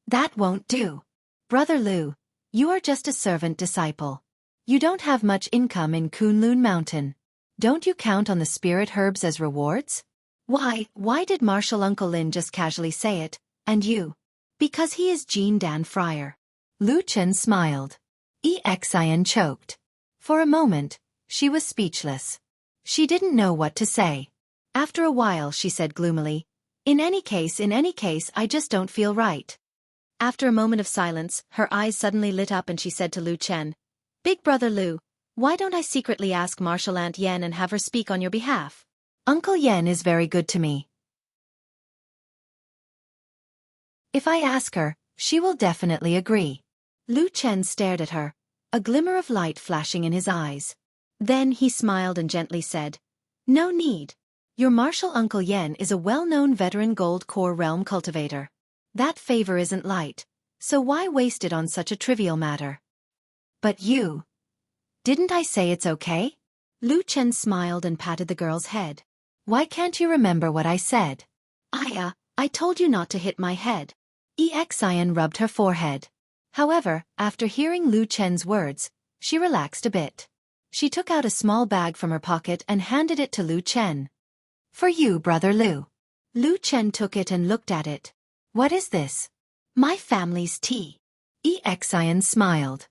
"That won't do. Brother Lu, you are just a servant disciple. You don't have much income in Kunlun Mountain. Don't you count on the spirit herbs as rewards?" Why did Martial Uncle Lin just casually say it, and you? "Because he is Jean Dan Fryer." Lu Chen smiled. Xian choked. For a moment, she was speechless. She didn't know what to say. After a while she said gloomily, In any case, I just don't feel right." After a moment of silence, her eyes suddenly lit up and she said to Lu Chen, "Big brother Lu, why don't I secretly ask Martial Aunt Yen and have her speak on your behalf? Uncle Yen is very good to me. If I ask her, she will definitely agree." Lu Chen stared at her, a glimmer of light flashing in his eyes. Then he smiled and gently said, "No need. Your Martial Uncle Yen is a well-known veteran gold core realm cultivator. That favor isn't light, so why waste it on such a trivial matter?" "But you... Didn't I say it's okay?" Lu Chen smiled and patted the girl's head. "Why can't you remember what I said?" I told you not to hit my head." Xian rubbed her forehead. However, after hearing Lu Chen's words, she relaxed a bit. She took out a small bag from her pocket and handed it to Lu Chen. "For you, brother Lu." Lu Chen took it and looked at it. "What is this?" "My family's tea." Xian smiled.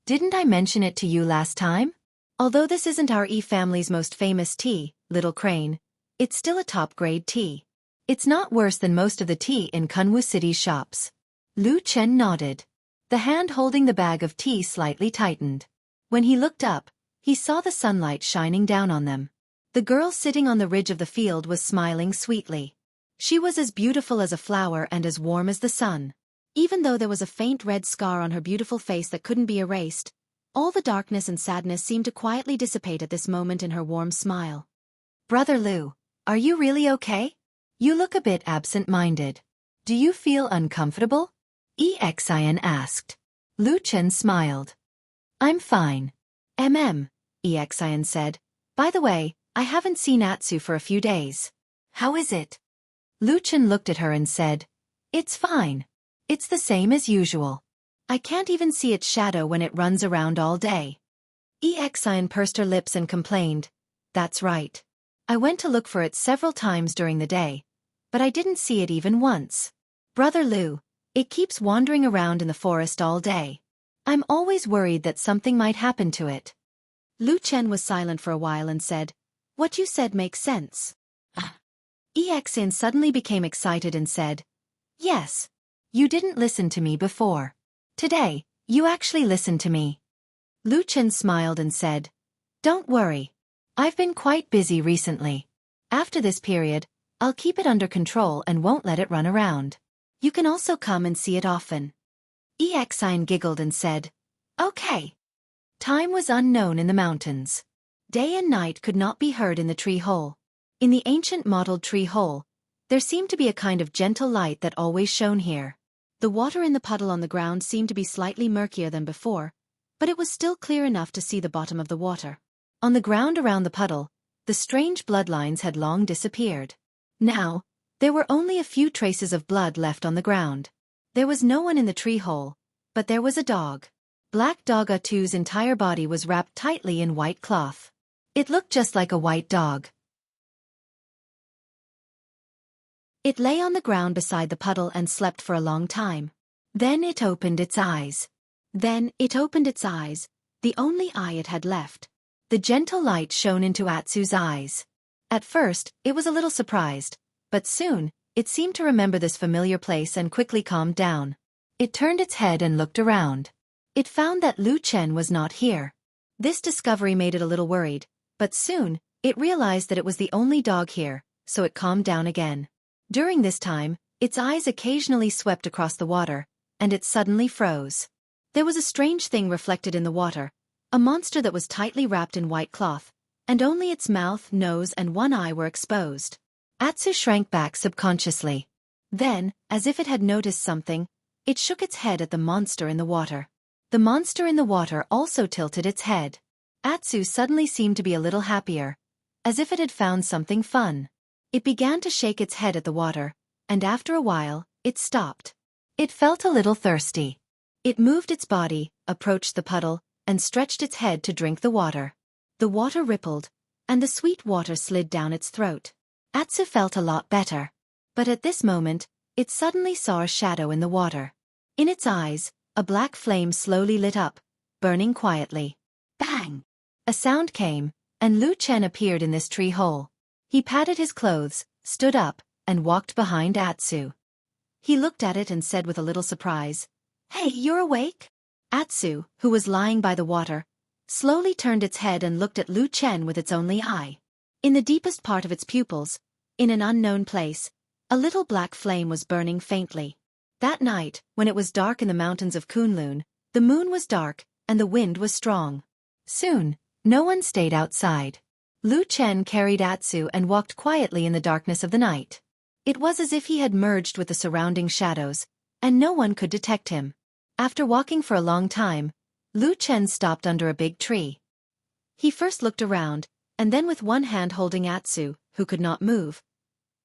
"Didn't I mention it to you last time? Although this isn't our family's most famous tea, Little Crane, it's still a top-grade tea. It's not worse than most of the tea in Kunwu City's shops." Lu Chen nodded. The hand holding the bag of tea slightly tightened. When he looked up, he saw the sunlight shining down on them. The girl sitting on the ridge of the field was smiling sweetly. She was as beautiful as a flower and as warm as the sun. Even though there was a faint red scar on her beautiful face that couldn't be erased, all the darkness and sadness seemed to quietly dissipate at this moment in her warm smile. "Brother Lu, are you really okay? You look a bit absent-minded. Do you feel uncomfortable?" Xian asked. Lu Chen smiled. "I'm fine." Xian said. "By the way, I haven't seen Atsu for a few days. How is it?" Lu Chen looked at her and said, "It's fine. It's the same as usual." I can't even see its shadow when it runs around all day. Xian pursed her lips and complained, "That's right. I went to look for it several times during the day, but I didn't see it even once. Brother Lu, it keeps wandering around in the forest all day. I'm always worried that something might happen to it." Lu Chen was silent for a while and said, "What you said makes sense." Xian suddenly became excited and said, "Yes. You didn't listen to me before. Today, you actually listened to me." Lu Chen smiled and said, "Don't worry. I've been quite busy recently. After this period, I'll keep it under control and won't let it run around. You can also come and see it often." Xian giggled and said, "Okay." Time was unknown in the mountains. Day and night could not be heard in the tree hole. In the ancient mottled tree hole, there seemed to be a kind of gentle light that always shone here. The water in the puddle on the ground seemed to be slightly murkier than before, but it was still clear enough to see the bottom of the water. On the ground around the puddle, the strange bloodlines had long disappeared. Now, there were only a few traces of blood left on the ground. There was no one in the tree hole, but there was a dog. Black Dog Atu's entire body was wrapped tightly in white cloth. It looked just like a white dog. It lay on the ground beside the puddle and slept for a long time. Then it opened its eyes. The only eye it had left. The gentle light shone into Atsu's eyes. At first, it was a little surprised, but soon, it seemed to remember this familiar place and quickly calmed down. It turned its head and looked around. It found that Lu Chen was not here. This discovery made it a little worried, but soon, it realized that it was the only dog here, so it calmed down again. During this time, its eyes occasionally swept across the water, and it suddenly froze. There was a strange thing reflected in the water, a monster that was tightly wrapped in white cloth, and only its mouth, nose, and one eye were exposed. Atsu shrank back subconsciously. Then, as if it had noticed something, it shook its head at the monster in the water. The monster in the water also tilted its head. Atsu suddenly seemed to be a little happier, as if it had found something fun. It began to shake its head at the water, and after a while, it stopped. It felt a little thirsty. It moved its body, approached the puddle, and stretched its head to drink the water. The water rippled, and the sweet water slid down its throat. Atsu felt a lot better. But at this moment, it suddenly saw a shadow in the water. In its eyes, a black flame slowly lit up, burning quietly. Bang! A sound came, and Lu Chen appeared in this tree hole. He patted his clothes, stood up, and walked behind Atsu. He looked at it and said with a little surprise, "Hey, you're awake?" Atsu, who was lying by the water, slowly turned its head and looked at Lu Chen with its only eye. In the deepest part of its pupils, in an unknown place, a little black flame was burning faintly. That night, when it was dark in the mountains of Kunlun, the moon was dark, and the wind was strong. Soon, no one stayed outside. Lu Chen carried Atsu and walked quietly in the darkness of the night. It was as if he had merged with the surrounding shadows, and no one could detect him. After walking for a long time, Lu Chen stopped under a big tree. He first looked around, and then with one hand holding Atsu, who could not move,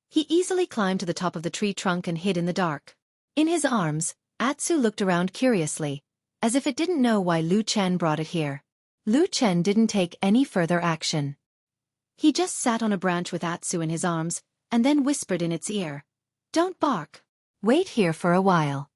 he easily climbed to the top of the tree trunk and hid in the dark. In his arms, Atsu looked around curiously, as if it didn't know why Lu Chen brought it here. Lu Chen didn't take any further action. He just sat on a branch with Atsu in his arms, and then whispered in its ear, "Don't bark. Wait here for a while."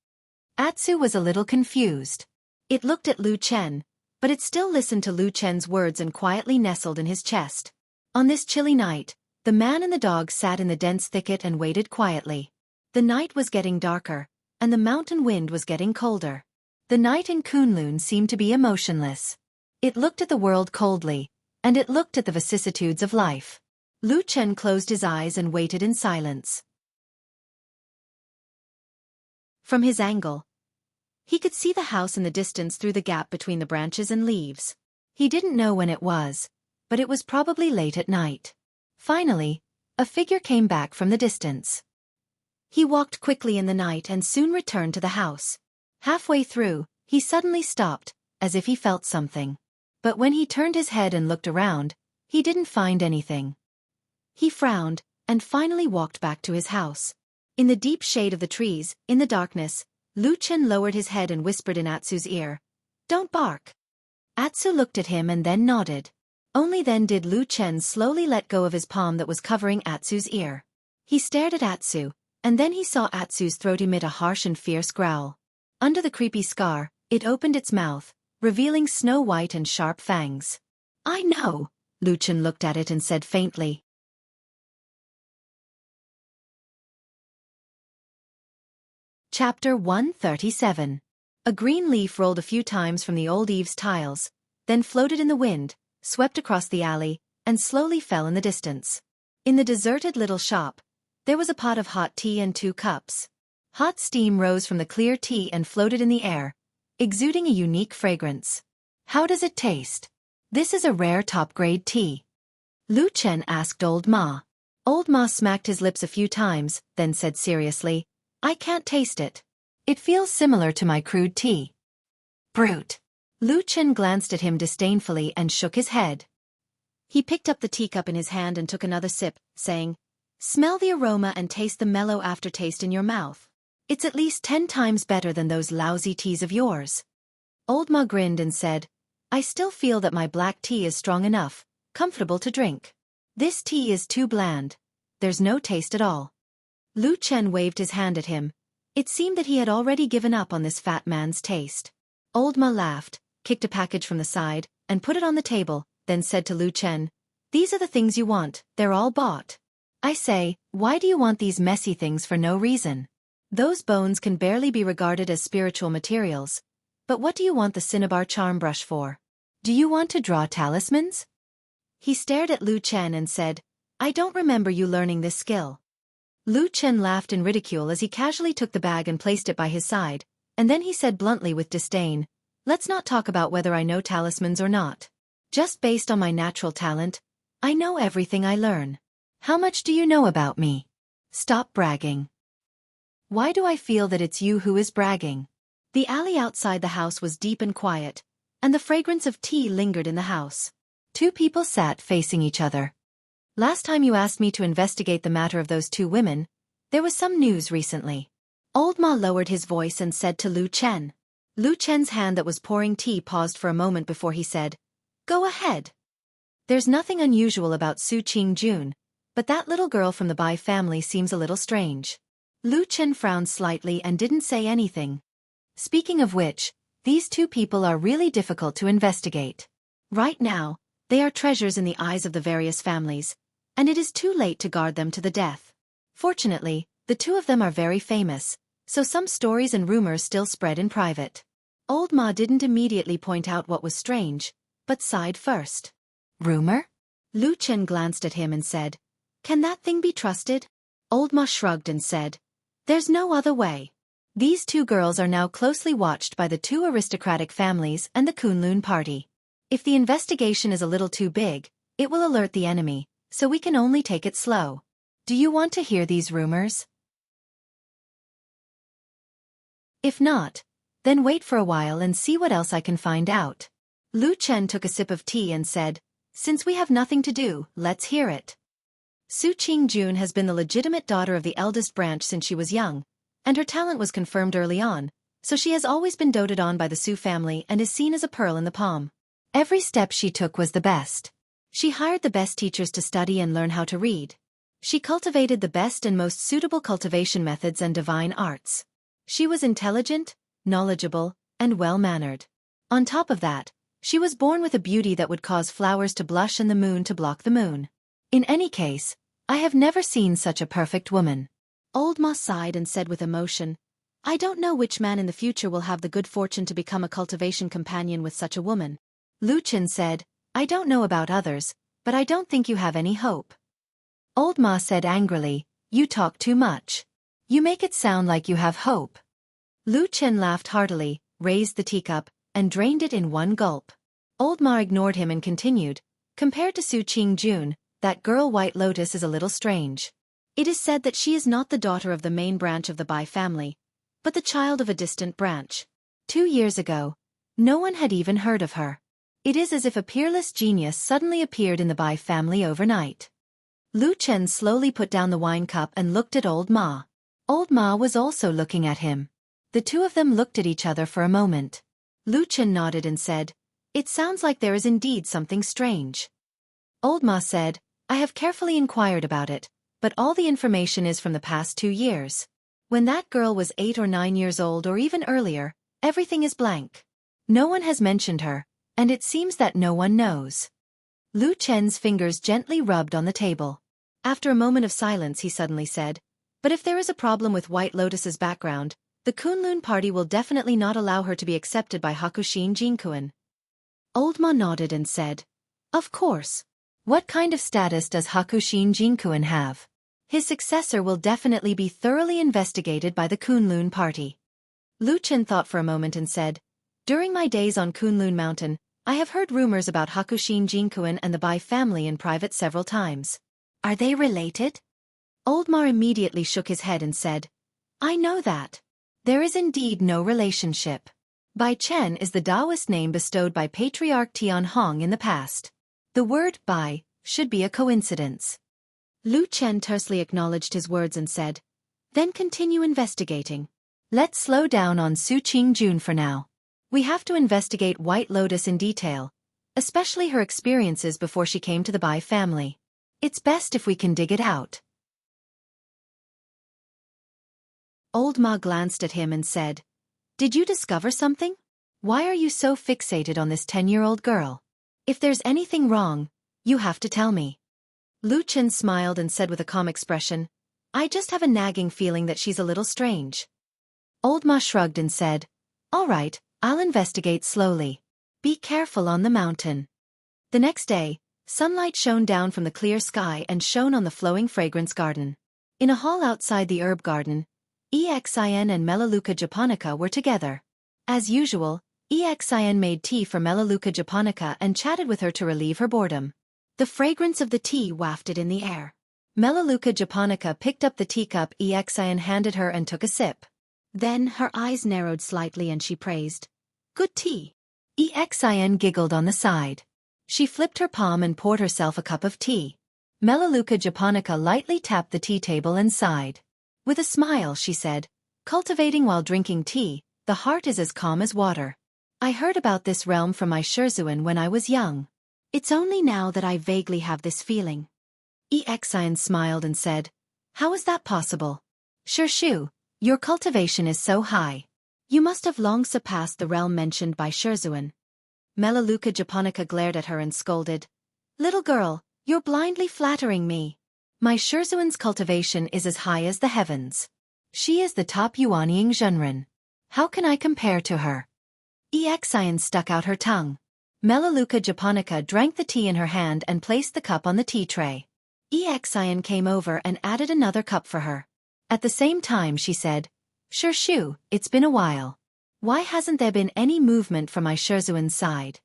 Atsu was a little confused. It looked at Lu Chen, but it still listened to Lu Chen's words and quietly nestled in his chest. On this chilly night, the man and the dog sat in the dense thicket and waited quietly. The night was getting darker, and the mountain wind was getting colder. The night in Kunlun seemed to be emotionless. It looked at the world coldly, and it looked at the vicissitudes of life. Lu Chen closed his eyes and waited in silence. From his angle, he could see the house in the distance through the gap between the branches and leaves. He didn't know when it was, but it was probably late at night. Finally, a figure came back from the distance. He walked quickly in the night and soon returned to the house. Halfway through, he suddenly stopped, as if he felt something. But when he turned his head and looked around, he didn't find anything. He frowned, and finally walked back to his house. In the deep shade of the trees, in the darkness, Lu Chen lowered his head and whispered in Atsu's ear, "Don't bark." Atsu looked at him and then nodded. Only then did Lu Chen slowly let go of his palm that was covering Atsu's ear. He stared at Atsu, and then he saw Atsu's throat emit a harsh and fierce growl. Under the creepy scar, it opened its mouth, revealing snow-white and sharp fangs. "I know." Lu Chen looked at it and said faintly. Chapter 137. A green leaf rolled a few times from the old eaves tiles, then floated in the wind, swept across the alley, and slowly fell in the distance. In the deserted little shop, there was a pot of hot tea and 2 cups. Hot steam rose from the clear tea and floated in the air, exuding a unique fragrance. "How does it taste?" "This is a rare top-grade tea." Lu Chen asked Old Ma. Old Ma smacked his lips a few times, then said seriously, "I can't taste it. It feels similar to my crude tea." "Brute." Lu Chen glanced at him disdainfully and shook his head. He picked up the teacup in his hand and took another sip, saying, "Smell the aroma and taste the mellow aftertaste in your mouth. It's at least 10 times better than those lousy teas of yours." Old Ma grinned and said, "I still feel that my black tea is strong enough, comfortable to drink. This tea is too bland. There's no taste at all." Lu Chen waved his hand at him. It seemed that he had already given up on this fat man's taste. Old Ma laughed, kicked a package from the side, and put it on the table, then said to Lu Chen, "These are the things you want, they're all bought. I say, why do you want these messy things for no reason? Those bones can barely be regarded as spiritual materials. But what do you want the cinnabar charm brush for? Do you want to draw talismans?" He stared at Lu Chen and said, "I don't remember you learning this skill." Lu Chen laughed in ridicule as he casually took the bag and placed it by his side, and then he said bluntly with disdain, "Let's not talk about whether I know talismans or not. Just based on my natural talent, I know everything I learn. How much do you know about me? Stop bragging." "Why do I feel that it's you who is bragging?" The alley outside the house was deep and quiet, and the fragrance of tea lingered in the house. 2 people sat facing each other. "Last time you asked me to investigate the matter of those 2 women, there was some news recently." Old Ma lowered his voice and said to Lu Chen. Lu Chen's hand that was pouring tea paused for a moment before he said, "Go ahead." "There's nothing unusual about Su Qingjun, but that little girl from the Bai family seems a little strange." Lu Chen frowned slightly and didn't say anything. "Speaking of which, these 2 people are really difficult to investigate. Right now, they are treasures in the eyes of the various families, and it is too late to guard them to the death. Fortunately, the 2 of them are very famous, so some stories and rumors still spread in private." Old Ma didn't immediately point out what was strange, but sighed first. "Rumor?" Lu Chen glanced at him and said, "Can that thing be trusted?" Old Ma shrugged and said, "There's no other way. These 2 girls are now closely watched by the 2 aristocratic families and the Kunlun party. If the investigation is a little too big, it will alert the enemy, so we can only take it slow. Do you want to hear these rumors? If not, then wait for a while and see what else I can find out." Lu Chen took a sip of tea and said, "Since we have nothing to do, let's hear it. Su Qingjun has been the legitimate daughter of the eldest branch since she was young, and her talent was confirmed early on, so she has always been doted on by the Su family and is seen as a pearl in the palm. Every step she took was the best. She hired the best teachers to study and learn how to read. She cultivated the best and most suitable cultivation methods and divine arts. She was intelligent, knowledgeable, and well-mannered. On top of that, she was born with a beauty that would cause flowers to blush and the moon to block the moon. In any case, I have never seen such a perfect woman." Old Ma sighed and said with emotion, "I don't know which man in the future will have the good fortune to become a cultivation companion with such a woman." Lu Chen said, "I don't know about others, but I don't think you have any hope." Old Ma said angrily, "You talk too much. You make it sound like you have hope." Lu Chen laughed heartily, raised the teacup, and drained it in one gulp. Old Ma ignored him and continued, "Compared to Su Qingjun, that girl White Lotus is a little strange. It is said that she is not the daughter of the main branch of the Bai family, but the child of a distant branch. 2 years ago, no one had even heard of her. It is as if a peerless genius suddenly appeared in the Bai family overnight." Lu Chen slowly put down the wine cup and looked at Old Ma. Old Ma was also looking at him. The two of them looked at each other for a moment. Lu Chen nodded and said, "It sounds like there is indeed something strange." Old Ma said, "I have carefully inquired about it, but all the information is from the past 2 years. When that girl was 8 or 9 years old or even earlier, everything is blank. No one has mentioned her, and it seems that no one knows." Lu Chen's fingers gently rubbed on the table. After a moment of silence he suddenly said, "But if there is a problem with White Lotus's background, the Kunlun party will definitely not allow her to be accepted by Hakushin Jinkuan." Old Ma nodded and said, "Of course. What kind of status does Hakushin Jinkuan have? His successor will definitely be thoroughly investigated by the Kunlun party." Lu Chen thought for a moment and said, "During my days on Kunlun Mountain, I have heard rumors about Hakushin Jinkuan and the Bai family in private several times. Are they related?" Old Ma immediately shook his head and said, "I know that. There is indeed no relationship. Bai Chen is the Taoist name bestowed by Patriarch Tian Hong in the past. The word Bai should be a coincidence." Lu Chen tersely acknowledged his words and said, "Then continue investigating. Let's slow down on Su Qingjun for now. We have to investigate White Lotus in detail, especially her experiences before she came to the Bai family. It's best if we can dig it out." Old Ma glanced at him and said, "Did you discover something? Why are you so fixated on this 10-year-old girl? If there's anything wrong, you have to tell me." Lu Chen smiled and said with a calm expression, "I just have a nagging feeling that she's a little strange." Old Ma shrugged and said, "All right, I'll investigate slowly. Be careful on the mountain." The next day, sunlight shone down from the clear sky and shone on the flowing fragrance garden. In a hall outside the herb garden, Exin and Melaleuca japonica were together. As usual, Exin made tea for Melaleuca japonica and chatted with her to relieve her boredom. The fragrance of the tea wafted in the air. Melaleuca japonica picked up the teacup Exin handed her and took a sip. Then her eyes narrowed slightly and she praised, "Good tea." Exin giggled on the side. She flipped her palm and poured herself a cup of tea. Melaleuca japonica lightly tapped the tea table and sighed. With a smile she said, "Cultivating while drinking tea, the heart is as calm as water. I heard about this realm from my Shurzuan when I was young. It's only now that I vaguely have this feeling." Exin smiled and said, "How is that possible? Shirshu, your cultivation is so high. You must have long surpassed the realm mentioned by Shurzuan." Melaleuca japonica glared at her and scolded, "Little girl, you're blindly flattering me. My Shurzuan's cultivation is as high as the heavens. She is the top Yuanying Zhenren. How can I compare to her?" Exin stuck out her tongue. Melaleuca japonica drank the tea in her hand and placed the cup on the tea tray. Exin came over and added another cup for her. At the same time she said, "Shirshu, it's been a while. Why hasn't there been any movement from my Shurzuan's side?"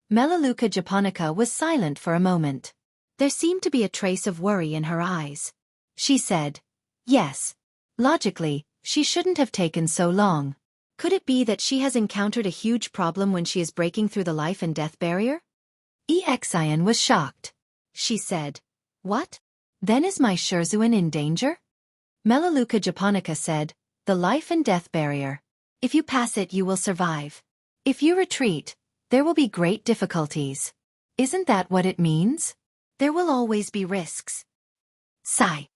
Melaleuca japonica was silent for a moment. There seemed to be a trace of worry in her eyes. She said, "Yes. Logically, she shouldn't have taken so long. Could it be that she has encountered a huge problem when she is breaking through the life and death barrier?" Exin was shocked. She said, "What? Then is my Shurzuan in danger?" Melaleuca japonica said, "The life and death barrier. If you pass it you will survive. If you retreat, there will be great difficulties. Isn't that what it means? There will always be risks." Sigh.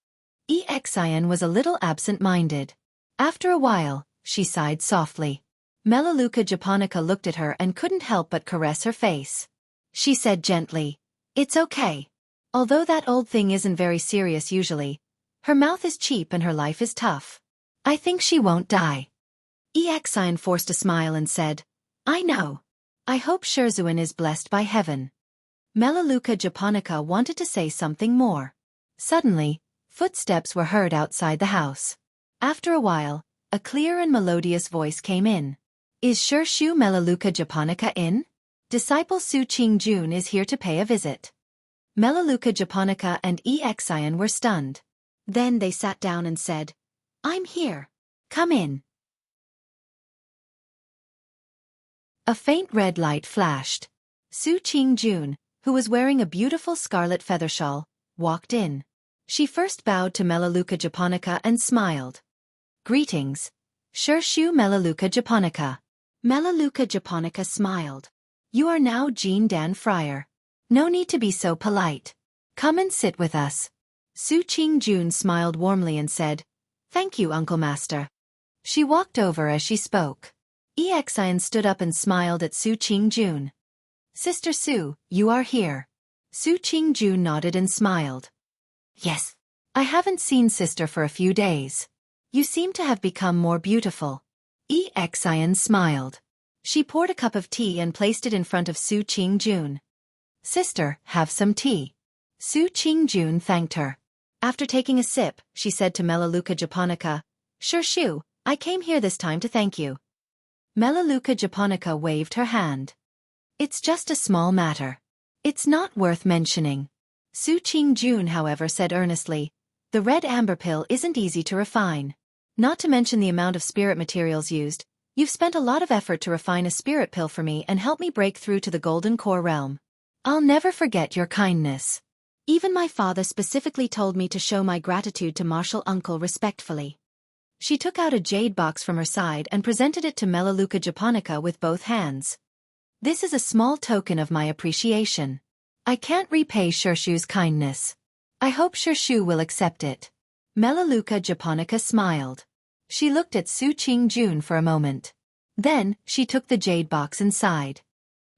Exin was a little absent-minded. After a while, she sighed softly. Melaleuca japonica looked at her and couldn't help but caress her face. She said gently, "It's okay. Although that old thing isn't very serious usually, her mouth is cheap and her life is tough. I think she won't die." Exin forced a smile and said, "I know. I hope Shurzuan is blessed by heaven." Melaleuca japonica wanted to say something more. Suddenly, footsteps were heard outside the house. After a while, a clear and melodious voice came in. "Is Shirshu Melaleuca japonica in? Disciple Su Qingjun is here to pay a visit." Melaleuca japonica and Exin were stunned. Then they sat down and said, "I'm here. Come in." A faint red light flashed. Su Qingjun, who was wearing a beautiful scarlet feather shawl, walked in. She first bowed to Melaleuca japonica and smiled. "Greetings. Shu Melaleuca japonica. Melaleuca japonica smiled. You are now Jean Dan Friar. No need to be so polite. Come and sit with us. Su Qingjun smiled warmly and said, Thank you, Uncle Master. She walked over as she spoke. Exian stood up and smiled at Su Qingjun. Sister Su, you are here. Su Qingjun nodded and smiled. Yes. I haven't seen sister for a few days. You seem to have become more beautiful. Exian smiled. She poured a cup of tea and placed it in front of Su Qingjun. Sister, have some tea. Su Qingjun thanked her. After taking a sip, she said to Melaleuca japonica, Shu, I came here this time to thank you. Melaleuca japonica waved her hand. It's just a small matter. It's not worth mentioning. Su Qingjun, however, said earnestly, the red amber pill isn't easy to refine. Not to mention the amount of spirit materials used, you've spent a lot of effort to refine a spirit pill for me and help me break through to the golden core realm. I'll never forget your kindness. Even my father specifically told me to show my gratitude to Martial Uncle respectfully. She took out a jade box from her side and presented it to Melaleuca japonica with both hands. This is a small token of my appreciation. I can't repay Shu's kindness. I hope Shu will accept it. Melaleuca japonica smiled. She looked at Su Qingjun for a moment. Then, she took the jade box inside.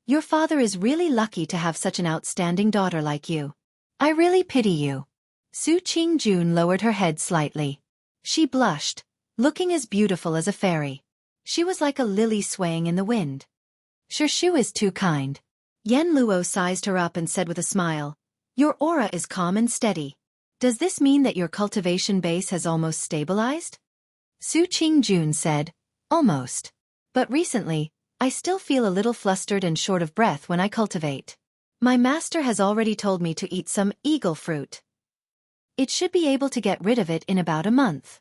Your father is really lucky to have such an outstanding daughter like you. I really pity you. Su Qingjun lowered her head slightly. She blushed, looking as beautiful as a fairy. She was like a lily swaying in the wind. Shu is too kind. Yen Luo sized her up and said with a smile, Your aura is calm and steady. Does this mean that your cultivation base has almost stabilized? Su Qingjun said, Almost. But recently, I still feel a little flustered and short of breath when I cultivate. My master has already told me to eat some eagle fruit. It should be able to get rid of it in about a month.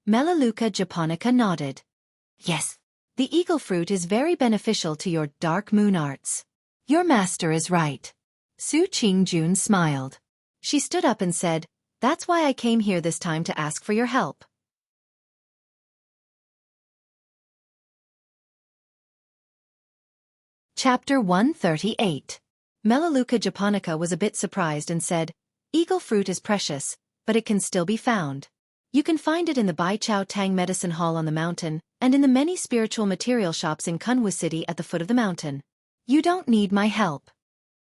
Melaleuca japonica nodded. Yes. The eagle fruit is very beneficial to your dark moon arts. Your master is right. Su Qingjun smiled. She stood up and said, That's why I came here this time to ask for your help. Chapter 138. Melaleuca japonica was a bit surprised and said, Eagle fruit is precious, but it can still be found. You can find it in the Baichao Tang Medicine Hall on the mountain, and in the many spiritual material shops in Kunwu City at the foot of the mountain. You don't need my help.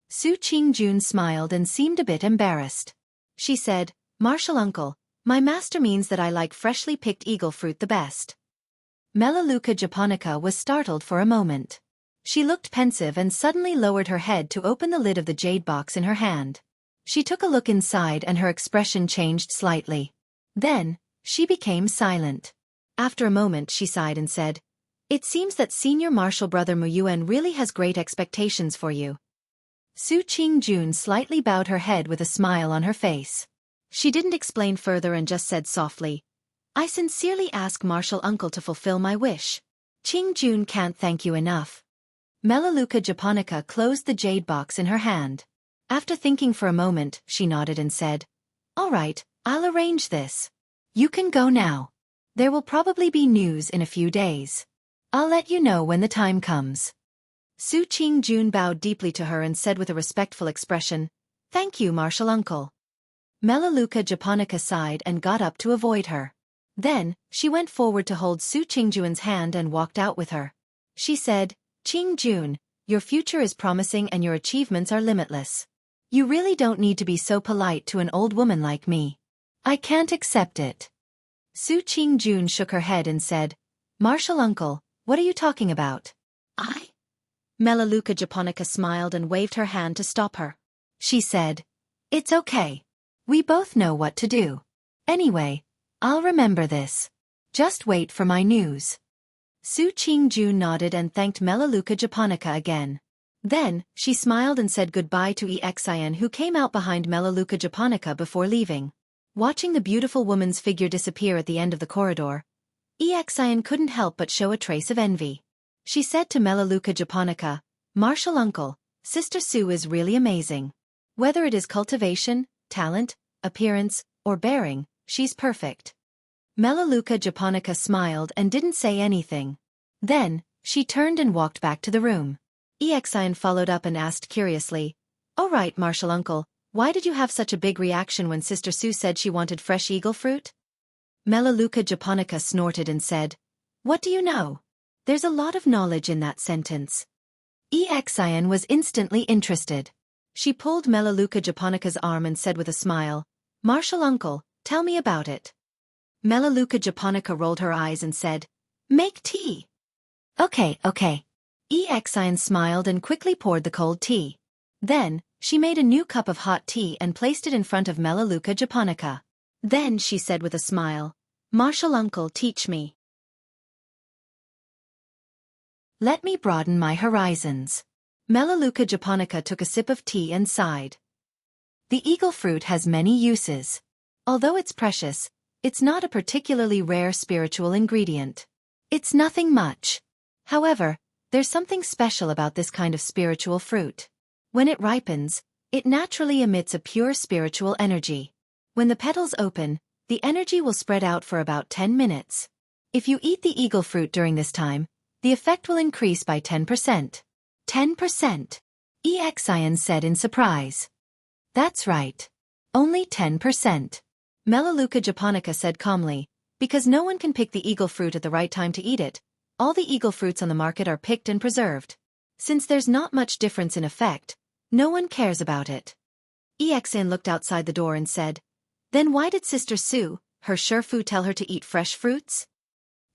Su Qingjun smiled and seemed a bit embarrassed. She said, Martial Uncle, my master means that I like freshly picked eagle fruit the best. Melaleuca japonica was startled for a moment. She looked pensive and suddenly lowered her head to open the lid of the jade box in her hand. She took a look inside and her expression changed slightly. Then, she became silent. After a moment she sighed and said, It seems that senior martial brother Muyuan really has great expectations for you. Su Qingjun slightly bowed her head with a smile on her face. She didn't explain further and just said softly, I sincerely ask Martial Uncle to fulfill my wish. Qingjun can't thank you enough. Melaleuca japonica closed the jade box in her hand. After thinking for a moment, she nodded and said, All right, I'll arrange this. You can go now. There will probably be news in a few days. I'll let you know when the time comes. Su Qingjun bowed deeply to her and said with a respectful expression, Thank you, Martial Uncle. Melaleuca japonica sighed and got up to avoid her. Then, she went forward to hold Su Qingjun's hand and walked out with her. She said, Qingjun, your future is promising and your achievements are limitless. You really don't need to be so polite to an old woman like me. I can't accept it. Su Qingjun shook her head and said, Martial Uncle, what are you talking about? I? Melaleuca japonica smiled and waved her hand to stop her. She said, It's okay. We both know what to do. Anyway, I'll remember this. Just wait for my news. Su Qingjun nodded and thanked Melaleuca japonica again. Then, she smiled and said goodbye to Exian who came out behind Melaleuca japonica before leaving. Watching the beautiful woman's figure disappear at the end of the corridor, Exian couldn't help but show a trace of envy. She said to Melaleuca japonica, Martial Uncle, Sister Su is really amazing. Whether it is cultivation, talent, appearance, or bearing, she's perfect. Melaleuca japonica smiled and didn't say anything. Then, she turned and walked back to the room. Xiaofan followed up and asked curiously, "All right, Martial Uncle, why did you have such a big reaction when Sister Sue said she wanted fresh eagle fruit?" Melaleuca japonica snorted and said, "What do you know? There's a lot of knowledge in that sentence." Xiaofan was instantly interested. She pulled Melaleuca japonica's arm and said with a smile, "Martial Uncle, tell me about it." Melaleuca japonica rolled her eyes and said, "Make tea." Okay. Xiaofan smiled and quickly poured the cold tea. Then, she made a new cup of hot tea and placed it in front of Melaleuca japonica. Then she said with a smile, "Martial Uncle, teach me. Let me broaden my horizons." Melaleuca japonica took a sip of tea and sighed. The eagle fruit has many uses. Although it's precious, it's not a particularly rare spiritual ingredient. It's nothing much. However, there's something special about this kind of spiritual fruit. When it ripens, it naturally emits a pure spiritual energy. When the petals open, the energy will spread out for about 10 minutes. If you eat the eagle fruit during this time, the effect will increase by 10%. 10%? Xiaofan said in surprise. That's right. Only 10%. Melaleuca japonica said calmly, because no one can pick the eagle fruit at the right time to eat it. All the eagle fruits on the market are picked and preserved. Since there's not much difference in effect, no one cares about it. Xiaofan looked outside the door and said, "Then why did Sister Sue, her Shifu, tell her to eat fresh fruits?"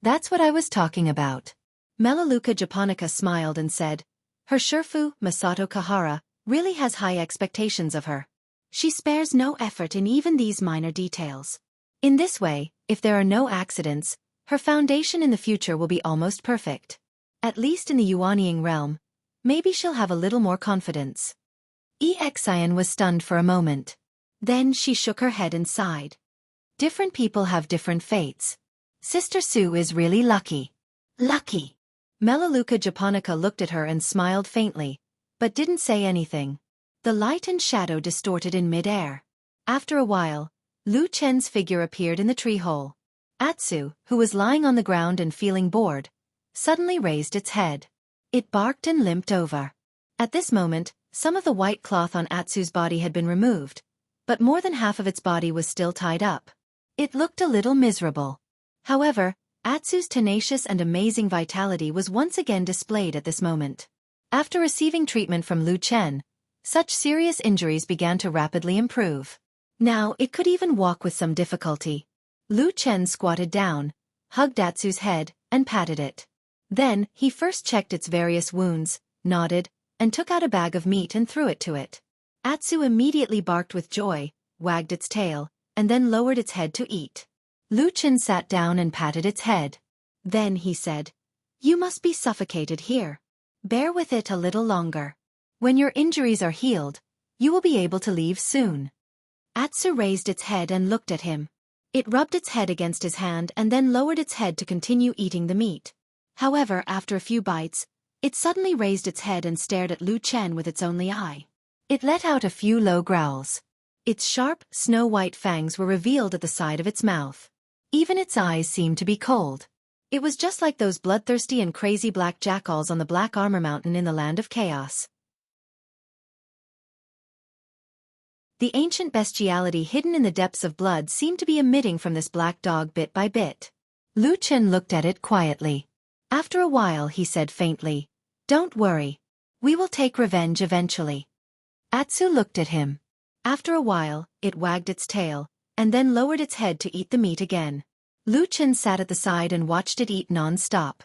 "That's what I was talking about." Melaleuca japonica smiled and said, "Her Shifu, Masato Kahara, really has high expectations of her. She spares no effort in even these minor details. In this way, if there are no accidents, her foundation in the future will be almost perfect. At least in the Yuanying realm. Maybe she'll have a little more confidence." Xiaofan was stunned for a moment. Then she shook her head and sighed. Different people have different fates. Sister Sue is really lucky. Lucky. Melaleuca japonica looked at her and smiled faintly, but didn't say anything. The light and shadow distorted in mid-air. After a while, Lu Chen's figure appeared in the tree hole. Atsu, who was lying on the ground and feeling bored, suddenly raised its head. It barked and limped over. At this moment, some of the white cloth on Atsu's body had been removed, but more than half of its body was still tied up. It looked a little miserable. However, Atsu's tenacious and amazing vitality was once again displayed at this moment. After receiving treatment from Lu Chen, such serious injuries began to rapidly improve. Now it could even walk with some difficulty. Lu Chen squatted down, hugged Atsu's head, and patted it. Then, he first checked its various wounds, nodded, and took out a bag of meat and threw it to it. Atsu immediately barked with joy, wagged its tail, and then lowered its head to eat. Lu Chen sat down and patted its head. Then he said, "You must be suffocated here. Bear with it a little longer. When your injuries are healed, you will be able to leave soon." Atsu raised its head and looked at him. It rubbed its head against his hand and then lowered its head to continue eating the meat. However, after a few bites, it suddenly raised its head and stared at Lu Chen with its only eye. It let out a few low growls. Its sharp, snow-white fangs were revealed at the side of its mouth. Even its eyes seemed to be cold. It was just like those bloodthirsty and crazy black jackals on the Black Armor Mountain in the Land of Chaos. The ancient bestiality hidden in the depths of blood seemed to be emitting from this black dog bit by bit. Lu Chen looked at it quietly. After a while he said faintly, "Don't worry. We will take revenge eventually." Atsu looked at him. After a while, it wagged its tail, and then lowered its head to eat the meat again. Lu Chen sat at the side and watched it eat non-stop.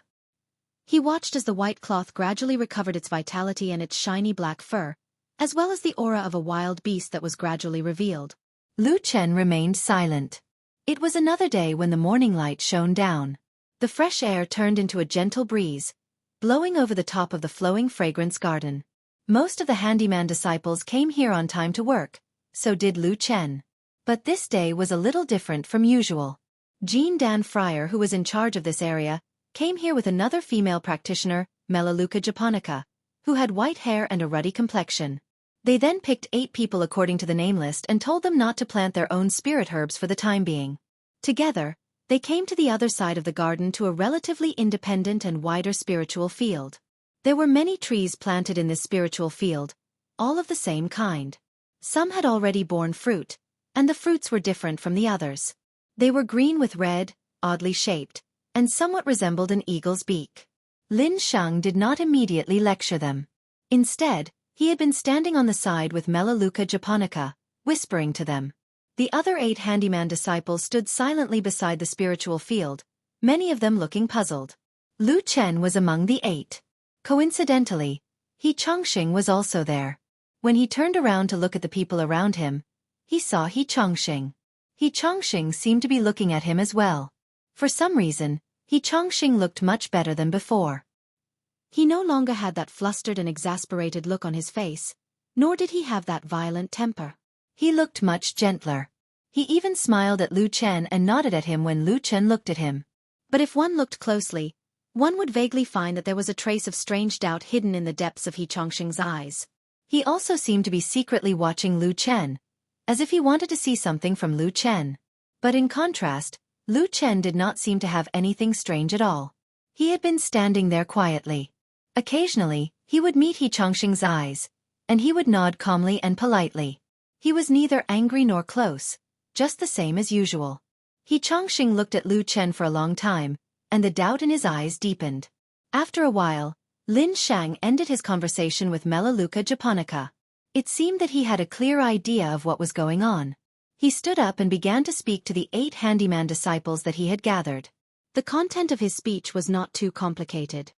He watched as the white cloth gradually recovered its vitality and its shiny black fur, as well as the aura of a wild beast that was gradually revealed. Lu Chen remained silent. It was another day when the morning light shone down. The fresh air turned into a gentle breeze, blowing over the top of the flowing fragrance garden. Most of the handyman disciples came here on time to work, so did Lu Chen. But this day was a little different from usual. Jean Dan Fryer, who was in charge of this area, came here with another female practitioner, Melaleuca japonica, who had white hair and a ruddy complexion. They then picked 8 people according to the name list and told them not to plant their own spirit herbs for the time being. Together, They came to the other side of the garden to a relatively independent and wider spiritual field. There were many trees planted in this spiritual field, all of the same kind. Some had already borne fruit, and the fruits were different from the others. They were green with red, oddly shaped, and somewhat resembled an eagle's beak. Lin Shang did not immediately lecture them. Instead, he had been standing on the side with Melaleuca japonica, whispering to them. The other 8 handyman disciples stood silently beside the spiritual field, many of them looking puzzled. Lu Chen was among the 8. Coincidentally, He Chongqing was also there. When he turned around to look at the people around him, he saw He Chongqing. He Chongqing seemed to be looking at him as well. For some reason, He Chongqing looked much better than before. He no longer had that flustered and exasperated look on his face, nor did he have that violent temper. He looked much gentler. He even smiled at Lu Chen and nodded at him when Lu Chen looked at him. But if one looked closely, one would vaguely find that there was a trace of strange doubt hidden in the depths of He Chongqing's eyes. He also seemed to be secretly watching Lu Chen, as if he wanted to see something from Lu Chen. But in contrast, Lu Chen did not seem to have anything strange at all. He had been standing there quietly. Occasionally, he would meet He Chongqing's eyes, and he would nod calmly and politely. He was neither angry nor close, just the same as usual. He Chongqing looked at Lu Chen for a long time, and the doubt in his eyes deepened. After a while, Lin Shang ended his conversation with Melaleuca japonica. It seemed that he had a clear idea of what was going on. He stood up and began to speak to the 8 handyman disciples that he had gathered. The content of his speech was not too complicated.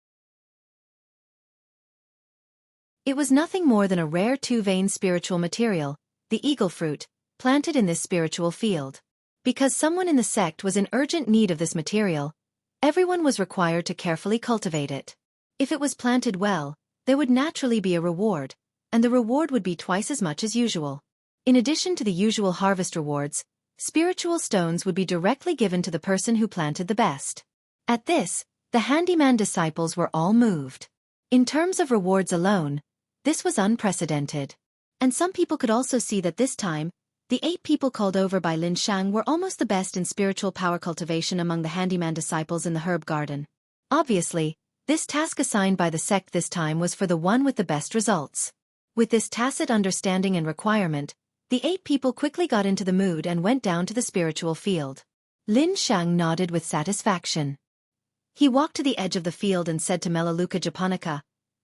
It was nothing more than a rare 2-vein spiritual material, the eagle fruit, planted in this spiritual field. Because someone in the sect was in urgent need of this material, everyone was required to carefully cultivate it. If it was planted well, there would naturally be a reward, and the reward would be twice as much as usual. In addition to the usual harvest rewards, spiritual stones would be directly given to the person who planted the best. At this, the handyman disciples were all moved. In terms of rewards alone, this was unprecedented. And some people could also see that this time, the 8 people called over by Lin Shang were almost the best in spiritual power cultivation among the handyman disciples in the herb garden. Obviously, this task assigned by the sect this time was for the one with the best results. With this tacit understanding and requirement, the 8 people quickly got into the mood and went down to the spiritual field. Lin Shang nodded with satisfaction. He walked to the edge of the field and said to Melaleuca japonica,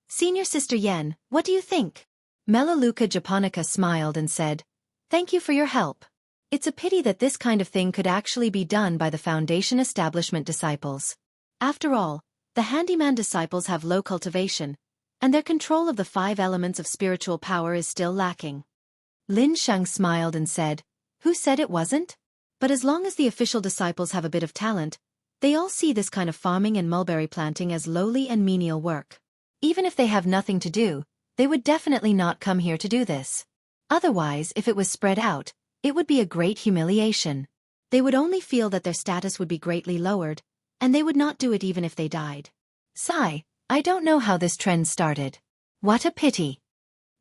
"Senior Sister Yen, what do you think?" Melaleuca japonica smiled and said, "Thank you for your help. It's a pity that this kind of thing could actually be done by the Foundation Establishment disciples. After all, the handyman disciples have low cultivation, and their control of the 5 elements of spiritual power is still lacking." Lin Shang smiled and said, "Who said it wasn't? But as long as the official disciples have a bit of talent, they all see this kind of farming and mulberry planting as lowly and menial work. Even if they have nothing to do, they would definitely not come here to do this. Otherwise, if it was spread out, it would be a great humiliation. They would only feel that their status would be greatly lowered, and they would not do it even if they died. Sigh, I don't know how this trend started. What a pity."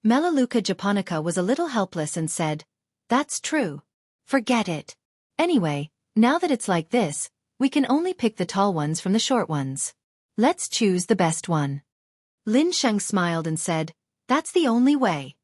Melaleuca japonica was a little helpless and said, "That's true. Forget it. Anyway, now that it's like this, we can only pick the tall ones from the short ones. Let's choose the best one." Lin Shang smiled and said, "That's the only way."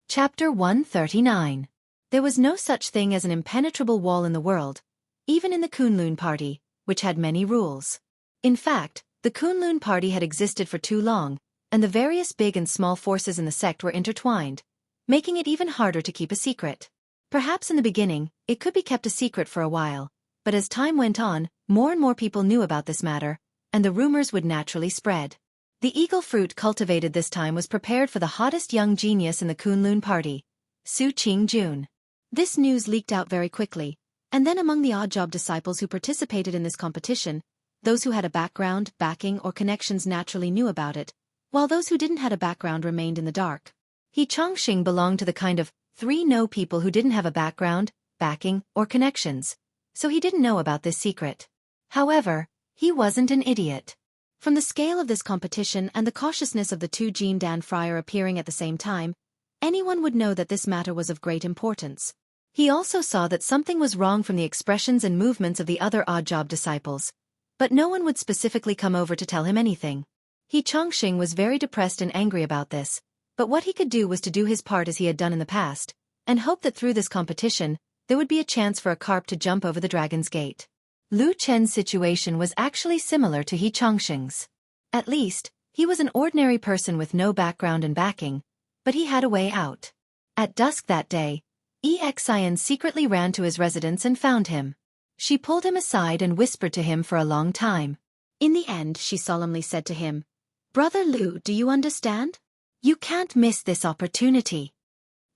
Chapter 139. There was no such thing as an impenetrable wall in the world, even in the Kunlun party, which had many rules. In fact, the Kunlun party had existed for too long, and the various big and small forces in the sect were intertwined, making it even harder to keep a secret. Perhaps in the beginning, it could be kept a secret for a while, but as time went on, more and more people knew about this matter, and the rumors would naturally spread. The eagle fruit cultivated this time was prepared for the hottest young genius in the Kunlun party, Su Qingjun. This news leaked out very quickly, and then among the odd job disciples who participated in this competition, those who had a background, backing, or connections naturally knew about it, while those who didn't have a background remained in the dark. He Chongqing belonged to the kind of 3 no people who didn't have a background, backing, or connections, so he didn't know about this secret. However, he wasn't an idiot. From the scale of this competition and the cautiousness of the 2 Jin Dan friar appearing at the same time, anyone would know that this matter was of great importance. He also saw that something was wrong from the expressions and movements of the other odd-job disciples, but no one would specifically come over to tell him anything. He Chongqing was very depressed and angry about this, but what he could do was to do his part as he had done in the past, and hope that through this competition, there would be a chance for a carp to jump over the dragon's gate. Lu Chen's situation was actually similar to He Chongqing's. At least, he was an ordinary person with no background and backing, but he had a way out. At dusk that day, Xian secretly ran to his residence and found him. She pulled him aside and whispered to him for a long time. In the end, she solemnly said to him, "Brother Lu, do you understand? You can't miss this opportunity."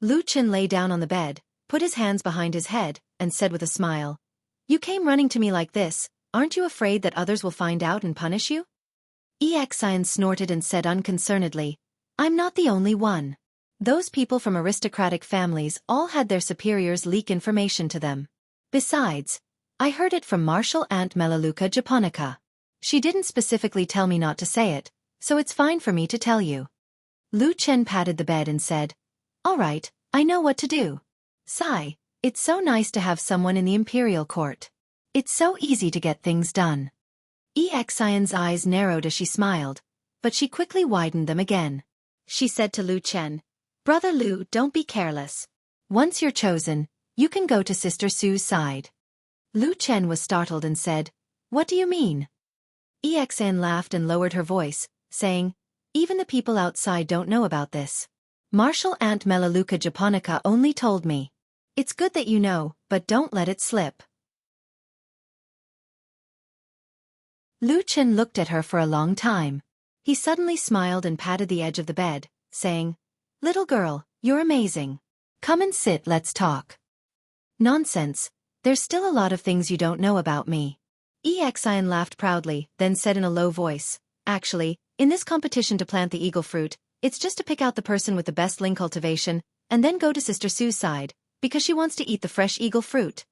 Lu Chen lay down on the bed, put his hands behind his head, and said with a smile, "You came running to me like this, aren't you afraid that others will find out and punish you?" Xian snorted and said unconcernedly, "I'm not the only one. Those people from aristocratic families all had their superiors leak information to them. Besides, I heard it from Martial Aunt Melaleuca Japonica. She didn't specifically tell me not to say it, so it's fine for me to tell you." Lu Chen patted the bed and said, "All right, I know what to do. Sigh, it's so nice to have someone in the imperial court. It's so easy to get things done." Xian's eyes narrowed as she smiled, but she quickly widened them again. She said to Lu Chen, "Brother Lu, don't be careless. Once you're chosen, you can go to Sister Sue's side." Lu Chen was startled and said, "What do you mean?" Xian laughed and lowered her voice, saying, "Even the people outside don't know about this. Martial Aunt Melaleuca Japonica only told me. It's good that you know, but don't let it slip." Lu Chen looked at her for a long time. He suddenly smiled and patted the edge of the bed, saying, "Little girl, you're amazing. Come and sit, let's talk." "Nonsense, there's still a lot of things you don't know about me." Xian laughed proudly, then said in a low voice, "Actually, in this competition to plant the eagle fruit, it's just to pick out the person with the best ling cultivation, and then go to Sister Sue's side, because she wants to eat the fresh eagle fruit."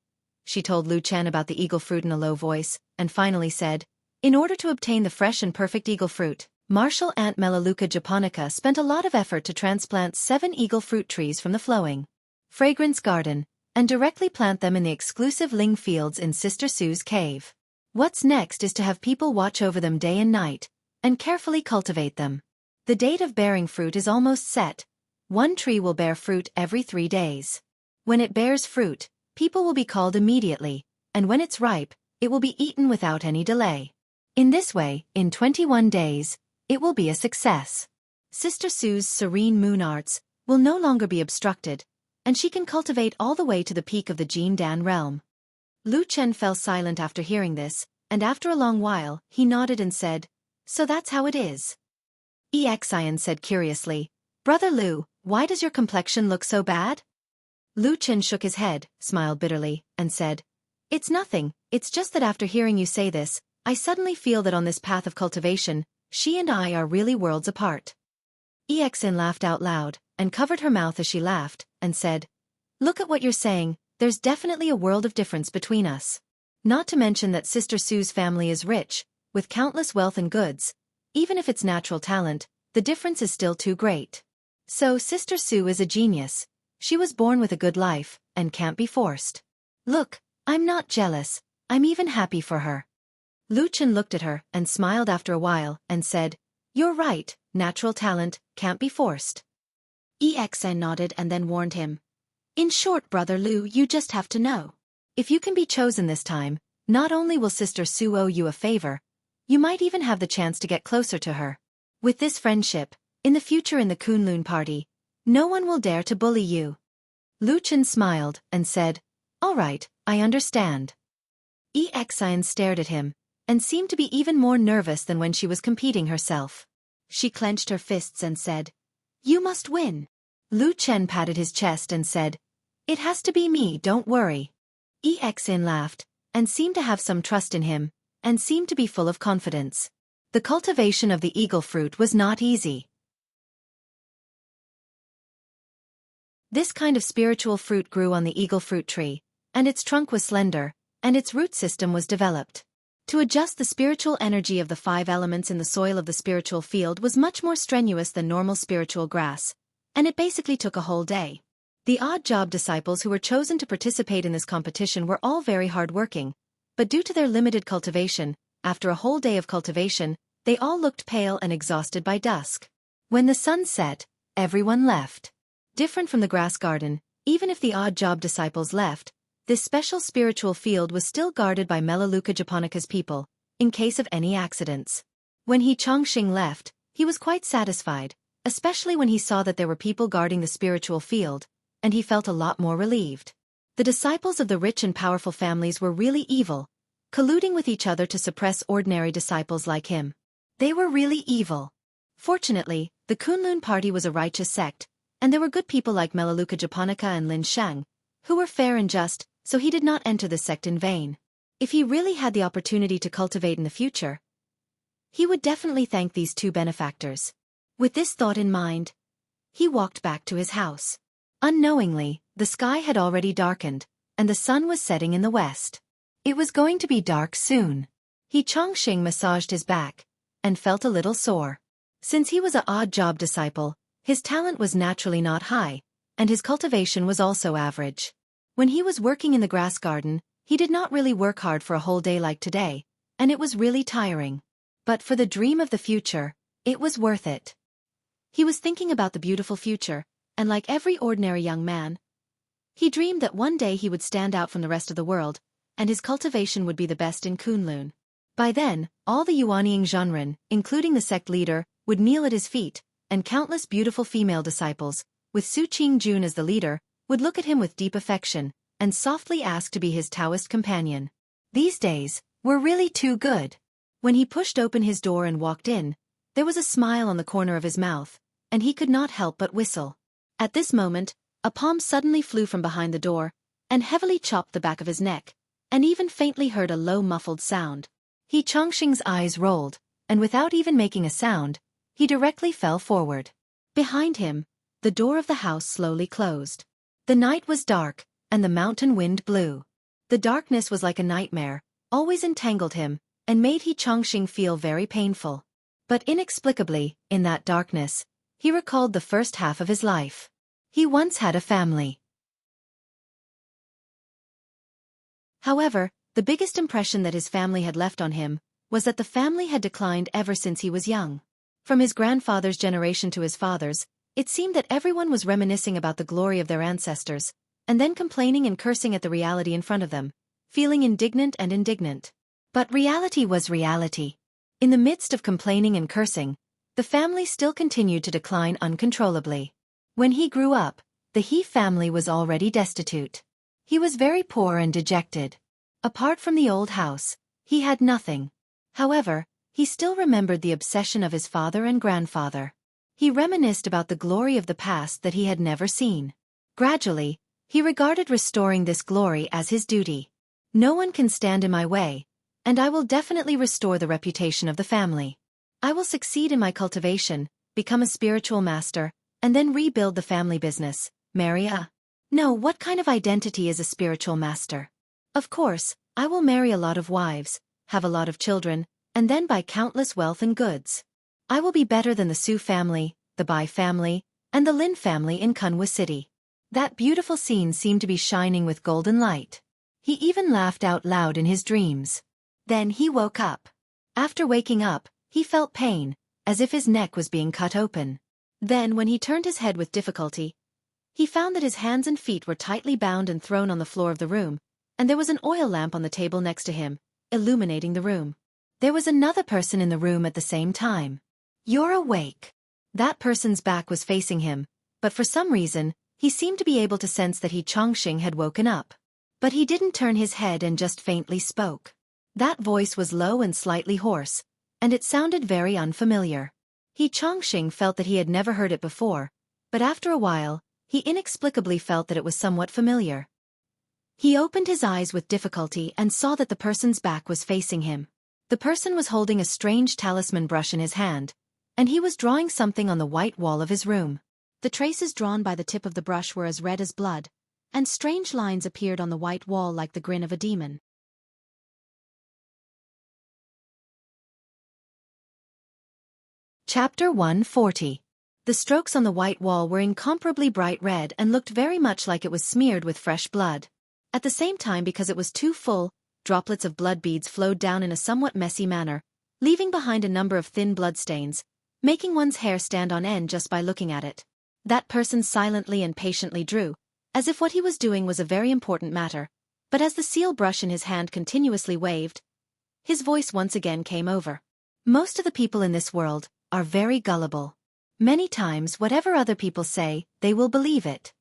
She told Lu Chen about the eagle fruit in a low voice, and finally said, "In order to obtain the fresh and perfect eagle fruit, Martial Aunt Melaleuca Japonica spent a lot of effort to transplant 7 eagle fruit trees from the flowing fragrance garden, and directly plant them in the exclusive ling fields in Sister Sue's cave. What's next is to have people watch over them day and night, and carefully cultivate them. The date of bearing fruit is almost set. One tree will bear fruit every 3 days. When it bears fruit, people will be called immediately, and when it's ripe, it will be eaten without any delay. In this way, in 21 days, it will be a success. Sister Sue's serene moon arts will no longer be obstructed, and she can cultivate all the way to the peak of the Jin Dan realm." Lu Chen fell silent after hearing this, and after a long while, he nodded and said, "So that's how it is." Xian said curiously, "Brother Lu, why does your complexion look so bad?" Lu Chen shook his head, smiled bitterly, and said, "It's nothing, it's just that after hearing you say this, I suddenly feel that on this path of cultivation, she and I are really worlds apart." Xian laughed out loud, and covered her mouth as she laughed, and said, "Look at what you're saying, there's definitely a world of difference between us. Not to mention that Sister Sue's family is rich, with countless wealth and goods. Even if it's natural talent, the difference is still too great. So Sister Sue is a genius. She was born with a good life, and can't be forced. Look, I'm not jealous, I'm even happy for her." Lu Chen looked at her, and smiled after a while, and said, "You're right, natural talent can't be forced." Xian nodded and then warned him, "In short, Brother Lu, you just have to know. If you can be chosen this time, not only will Sister Sue owe you a favor, you might even have the chance to get closer to her. With this friendship, in the future in the Kunlun party, no one will dare to bully you." Lu Chen smiled, and said, "All right, I understand." Xian stared at him, and seemed to be even more nervous than when she was competing herself. She clenched her fists and said, "You must win." Lu Chen patted his chest and said, "It has to be me, don't worry." Xian laughed, and seemed to have some trust in him, and seemed to be full of confidence. The cultivation of the eagle fruit was not easy. This kind of spiritual fruit grew on the eagle fruit tree, and its trunk was slender, and its root system was developed. To adjust the spiritual energy of the 5 elements in the soil of the spiritual field was much more strenuous than normal spiritual grass, And it basically took a whole day. The odd job disciples who were chosen to participate in this competition were all very hardworking, but due to their limited cultivation, after a whole day of cultivation, they all looked pale and exhausted by dusk. When the sun set, everyone left. Different from the grass garden, even if the odd job disciples left, this special spiritual field was still guarded by Melaleuca japonica's people, in case of any accidents. When He Chongqing left, he was quite satisfied, especially when he saw that there were people guarding the spiritual field, and he felt a lot more relieved. The disciples of the rich and powerful families were really evil, colluding with each other to suppress ordinary disciples like him. They were really evil. Fortunately, the Kunlun party was a righteous sect, and there were good people like Melaleuca japonica and Lin Shang, who were fair and just, so he did not enter the sect in vain. If he really had the opportunity to cultivate in the future, he would definitely thank these two benefactors. With this thought in mind, he walked back to his house. Unknowingly, the sky had already darkened, and the sun was setting in the west. It was going to be dark soon. He Chongqing massaged his back, and felt a little sore. Since he was an odd job disciple, his talent was naturally not high, and his cultivation was also average. When he was working in the grass garden, he did not really work hard for a whole day like today, and it was really tiring. But for the dream of the future, it was worth it. He was thinking about the beautiful future, and like every ordinary young man, he dreamed that one day he would stand out from the rest of the world, and his cultivation would be the best in Kunlun. By then, all the Yuanying Zhenren, including the sect leader, would kneel at his feet, and countless beautiful female disciples, with Su Qingjun as the leader, would look at him with deep affection, and softly ask to be his Taoist companion. These days were really too good. When he pushed open his door and walked in, there was a smile on the corner of his mouth, and he could not help but whistle. At this moment, a palm suddenly flew from behind the door, and heavily chopped the back of his neck, and even faintly heard a low muffled sound. He Chongqing's eyes rolled, and without even making a sound, he directly fell forward. Behind him, the door of the house slowly closed. The night was dark, and the mountain wind blew. The darkness was like a nightmare, always entangled him, and made He Chongqing feel very painful. But inexplicably, in that darkness, he recalled the first half of his life. He once had a family. However, the biggest impression that his family had left on him was that the family had declined ever since he was young. From his grandfather's generation to his father's, it seemed that everyone was reminiscing about the glory of their ancestors, and then complaining and cursing at the reality in front of them, feeling indignant. But reality was reality. In the midst of complaining and cursing, the family still continued to decline uncontrollably. When he grew up, the He family was already destitute. He was very poor and dejected. Apart from the old house, he had nothing. However, he still remembered the obsession of his father and grandfather. He reminisced about the glory of the past that he had never seen. Gradually, he regarded restoring this glory as his duty. No one can stand in my way, and I will definitely restore the reputation of the family. I will succeed in my cultivation, become a spiritual master, and then rebuild the family business, marry a... No, what kind of identity is a spiritual master? Of course, I will marry a lot of wives, have a lot of children, and then buy countless wealth and goods. I will be better than the Su family, the Bai family, and the Lin family in Kunwa City. That beautiful scene seemed to be shining with golden light. He even laughed out loud in his dreams. Then he woke up. After waking up, he felt pain, as if his neck was being cut open. Then when he turned his head with difficulty, he found that his hands and feet were tightly bound and thrown on the floor of the room, and there was an oil lamp on the table next to him, illuminating the room. There was another person in the room at the same time. "You're awake." That person's back was facing him, but for some reason, he seemed to be able to sense that He Chongqing had woken up. But he didn't turn his head and just faintly spoke. That voice was low and slightly hoarse, and it sounded very unfamiliar. He Chongqing felt that he had never heard it before, but after a while, he inexplicably felt that it was somewhat familiar. He opened his eyes with difficulty and saw that the person's back was facing him. The person was holding a strange talisman brush in his hand, and he was drawing something on the white wall of his room. The traces drawn by the tip of the brush were as red as blood, and strange lines appeared on the white wall like the grin of a demon. Chapter 140. The strokes on the white wall were incomparably bright red and looked very much like it was smeared with fresh blood. At the same time, because it was too full, droplets of blood beads flowed down in a somewhat messy manner, leaving behind a number of thin bloodstains, making one's hair stand on end just by looking at it. That person silently and patiently drew, as if what he was doing was a very important matter, but as the seal brush in his hand continuously waved, his voice once again came over. Most of the people in this world are very gullible. Many times, whatever other people say, they will believe it.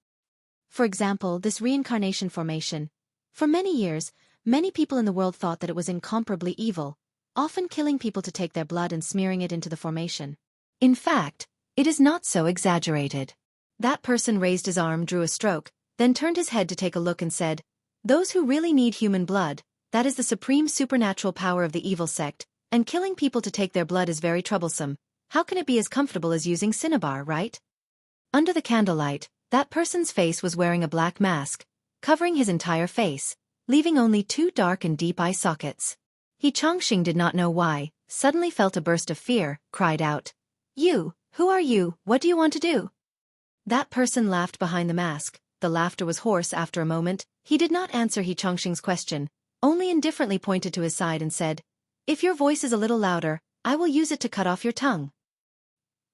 For example, this reincarnation formation. For many years, many people in the world thought that it was incomparably evil, often killing people to take their blood and smearing it into the formation. In fact, it is not so exaggerated. That person raised his arm, drew a stroke, then turned his head to take a look and said, "Those who really need human blood, that is the supreme supernatural power of the evil sect, and killing people to take their blood is very troublesome. How can it be as comfortable as using cinnabar, right?" Under the candlelight, that person's face was wearing a black mask, covering his entire face, leaving only 2 dark and deep eye sockets. He Chongqing did not know why, suddenly felt a burst of fear, cried out, "You, who are you, what do you want to do?" That person laughed behind the mask. The laughter was hoarse. After a moment, he did not answer He Chongqing's question, only indifferently pointed to his side and said, "If your voice is a little louder, I will use it to cut off your tongue."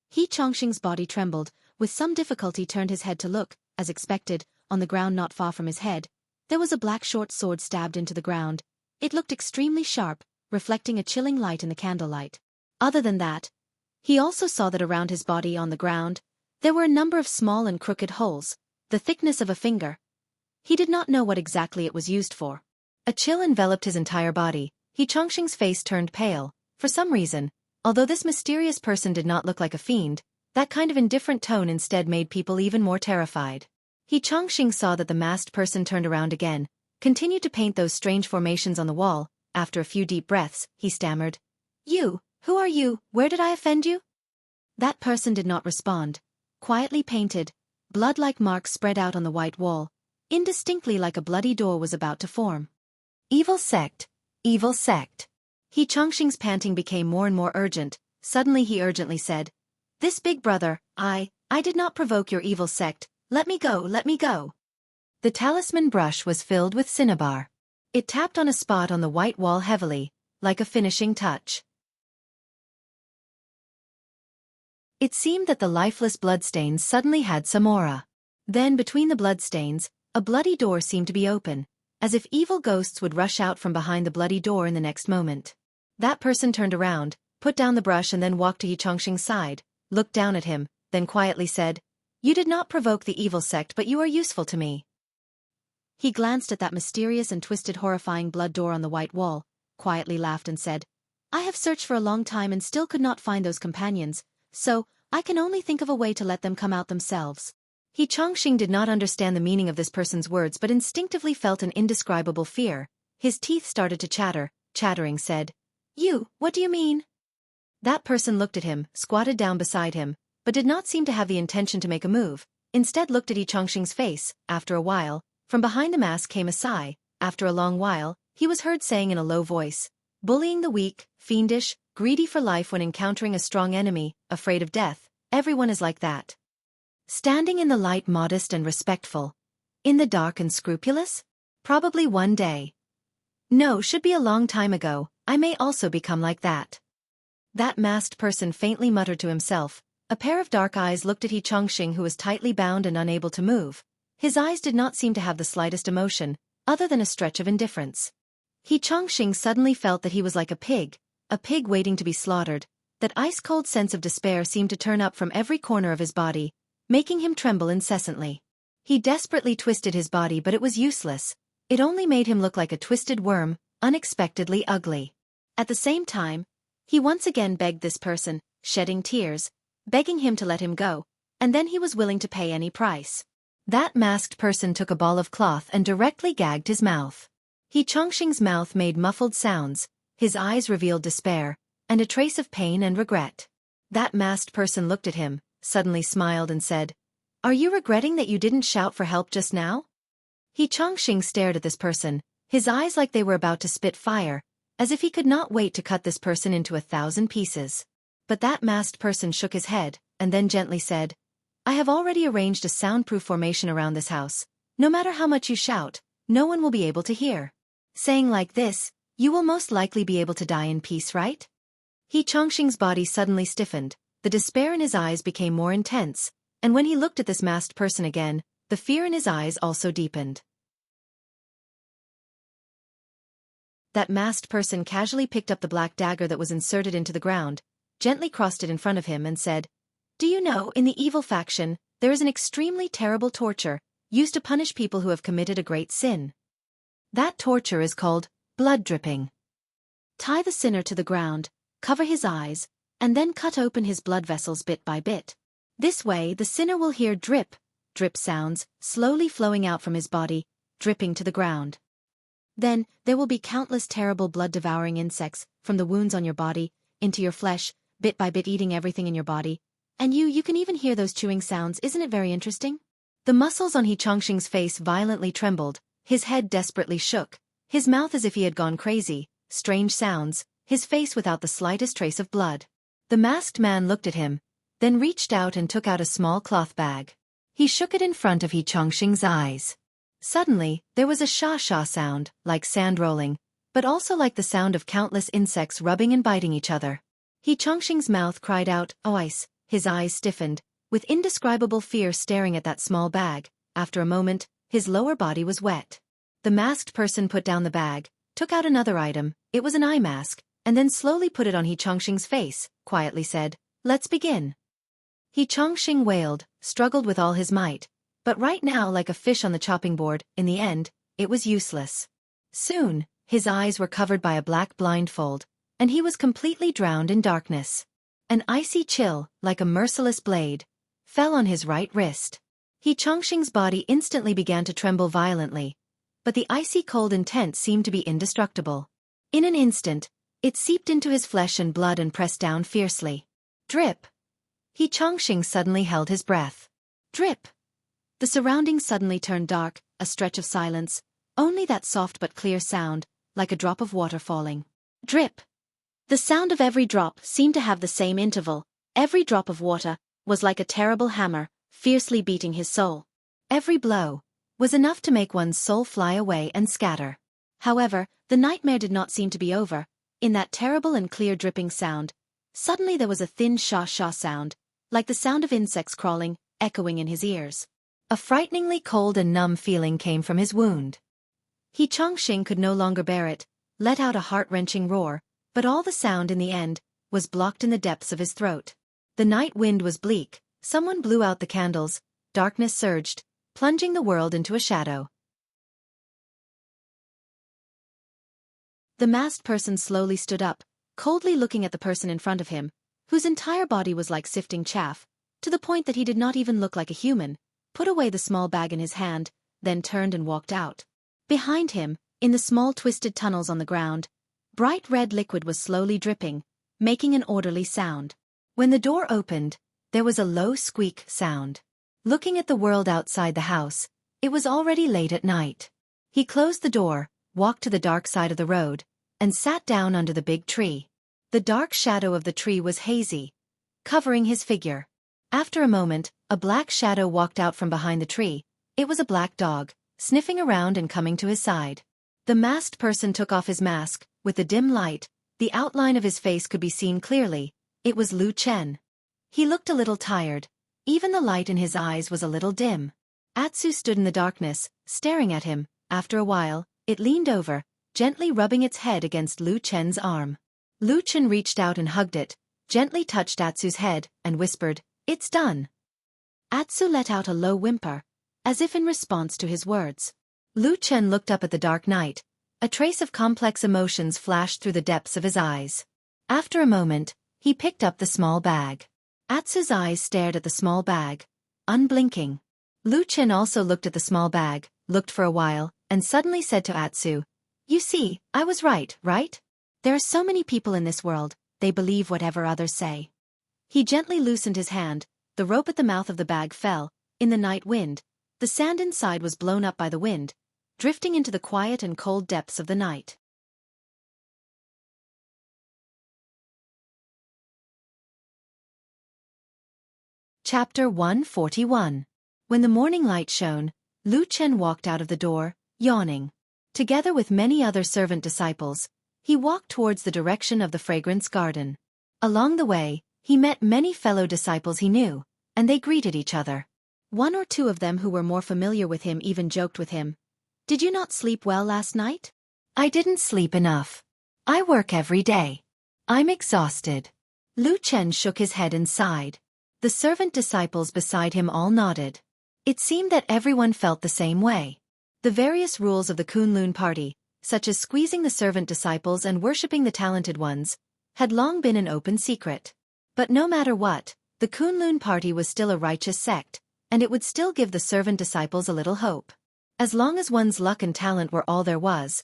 He Chongqing's body trembled, with some difficulty turned his head to look, as expected, on the ground not far from his head. There was a black short sword stabbed into the ground. It looked extremely sharp, reflecting a chilling light in the candlelight. Other than that, he also saw that around his body on the ground, there were a number of small and crooked holes, the thickness of a finger. He did not know what exactly it was used for. A chill enveloped his entire body. He Chongqing's face turned pale. For some reason, although this mysterious person did not look like a fiend, that kind of indifferent tone instead made people even more terrified. He Chongqing saw that the masked person turned around again, continued to paint those strange formations on the wall. After a few deep breaths, he stammered, "You, who are you, where did I offend you?" That person did not respond. Quietly painted, blood-like marks spread out on the white wall, indistinctly like a bloody door was about to form. Evil sect, evil sect. He Chongqing's panting became more and more urgent. Suddenly he urgently said, "This big brother, I did not provoke your evil sect, let me go, let me go." The talisman brush was filled with cinnabar. It tapped on a spot on the white wall heavily, like a finishing touch. It seemed that the lifeless bloodstains suddenly had some aura. Then between the bloodstains, a bloody door seemed to be open, as if evil ghosts would rush out from behind the bloody door in the next moment. That person turned around, put down the brush and then walked to He Chongqing's side, looked down at him, then quietly said, "You did not provoke the evil sect, but you are useful to me." He glanced at that mysterious and twisted horrifying blood door on the white wall, quietly laughed and said, "I have searched for a long time and still could not find those companions, so I can only think of a way to let them come out themselves." He Chongqing did not understand the meaning of this person's words but instinctively felt an indescribable fear. His teeth started to chatter, chattering said, "You, what do you mean?" That person looked at him, squatted down beside him, but did not seem to have the intention to make a move, instead looked at He Chongqing's face. After a while, from behind the mask came a sigh. After a long while, he was heard saying in a low voice, "Bullying the weak, fiendish, greedy for life when encountering a strong enemy, afraid of death, everyone is like that. Standing in the light modest and respectful. In the dark and scrupulous? Probably one day. No, should be a long time ago, I may also become like that." That masked person faintly muttered to himself. A pair of dark eyes looked at He Chongqing, who was tightly bound and unable to move. His eyes did not seem to have the slightest emotion, other than a stretch of indifference. He Chongqing suddenly felt that he was like a pig waiting to be slaughtered. That ice-cold sense of despair seemed to turn up from every corner of his body, making him tremble incessantly. He desperately twisted his body but it was useless. It only made him look like a twisted worm, unexpectedly ugly. At the same time, he once again begged this person, shedding tears, begging him to let him go, and then he was willing to pay any price. That masked person took a ball of cloth and directly gagged his mouth. He Chongqing's mouth made muffled sounds, his eyes revealed despair, and a trace of pain and regret. That masked person looked at him, suddenly smiled and said, "Are you regretting that you didn't shout for help just now?" He Chongqing stared at this person, his eyes like they were about to spit fire, as if he could not wait to cut this person into 1,000 pieces. But that masked person shook his head, and then gently said, I have already arranged a soundproof formation around this house. No matter how much you shout, no one will be able to hear. Saying like this, you will most likely be able to die in peace, right? He Chongqing's body suddenly stiffened, the despair in his eyes became more intense, and when he looked at this masked person again, the fear in his eyes also deepened. That masked person casually picked up the black dagger that was inserted into the ground, gently crossed it in front of him and said, Do you know, in the evil faction, there is an extremely terrible torture, used to punish people who have committed a great sin. That torture is called blood dripping. Tie the sinner to the ground, cover his eyes, and then cut open his blood vessels bit by bit. This way the sinner will hear drip, drip sounds, slowly flowing out from his body, dripping to the ground. Then, there will be countless terrible blood-devouring insects, from the wounds on your body, into your flesh, bit by bit eating everything in your body. And you can even hear those chewing sounds, isn't it very interesting? The muscles on He Chongqing's face violently trembled, his head desperately shook, his mouth as if he had gone crazy, strange sounds, his face without the slightest trace of blood. The masked man looked at him, then reached out and took out a small cloth bag. He shook it in front of He Chongqing's eyes. Suddenly, there was a sha-sha sound, like sand rolling, but also like the sound of countless insects rubbing and biting each other. He Chongqing's mouth cried out, "Oh, ice!" His eyes stiffened, with indescribable fear staring at that small bag. After a moment, his lower body was wet. The masked person put down the bag, took out another item, it was an eye mask, and then slowly put it on He Chongqing's face, quietly said, "Let's begin." He Chongqing wailed, struggled with all his might. But right now, like a fish on the chopping board, in the end, it was useless. Soon, his eyes were covered by a black blindfold, and he was completely drowned in darkness. An icy chill, like a merciless blade, fell on his right wrist. He Chongqing's body instantly began to tremble violently, but the icy cold intent seemed to be indestructible. In an instant, it seeped into his flesh and blood and pressed down fiercely. Drip! He Chongqing suddenly held his breath. Drip! The surroundings suddenly turned dark, a stretch of silence, only that soft but clear sound, like a drop of water falling. Drip! The sound of every drop seemed to have the same interval. Every drop of water was like a terrible hammer, fiercely beating his soul. Every blow was enough to make one's soul fly away and scatter. However, the nightmare did not seem to be over. In that terrible and clear dripping sound, suddenly there was a thin sha-sha sound, like the sound of insects crawling, echoing in his ears. A frighteningly cold and numb feeling came from his wound. He Chongqing could no longer bear it, let out a heart-wrenching roar, but all the sound in the end was blocked in the depths of his throat. The night wind was bleak, someone blew out the candles, darkness surged, plunging the world into a shadow. The masked person slowly stood up, coldly looking at the person in front of him, whose entire body was like sifting chaff, to the point that he did not even look like a human, put away the small bag in his hand, then turned and walked out. Behind him, in the small twisted tunnels on the ground, bright red liquid was slowly dripping, making an orderly sound. When the door opened, there was a low squeak sound. Looking at the world outside the house, it was already late at night. He closed the door, walked to the dark side of the road, and sat down under the big tree. The dark shadow of the tree was hazy, covering his figure. After a moment, a black shadow walked out from behind the tree. It was a black dog, sniffing around and coming to his side. The masked person took off his mask. With the dim light, the outline of his face could be seen clearly. It was Lu Chen. He looked a little tired. Even the light in his eyes was a little dim. Atsu stood in the darkness, staring at him. After a while, it leaned over, gently rubbing its head against Lu Chen's arm. Lu Chen reached out and hugged it, gently touched Atsu's head, and whispered, "It's done." Atsu let out a low whimper, as if in response to his words. Lu Chen looked up at the dark night. A trace of complex emotions flashed through the depths of his eyes. After a moment, he picked up the small bag. Atsu's eyes stared at the small bag, unblinking. Lu Chen also looked at the small bag, looked for a while, and suddenly said to Atsu, "You see, I was right, right? There are so many people in this world, they believe whatever others say." He gently loosened his hand, the rope at the mouth of the bag fell. In the night wind, the sand inside was blown up by the wind, drifting into the quiet and cold depths of the night. Chapter 141. When the morning light shone, Lu Chen walked out of the door, yawning. Together with many other servant disciples, he walked towards the direction of the fragrance garden. Along the way, he met many fellow disciples he knew, and they greeted each other. One or two of them who were more familiar with him even joked with him. "Did you not sleep well last night?" "I didn't sleep enough. I work every day. I'm exhausted." Lu Chen shook his head and sighed. The servant disciples beside him all nodded. It seemed that everyone felt the same way. The various rules of the Kunlun party, such as squeezing the servant disciples and worshipping the talented ones, had long been an open secret. But no matter what, the Kunlun party was still a righteous sect, and it would still give the servant disciples a little hope. As long as one's luck and talent were all there was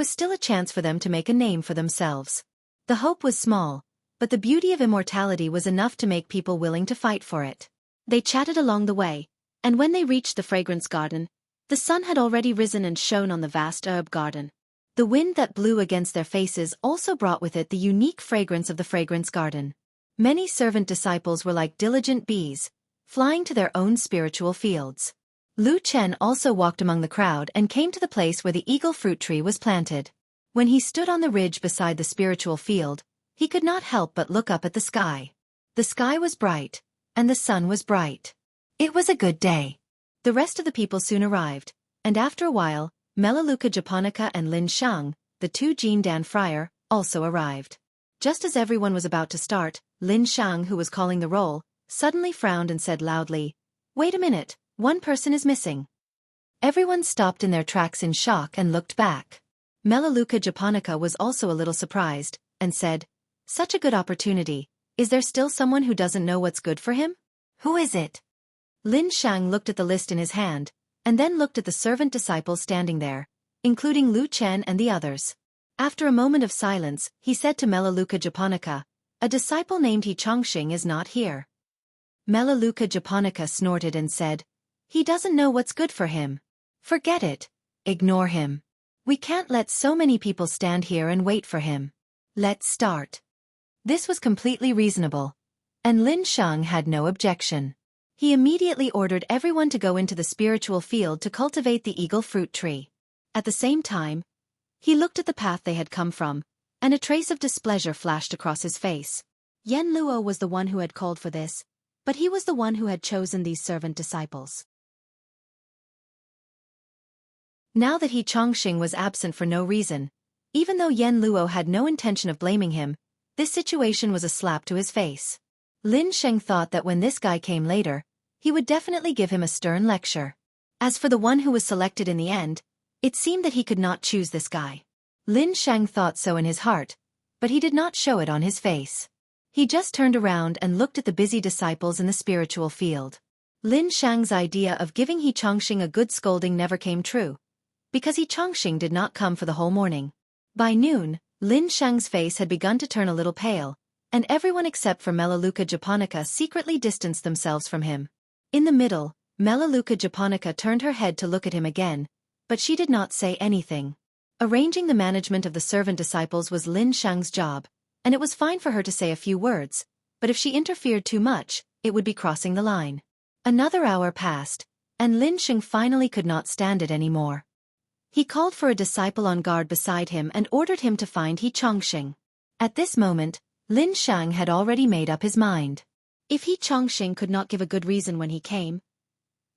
still a chance for them to make a name for themselves. The hope was small, but the beauty of immortality was enough to make people willing to fight for it. They chatted along the way, and when they reached the fragrance garden, the sun had already risen and shone on the vast herb garden. The wind that blew against their faces also brought with it the unique fragrance of the fragrance garden. Many servant disciples were like diligent bees, flying to their own spiritual fields. Lu Chen also walked among the crowd and came to the place where the eagle fruit tree was planted. When he stood on the ridge beside the spiritual field, he could not help but look up at the sky. The sky was bright, and the sun was bright. It was a good day. The rest of the people soon arrived, and after a while, Melaleuca japonica and Lin Shang, the two Jin Dan friar, also arrived. Just as everyone was about to start, Lin Shang, who was calling the roll, suddenly frowned and said loudly, "Wait a minute, one person is missing." Everyone stopped in their tracks in shock and looked back. Melaleuca japonica was also a little surprised, and said, "Such a good opportunity, is there still someone who doesn't know what's good for him? Who is it?" Lin Shang looked at the list in his hand, and then looked at the servant disciples standing there, including Lu Chen and the others. After a moment of silence, he said to Melaleuca japonica, "A disciple named He Chongxing is not here." Melaleuca japonica snorted and said, "He doesn't know what's good for him. Forget it. Ignore him. We can't let so many people stand here and wait for him. Let's start." This was completely reasonable, and Lin Shang had no objection. He immediately ordered everyone to go into the spiritual field to cultivate the eagle fruit tree. At the same time, he looked at the path they had come from, and a trace of displeasure flashed across his face. Yen Luo was the one who had called for this, but he was the one who had chosen these servant disciples. Now that He Chongxing was absent for no reason, even though Yen Luo had no intention of blaming him, this situation was a slap to his face. Lin Sheng thought that when this guy came later, he would definitely give him a stern lecture. As for the one who was selected in the end, it seemed that he could not choose this guy. Lin Sheng thought so in his heart, but he did not show it on his face. He just turned around and looked at the busy disciples in the spiritual field. Lin Shang's idea of giving He Chongxing a good scolding never came true, because He Chongxing did not come for the whole morning. By noon, Lin Shang's face had begun to turn a little pale, and everyone except for Melaleuca japonica secretly distanced themselves from him. In the middle, Melaleuca japonica turned her head to look at him again, but she did not say anything. Arranging the management of the servant disciples was Lin Shang's job, and it was fine for her to say a few words, but if she interfered too much, it would be crossing the line. Another hour passed, and Lin Shang finally could not stand it anymore. He called for a disciple on guard beside him and ordered him to find He Chongxing. At this moment, Lin Shang had already made up his mind. If He Chongxing could not give a good reason when he came,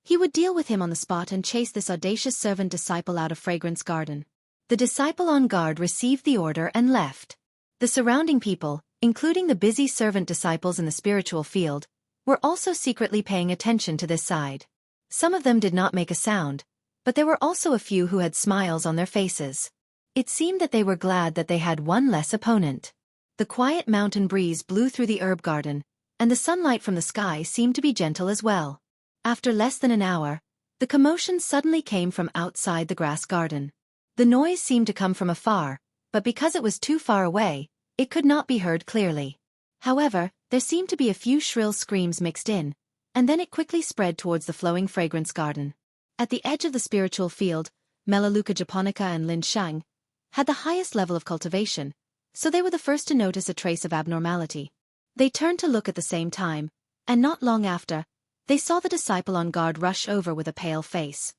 he would deal with him on the spot and chase this audacious servant disciple out of Fragrance Garden. The disciple on guard received the order and left. The surrounding people, including the busy servant disciples in the spiritual field, were also secretly paying attention to this side. Some of them did not make a sound, but there were also a few who had smiles on their faces. It seemed that they were glad that they had one less opponent. The quiet mountain breeze blew through the herb garden, and the sunlight from the sky seemed to be gentle as well. After less than an hour, the commotion suddenly came from outside the grass garden. The noise seemed to come from afar, but because it was too far away, it could not be heard clearly. However, there seemed to be a few shrill screams mixed in, and then it quickly spread towards the flowing fragrance garden. At the edge of the spiritual field, Melaleuca japonica and Lin Shang had the highest level of cultivation, so they were the first to notice a trace of abnormality. They turned to look at the same time, And not long after, they saw the disciple on guard rush over with a pale face.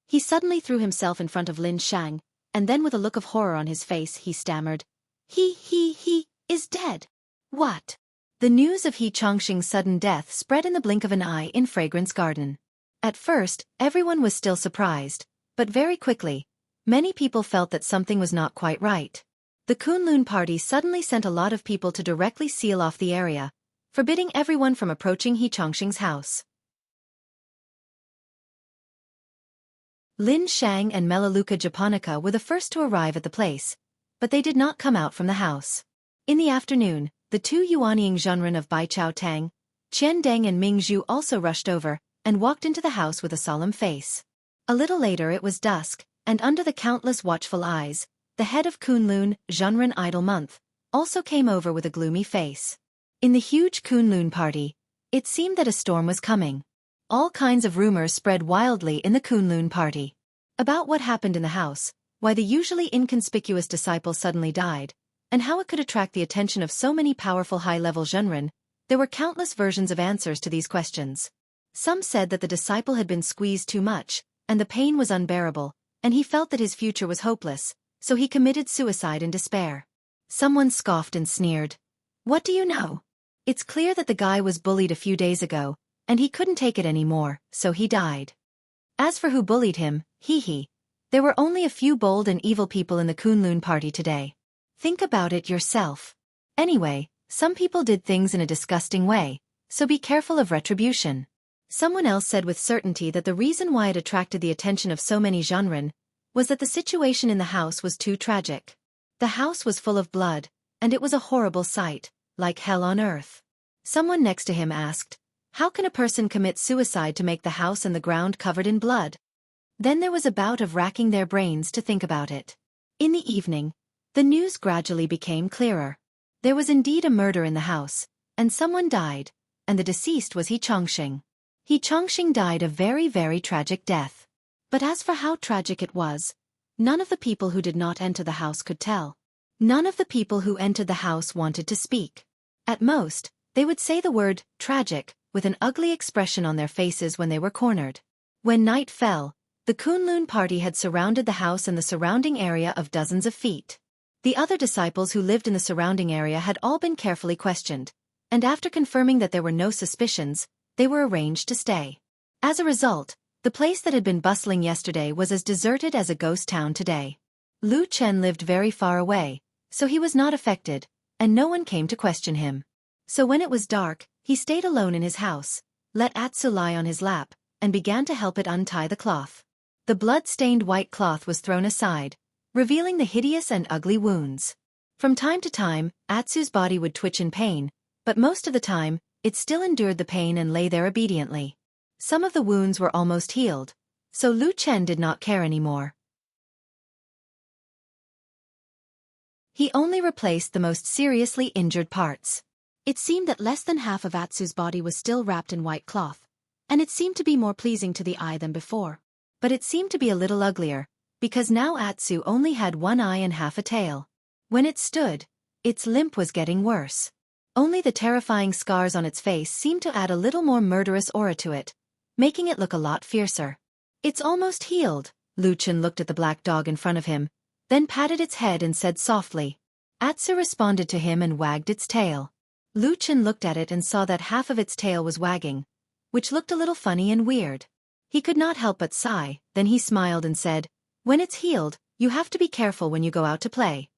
He suddenly threw himself in front of Lin Shang, and then with a look of horror on his face he stammered, He is dead. What? The news of He Chongqing's sudden death spread in the blink of an eye in Fragrance Garden. At first, everyone was still surprised, but very quickly, many people felt that something was not quite right. The Kunlun party suddenly sent a lot of people to directly seal off the area, forbidding everyone from approaching He Chongqing's house. Lin Shang and Melaleuca japonica were the first to arrive at the place, but they did not come out from the house. In the afternoon, the two Yuanying Zhenren of Baichao Tang, Qian Deng and Ming Zhu also rushed over, and walked into the house with a solemn face. A little later it was dusk, and under the countless watchful eyes, the head of Kunlun, Zhenren Idle Month, also came over with a gloomy face. In the huge Kunlun party, it seemed that a storm was coming. All kinds of rumors spread wildly in the Kunlun party. About what happened in the house, why the usually inconspicuous disciple suddenly died, and how it could attract the attention of so many powerful high-level Zhenren. There were countless versions of answers to these questions. Some said that the disciple had been squeezed too much, and the pain was unbearable, and he felt that his future was hopeless, so he committed suicide in despair. Someone scoffed and sneered. What do you know? It's clear that the guy was bullied a few days ago, and he couldn't take it anymore, so he died. As for who bullied him, there were only a few bold and evil people in the Kunlun party today. Think about it yourself. Anyway, some people did things in a disgusting way, so be careful of retribution. Someone else said with certainty that the reason why it attracted the attention of so many Zhenren was that the situation in the house was too tragic. The house was full of blood, and it was a horrible sight, like hell on earth. Someone next to him asked, how can a person commit suicide to make the house and the ground covered in blood? Then there was a bout of racking their brains to think about it. In the evening, the news gradually became clearer. There was indeed a murder in the house, and someone died, and the deceased was He Chongqing. He Chongqing died a very, very tragic death. But as for how tragic it was, none of the people who did not enter the house could tell. None of the people who entered the house wanted to speak. At most, they would say the word, tragic, with an ugly expression on their faces when they were cornered. When night fell, the Kunlun party had surrounded the house and the surrounding area of dozens of feet. The other disciples who lived in the surrounding area had all been carefully questioned, and after confirming that there were no suspicions, they were arranged to stay. As a result, the place that had been bustling yesterday was as deserted as a ghost town today. Lu Chen lived very far away, so he was not affected, and no one came to question him. So when it was dark, he stayed alone in his house, let Atsu lie on his lap, and began to help it untie the cloth. The blood-stained white cloth was thrown aside, revealing the hideous and ugly wounds. From time to time, Atsu's body would twitch in pain, but most of the time, it still endured the pain and lay there obediently. Some of the wounds were almost healed, so Lu Chen did not care anymore. He only replaced the most seriously injured parts. It seemed that less than half of Atsu's body was still wrapped in white cloth, and it seemed to be more pleasing to the eye than before. But it seemed to be a little uglier, because now Atsu only had one eye and half a tail. When it stood, its limp was getting worse. Only the terrifying scars on its face seemed to add a little more murderous aura to it, making it look a lot fiercer. It's almost healed. Lu Chen looked at the black dog in front of him, then patted its head and said softly. Atsu responded to him and wagged its tail. Lu Chen looked at it and saw that half of its tail was wagging, which looked a little funny and weird. He could not help but sigh, then he smiled and said, when it's healed, you have to be careful when you go out to play.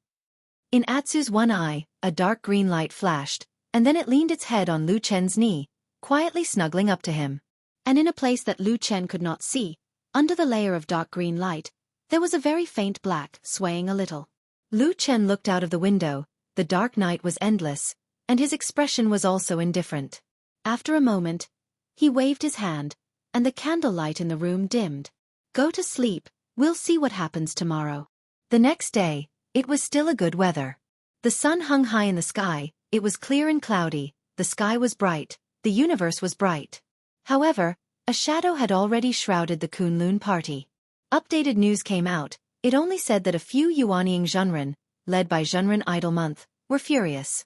In Atsu's one eye, a dark green light flashed, and then it leaned its head on Lu Chen's knee, quietly snuggling up to him. And in a place that Lu Chen could not see, under the layer of dark green light, there was a very faint black, swaying a little. Lu Chen looked out of the window. The dark night was endless, and his expression was also indifferent. After a moment, he waved his hand, and the candlelight in the room dimmed. Go to sleep, we'll see what happens tomorrow. The next day, it was still a good weather. The sun hung high in the sky, it was clear and cloudy, the sky was bright, the universe was bright. However, a shadow had already shrouded the Kunlun party. Updated news came out. It only said that a few Yuanying Zhenren, led by Zhenren Idle Month, were furious.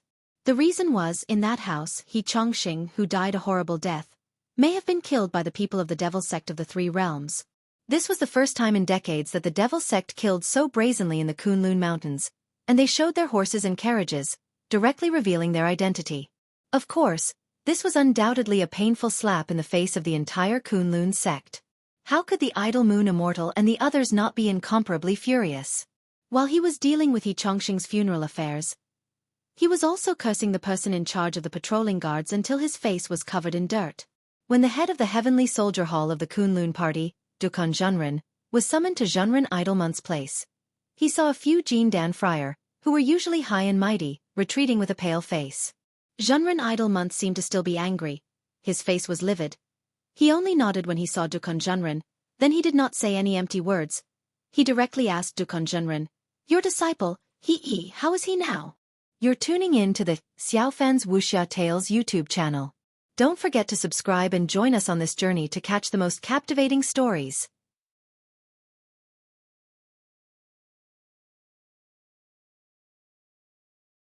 The reason was, in that house, he Chongqing, who died a horrible death, may have been killed by the people of the Devil Sect of the Three Realms. This was the first time in decades that the Devil Sect killed so brazenly in the Kunlun Mountains, and they showed their horses and carriages, directly revealing their identity. Of course, this was undoubtedly a painful slap in the face of the entire Kunlun sect. How could the idle Moon Immortal and the others not be incomparably furious? While he was dealing with Yi Chongqing's funeral affairs, he was also cursing the person in charge of the patrolling guards until his face was covered in dirt. When the head of the Heavenly Soldier Hall of the Kunlun Party, Dukan Zhenren, was summoned to Zhenren Idlemont's place, he saw a few Jin Dan Friar, who were usually high and mighty, retreating with a pale face. Zhenren Idlemont seemed to still be angry. His face was livid. He only nodded when he saw Dukan Zhenren, then he did not say any empty words. He directly asked Dukan Zhenren, "Your disciple, how is he now?" You're tuning in to the Xiaofan's Wuxia Tales YouTube channel. Don't forget to subscribe and join us on this journey to catch the most captivating stories.